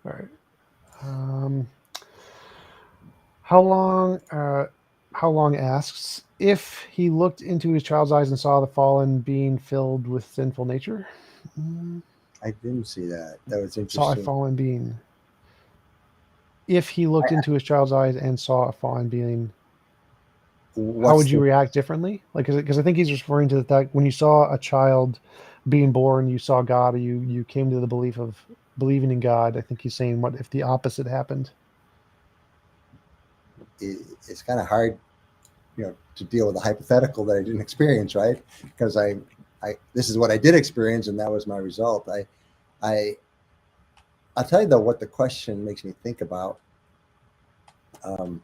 All right. How long asks, if he looked into his child's eyes and saw the fallen being filled with sinful nature? I didn't see that. That was Saw a interesting. fallen being. If he looked into his child's eyes and saw a fallen being, how What's would you the react differently? Like, because I think he's referring to the fact when you saw a child being born, you saw God, or you came to the belief of believing in God. I think he's saying, what if the opposite happened? it's kind of hard, to deal with a hypothetical that I didn't experience, right? Because I this is what I did experience, and that was my result. I I'll tell you though what the question makes me think about. Um,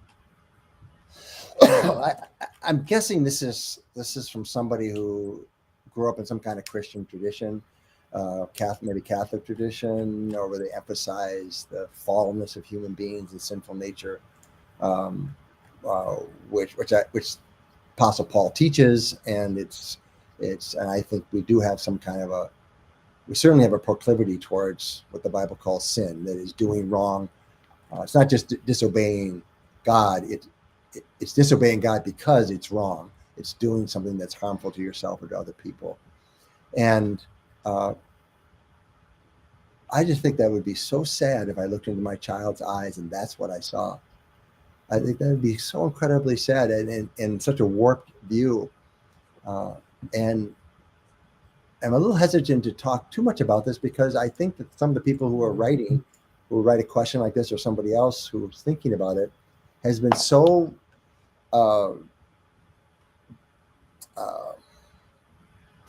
I, I'm guessing this is from somebody who grew up in some kind of Christian tradition, Catholic, maybe Catholic tradition, or where they emphasize the fallenness of human beings and sinful nature, um, uh, which Apostle Paul teaches, and and I think we do have some kind of we certainly have a proclivity towards what the Bible calls sin, that is doing wrong. It's not just disobeying God; it's disobeying God because it's wrong. It's doing something that's harmful to yourself or to other people, and uh, I just think that would be so sad if I looked into my child's eyes and that's what I saw. I think that would be so incredibly sad and such a warped view. Uh, and I'm a little hesitant to talk too much about this because I think that some of the people who write a question like this, or somebody else who's thinking about it, has been so uh, uh,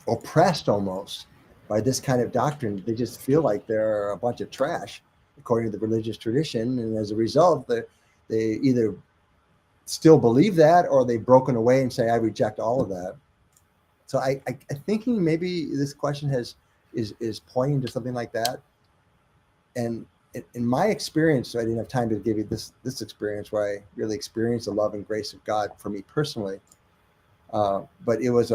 oppressed almost by this kind of doctrine. They just feel like they're a bunch of trash, according to the religious tradition, and as a result, they either still believe that or they've broken away and say, "I reject all of that." So I thinking maybe this question is pointing to something like that. And in my experience, so I didn't have time to give you this experience where I really experienced the love and grace of God for me personally. But it was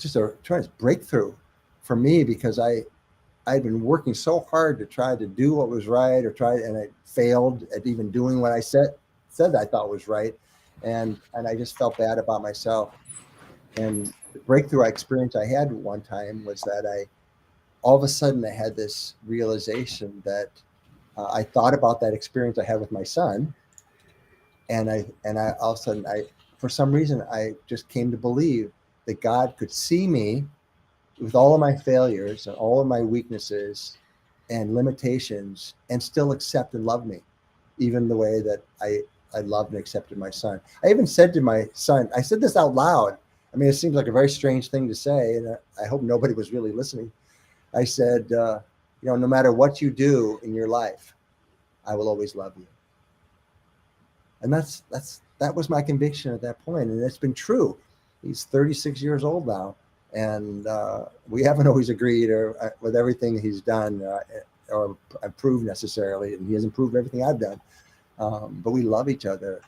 just a tremendous breakthrough for me because I'd been working so hard to try to do what was right, and I failed at even doing what I said I thought was right, and I just felt bad about myself. And the breakthrough experience I had one time was that I all of a sudden I had this realization that I thought about that experience I had with my son, and I all of a sudden for some reason I just came to believe that God could see me with all of my failures and all of my weaknesses and limitations and still accept and love me, even the way that I loved and accepted my son. I even said to my son, I said this out loud. I mean, it seems like a very strange thing to say, and I hope nobody was really listening. I said, no matter what you do in your life, I will always love you. And that was my conviction at that point, and it's been true. He's 36 years old now, and we haven't always agreed or with everything he's done or improved necessarily, and he hasn't improved everything I've done. But we love each other,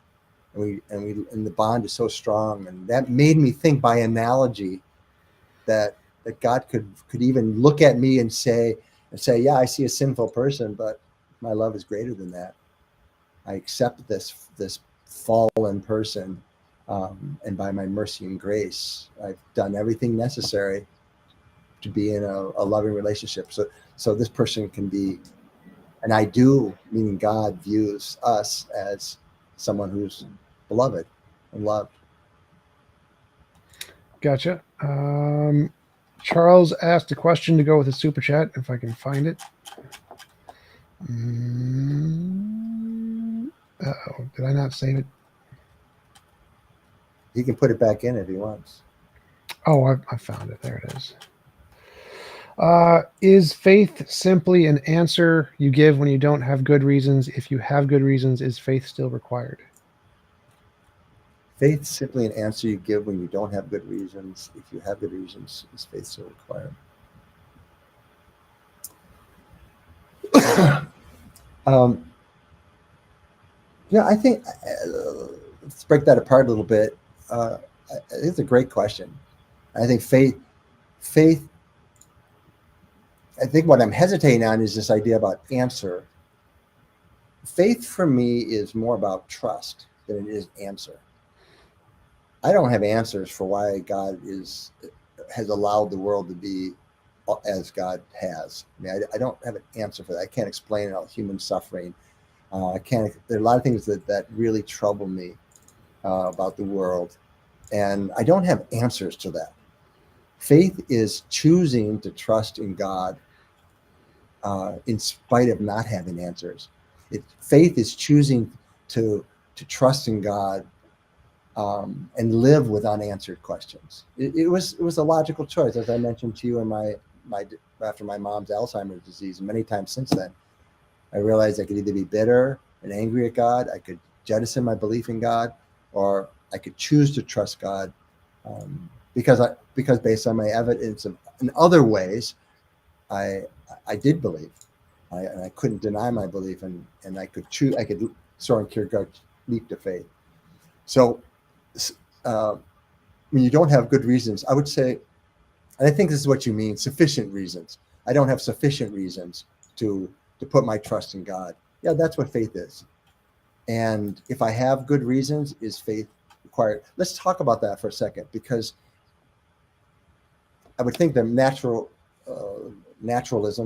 and the bond is so strong, and that made me think by analogy that God could even look at me and say, yeah, I see a sinful person, but my love is greater than that. I accept this fallen person, and by my mercy and grace, I've done everything necessary to be in a loving relationship. So this person can be, and I do, meaning God views us as someone who's beloved and loved. Gotcha. Charles asked a question to go with a super chat, if I can find it. Uh-oh, did I not save it? He can put it back in if he wants. Oh, I found it. There it is. Is faith simply an answer you give when you don't have good reasons? If you have good reasons, is faith still required? Faith's simply an answer you give when you don't have good reasons. If you have good reasons, is faith still required? um, I think let's break that apart a little bit. It's a great question. I think faith. I think what I'm hesitating on is this idea about answer. Faith for me is more about trust than it is answer. I don't have answers for why God has allowed the world to be as God has. I mean, I don't have an answer for that. I can't explain all human suffering. I can't. There are a lot of things that really trouble me about the world, and I don't have answers to that. Faith is choosing to trust in God in spite of not having answers. Faith is choosing to trust in God and live with unanswered questions. It was a logical choice, as I mentioned to you in my after my mom's Alzheimer's disease. Many times since then, I realized I could either be bitter and angry at God, I could jettison my belief in God, or I could choose to trust God because based on my evidence in other ways, I did believe. And I couldn't deny my belief, and I could choose. I could Soren Kierkegaard leap to faith. So when you don't have good reasons, I would say, and I think this is what you mean, sufficient reasons. I don't have sufficient reasons to put my trust in God. Yeah, that's what faith is. And if I have good reasons, is faith required? Let's talk about that for a second, because I would think the naturalism,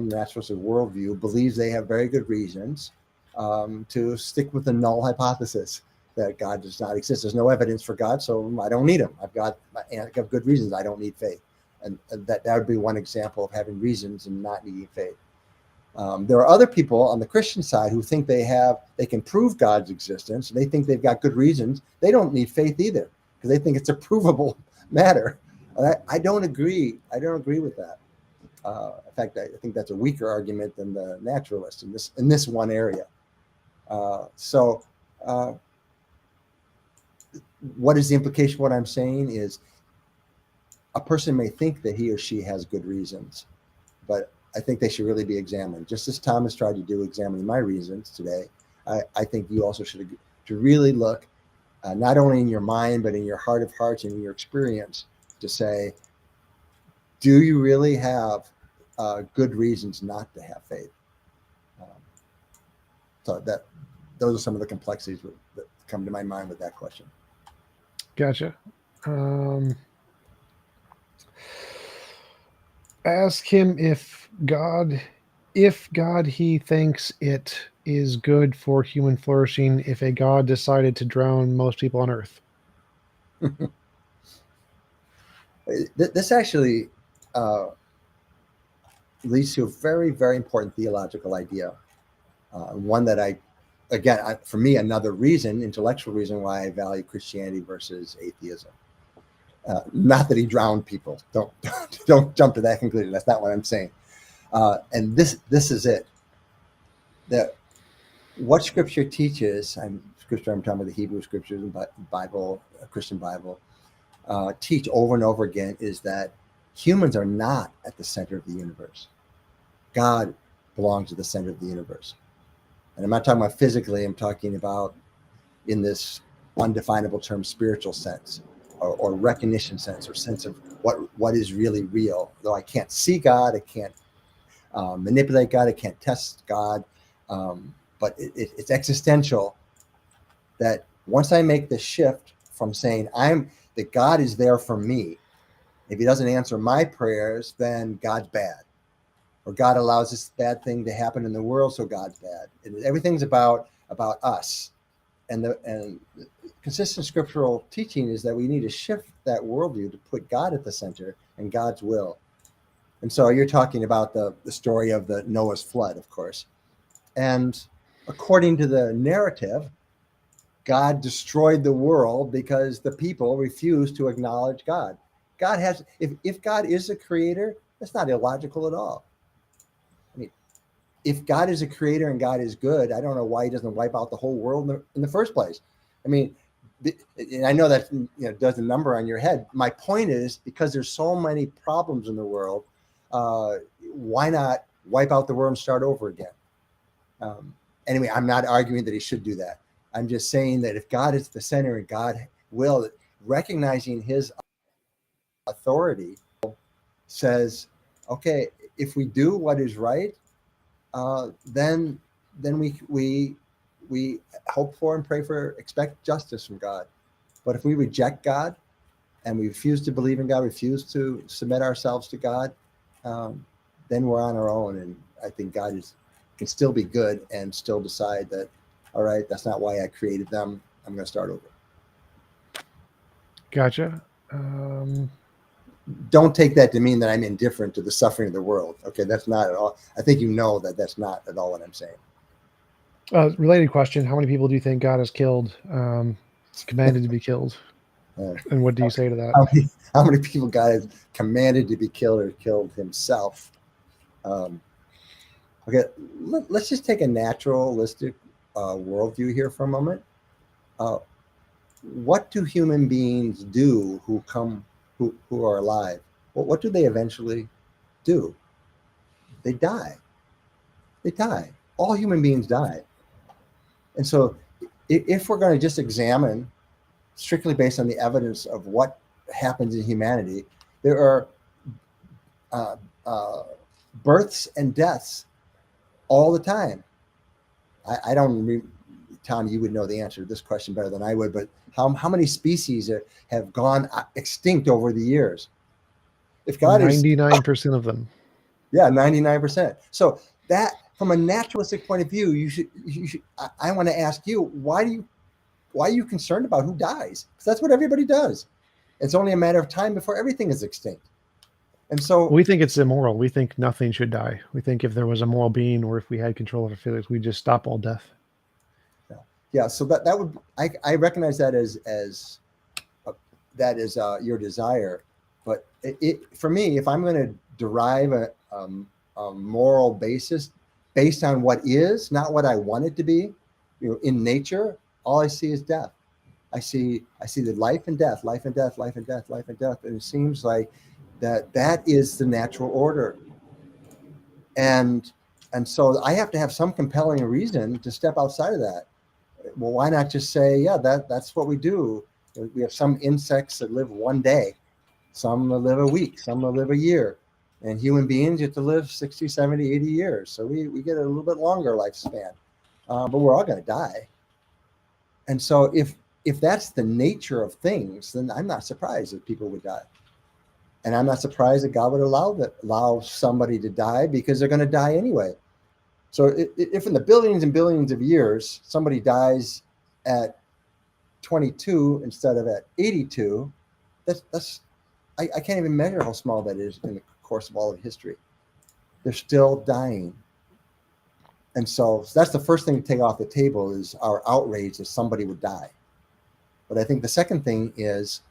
naturalist worldview, believes they have very good reasons to stick with the null hypothesis that God does not exist. There's no evidence for God, so I don't need him. I have good reasons. I don't need faith. And that would be one example of having reasons and not needing faith. There are other people on the Christian side who think they can prove God's existence. They think they've got good reasons. They don't need faith either, because they think it's a provable matter. I don't agree. I don't agree with that. In fact, I think that's a weaker argument than the naturalist in this one area. What is the implication? What I'm saying is, a person may think that he or she has good reasons, but I think they should really be examined. Just as Thomas tried to do, examining my reasons today, I think you also should really look, not only in your mind, but in your heart of hearts and in your experience, to say, do you really have good reasons not to have faith? So those are some of the complexities that come to my mind with that question. Gotcha. Ask him if God he thinks it is good for human flourishing if a God decided to drown most people on Earth. This actually leads to a very, very important theological idea. One that for me, another reason, intellectual reason why I value Christianity versus atheism. Not that he drowned people. Don't jump to that conclusion. That's not what I'm saying. And this is it. That what Scripture teaches, I'm talking about the Hebrew Scriptures and Bible, Christian Bible, teach over and over again, is that humans are not at the center of the universe. God belongs at the center of the universe. And I'm not talking about physically, I'm talking about in this undefinable term, spiritual sense, or recognition sense, or sense of what is really real. Though I can't see God, I can't manipulate God, I can't test God, but it's existential, that once I make the shift from saying that God is there for me, if he doesn't answer my prayers, then God's bad. Or God allows this bad thing to happen in the world, so God's bad. And everything's about us. And the consistent scriptural teaching is that we need to shift that worldview to put God at the center and God's will. And so you're talking about the story of the Noah's flood, of course. And according to the narrative, God destroyed the world because the people refused to acknowledge God. If God is a creator, that's not illogical at all. I mean, if God is a creator and God is good, I don't know why he doesn't wipe out the whole world in the first place. I mean, and I know that does the number on your head. My point is, because there's so many problems in the world, why not wipe out the world and start over again? Anyway, I'm not arguing that he should do that. I'm just saying that if God is the center and God will, recognizing his authority, says, okay, if we do what is right, then we hope for and pray for, expect justice from God. But if we reject God and we refuse to believe in God, refuse to submit ourselves to God, then we're on our own. And I think God can still be good and still decide that, all right, that's not why I created them. I'm going to start over. Gotcha. Don't take that to mean that I'm indifferent to the suffering of the world. Okay, that's not at all. I think you know that that's not at all what I'm saying. Related question: how many people do you think God has killed, commanded to be killed, and what do you say to that? How many people God has commanded to be killed or killed himself? Okay, let's just take a naturalistic worldview here for a moment. What do human beings do who are alive? What do they eventually do? They die. They die. All human beings die. And so if we're going to just examine strictly based on the evidence of what happens in humanity, there are births and deaths all the time. I don't, Tom, you would know the answer to this question better than I would, but how many species have gone extinct over the years? If God 99% of them. Yeah, 99%. So that, from a naturalistic point of view, you should. I want to ask you, why are you concerned about who dies? Because that's what everybody does. It's only a matter of time before everything is extinct. And so we think it's immoral. We think nothing should die. We think if there was a moral being or if we had control of our feelings, we'd just stop all death. Yeah. So that would, I recognize that as that is your desire, but for me, if I'm going to derive a moral basis based on what is, not what I want it to be, in nature, all I see is death. I see the life and death, life and death, life and death, life and death, and it seems like that is the natural order. And so I have to have some compelling reason to step outside of that. Well, why not just say, yeah, that's what we do. We have some insects that live one day, some that live a week, some that live a year, and human beings get to live 60, 70, 80 years. So we get a little bit longer lifespan, but we're all going to die. And so if that's the nature of things, then I'm not surprised that people would die. And I'm not surprised that God would allow somebody to die, because they're going to die anyway. So if in the billions and billions of years, somebody dies at 22 instead of at 82, I can't even measure how small that is in the course of all of history. They're still dying. And so that's the first thing to take off the table, is our outrage that somebody would die. But I think the second thing is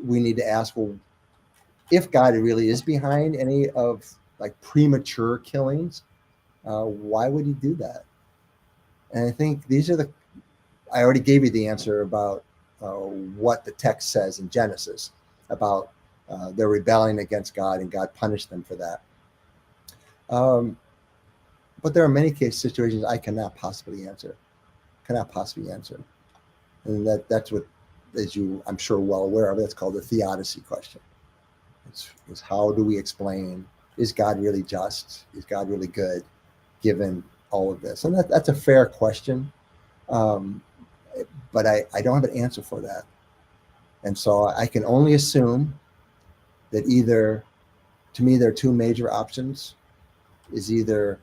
we need to ask, well, if God really is behind any of like premature killings, why would he do that? And I think these are I already gave you the answer about what the text says in Genesis about their rebelling against God, and God punished them for that. But there are many situations I cannot possibly answer. And that's what, as you, I'm sure, well aware of, that's called the theodicy question. It's how do we explain, is God really just? Is God really good, given all of this? And that's a fair question. But I don't have an answer for that. And so I can only assume that to me, there are two major options. Is either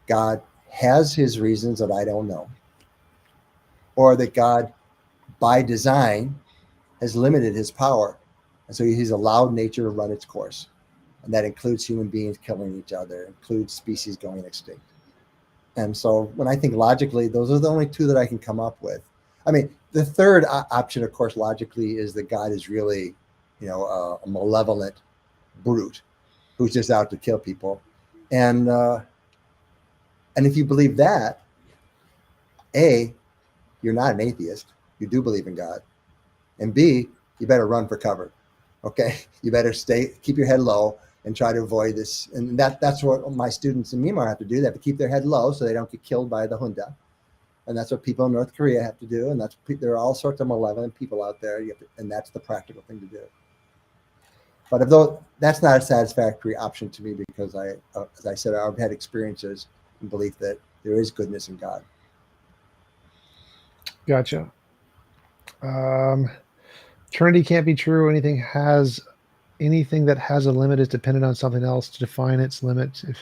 God has his reasons that I don't know, or that God, by design, has limited his power. And so he's allowed nature to run its course. And that includes human beings killing each other, includes species going extinct. And so when I think logically, those are the only two that I can come up with. I mean, the third option, of course, logically, is that God is really, a malevolent brute who's just out to kill people. And if you believe that, A, you're not an atheist. You do believe in God. And B, you better run for cover. Okay, you better keep your head low and try to avoid this. And that's what my students in Myanmar have to do. They have to keep their head low so they don't get killed by the junta. And that's what people in North Korea have to do. And there are all sorts of malevolent people out there. And that's the practical thing to do. But that's not a satisfactory option to me, because as I said, I've had experiences and belief that there is goodness in God. Gotcha. Trinity can't be true. Anything has anything that has a limit is dependent on something else to define its limit. If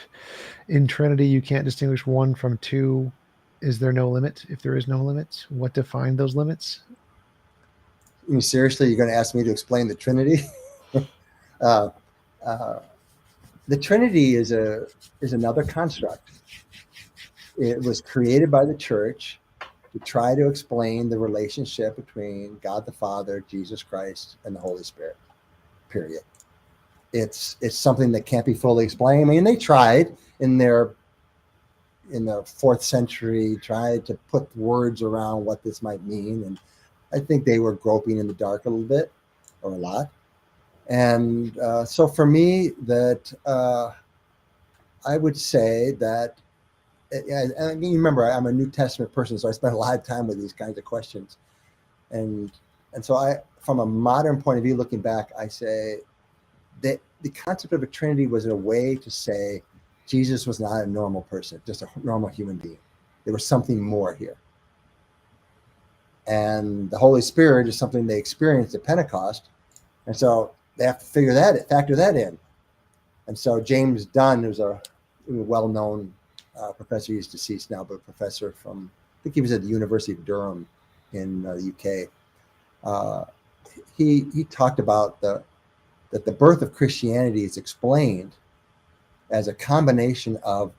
in Trinity you can't distinguish one from two, is there no limit? If there is no limit, what defined those limits? I mean, seriously, you're going to ask me to explain the Trinity? uh, uh, the Trinity is another construct. It was created by the church to try to explain the relationship between God the Father, Jesus Christ, and the Holy Spirit. Period. It's something that can't be fully explained. I mean, they tried in the 4th century, tried to put words around what this might mean, and I think they were groping in the dark a little bit, or a lot. And so for me, that I would say that, I mean, remember, I'm a New Testament person, so I spend a lot of time with these kinds of questions. And so from a modern point of view, looking back, I say that the concept of a Trinity was a way to say Jesus was not a normal person, just a normal human being. There was something more here. And the Holy Spirit is something they experienced at Pentecost. And so they have to factor that in. And so James Dunn, who's a well-known professor, he's deceased now, but a professor from, I think he was at the University of Durham in the UK. He talked about that the birth of Christianity is explained as a combination of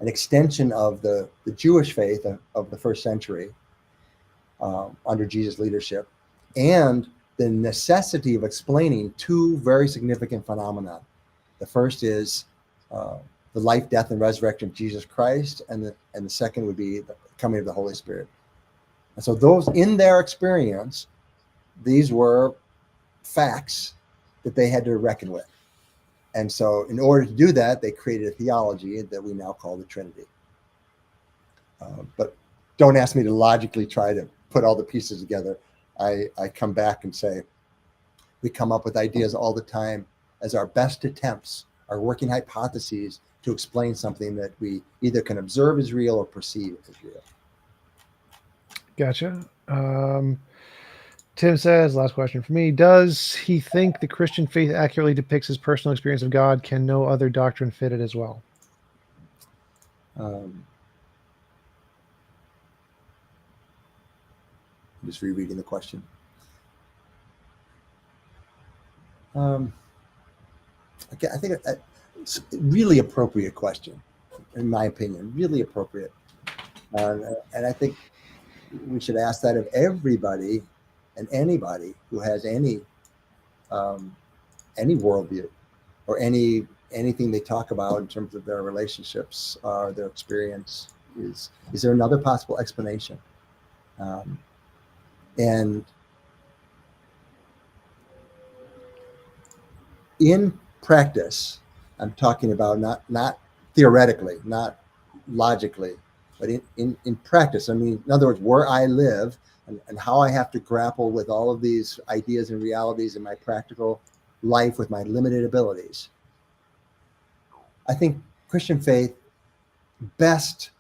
an extension of the Jewish faith of the 1st century under Jesus' leadership, and the necessity of explaining 2 very significant phenomena. The first is the life, death, and resurrection of Jesus Christ, and the second would be the coming of the Holy Spirit. And so those, in their experience, these were facts that they had to reckon with. And so in order to do that, they created a theology that we now call the Trinity. But don't ask me to logically try to put all the pieces together. I come back and say, we come up with ideas all the time as our best attempts, our working hypotheses to explain something that we either can observe as real or perceive as real. Gotcha. Tim says, last question for me, does he think the Christian faith accurately depicts his personal experience of God? Can no other doctrine fit it as well? I'm just rereading the question. Okay, I think it's a really appropriate question, in my opinion, really appropriate. And I think we should ask that of everybody and anybody who has any worldview or anything they talk about in terms of their relationships or their experience. Is there another possible explanation? And in practice, I'm talking about not theoretically, not logically, but in practice. I mean, in other words, where I live and how I have to grapple with all of these ideas and realities in my practical life with my limited abilities. I think Christian faith best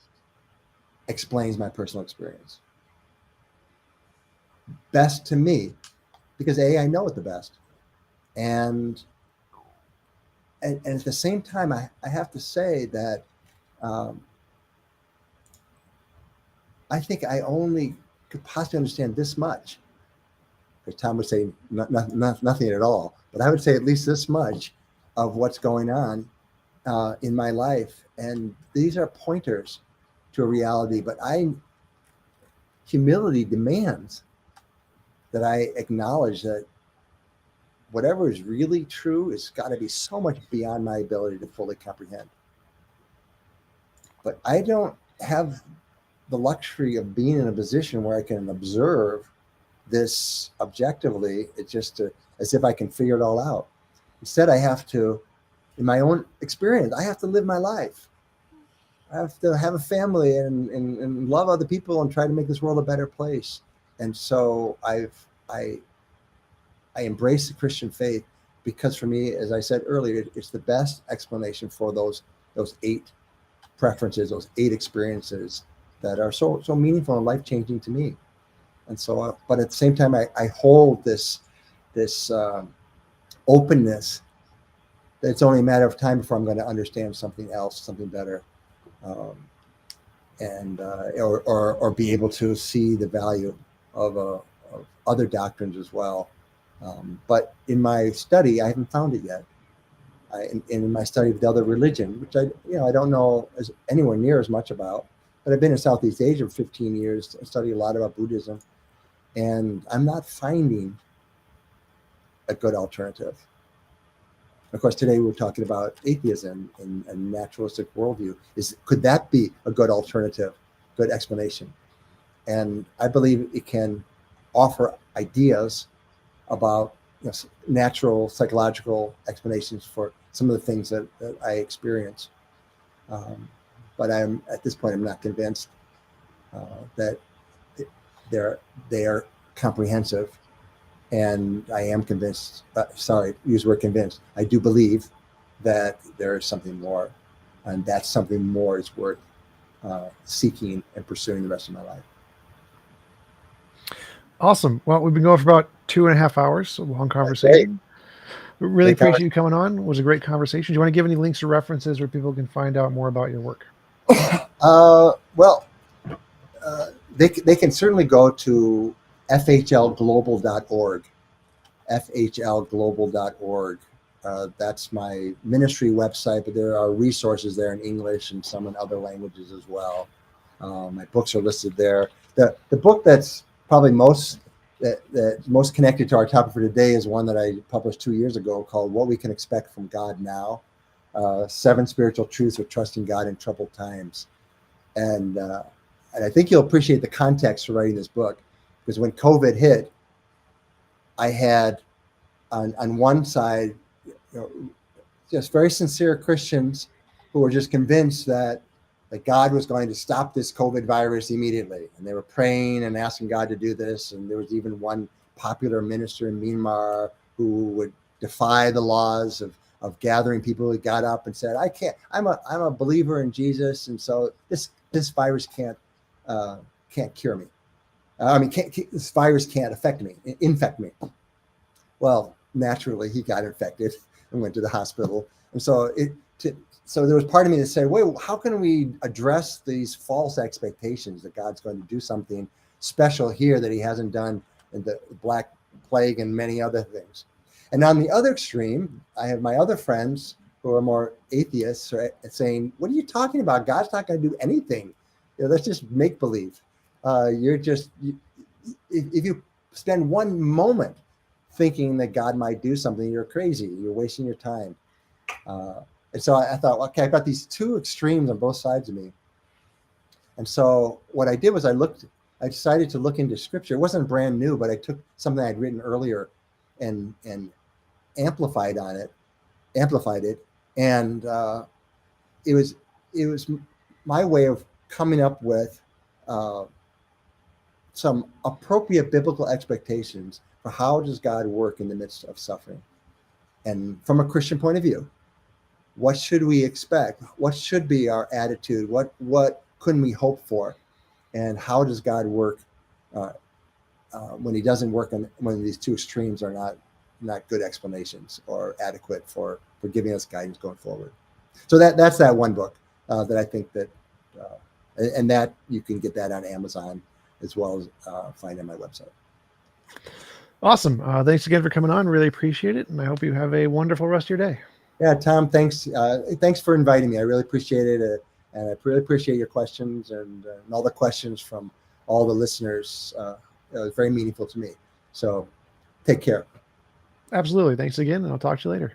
explains my personal experience. Best to me, because I know it the best. And at the same time, I have to say that I think I only could possibly understand this much. Because Tom would say nothing at all, but I would say at least this much of what's going on in my life. And these are pointers to a reality, but humility demands that I acknowledge that whatever is really true has got to be so much beyond my ability to fully comprehend. But I don't have the luxury of being in a position where I can observe this objectively. It's just as if I can figure it all out. Instead, I have to, in my own experience, I have to live my life. I have to have a family and love other people and try to make this world a better place. And so I embrace the Christian faith because for me, as I said earlier, it's the best explanation for those 8 preferences, those 8 experiences that are so meaningful and life-changing to me. And so, but at the same time, I hold this openness that it's only a matter of time before I'm going to understand something else, something better, um, or be able to see the value of other doctrines as well. But in my study, I haven't found it yet. In my study of the other religion, which I don't know as anywhere near as much about, but I've been in Southeast Asia for 15 years. I study a lot about Buddhism, and I'm not finding a good alternative. Of course, today we're talking about atheism and a naturalistic worldview. Could that be a good alternative, good explanation? And I believe it can offer ideas about natural psychological explanations for some of the things that I experience. But at this point, I'm not convinced that they are comprehensive. And I am convinced, use the word convinced. I do believe that there is something more, and that something more is worth seeking and pursuing the rest of my life. Awesome. Well, we've been going for about 2.5 hours, so long conversation. Really appreciate you coming on. It was a great conversation. Do you want to give any links or references where people can find out more about your work? They can certainly go to fhlglobal.org. fhlglobal.org. That's my ministry website, but there are resources there in English and some in other languages as well. My books are listed there. The book that's probably most connected to our topic for today is one that I published 2 years ago called What We Can Expect from God Now, 7 Spiritual Truths of Trusting God in Troubled Times. And I think you'll appreciate the context for writing this book, because when COVID hit, I had on one side, just very sincere Christians who were just convinced that God was going to stop this COVID virus immediately. And they were praying and asking God to do this. And there was even one popular minister in Myanmar who would defy the laws of gathering people who got up and said, I'm a believer in Jesus. And so this virus can't cure me. This virus can't infect me. Well, naturally, he got infected and went to the hospital. And so so there was part of me that said, wait, how can we address these false expectations that God's going to do something special here that he hasn't done in the Black Plague and many other things? And on the other extreme, I have my other friends who are more atheists saying, what are you talking about? God's not going to do anything. That's just make believe. If you spend one moment thinking that God might do something, you're crazy. You're wasting your time. And so I thought, okay, I've got these two extremes on both sides of me. And so what I did was I decided to look into scripture. It wasn't brand new, but I took something I'd written earlier and amplified it. And it was my way of coming up with some appropriate biblical expectations for how does God work in the midst of suffering. And from a Christian point of view, what should we expect? What should be our attitude? What couldn't we hope for? And how does God work when he doesn't work when these two extremes are not good explanations or adequate for giving us guidance going forward? So that's that one book that I think that, and that you can get that on Amazon as well as find on my website. Awesome. Thanks again for coming on. Really appreciate it. And I hope you have a wonderful rest of your day. Yeah, Tom, thanks. Thanks for inviting me. I really appreciate it. And I really appreciate your questions and all the questions from all the listeners. It was very meaningful to me. So take care. Absolutely. Thanks again. And I'll talk to you later.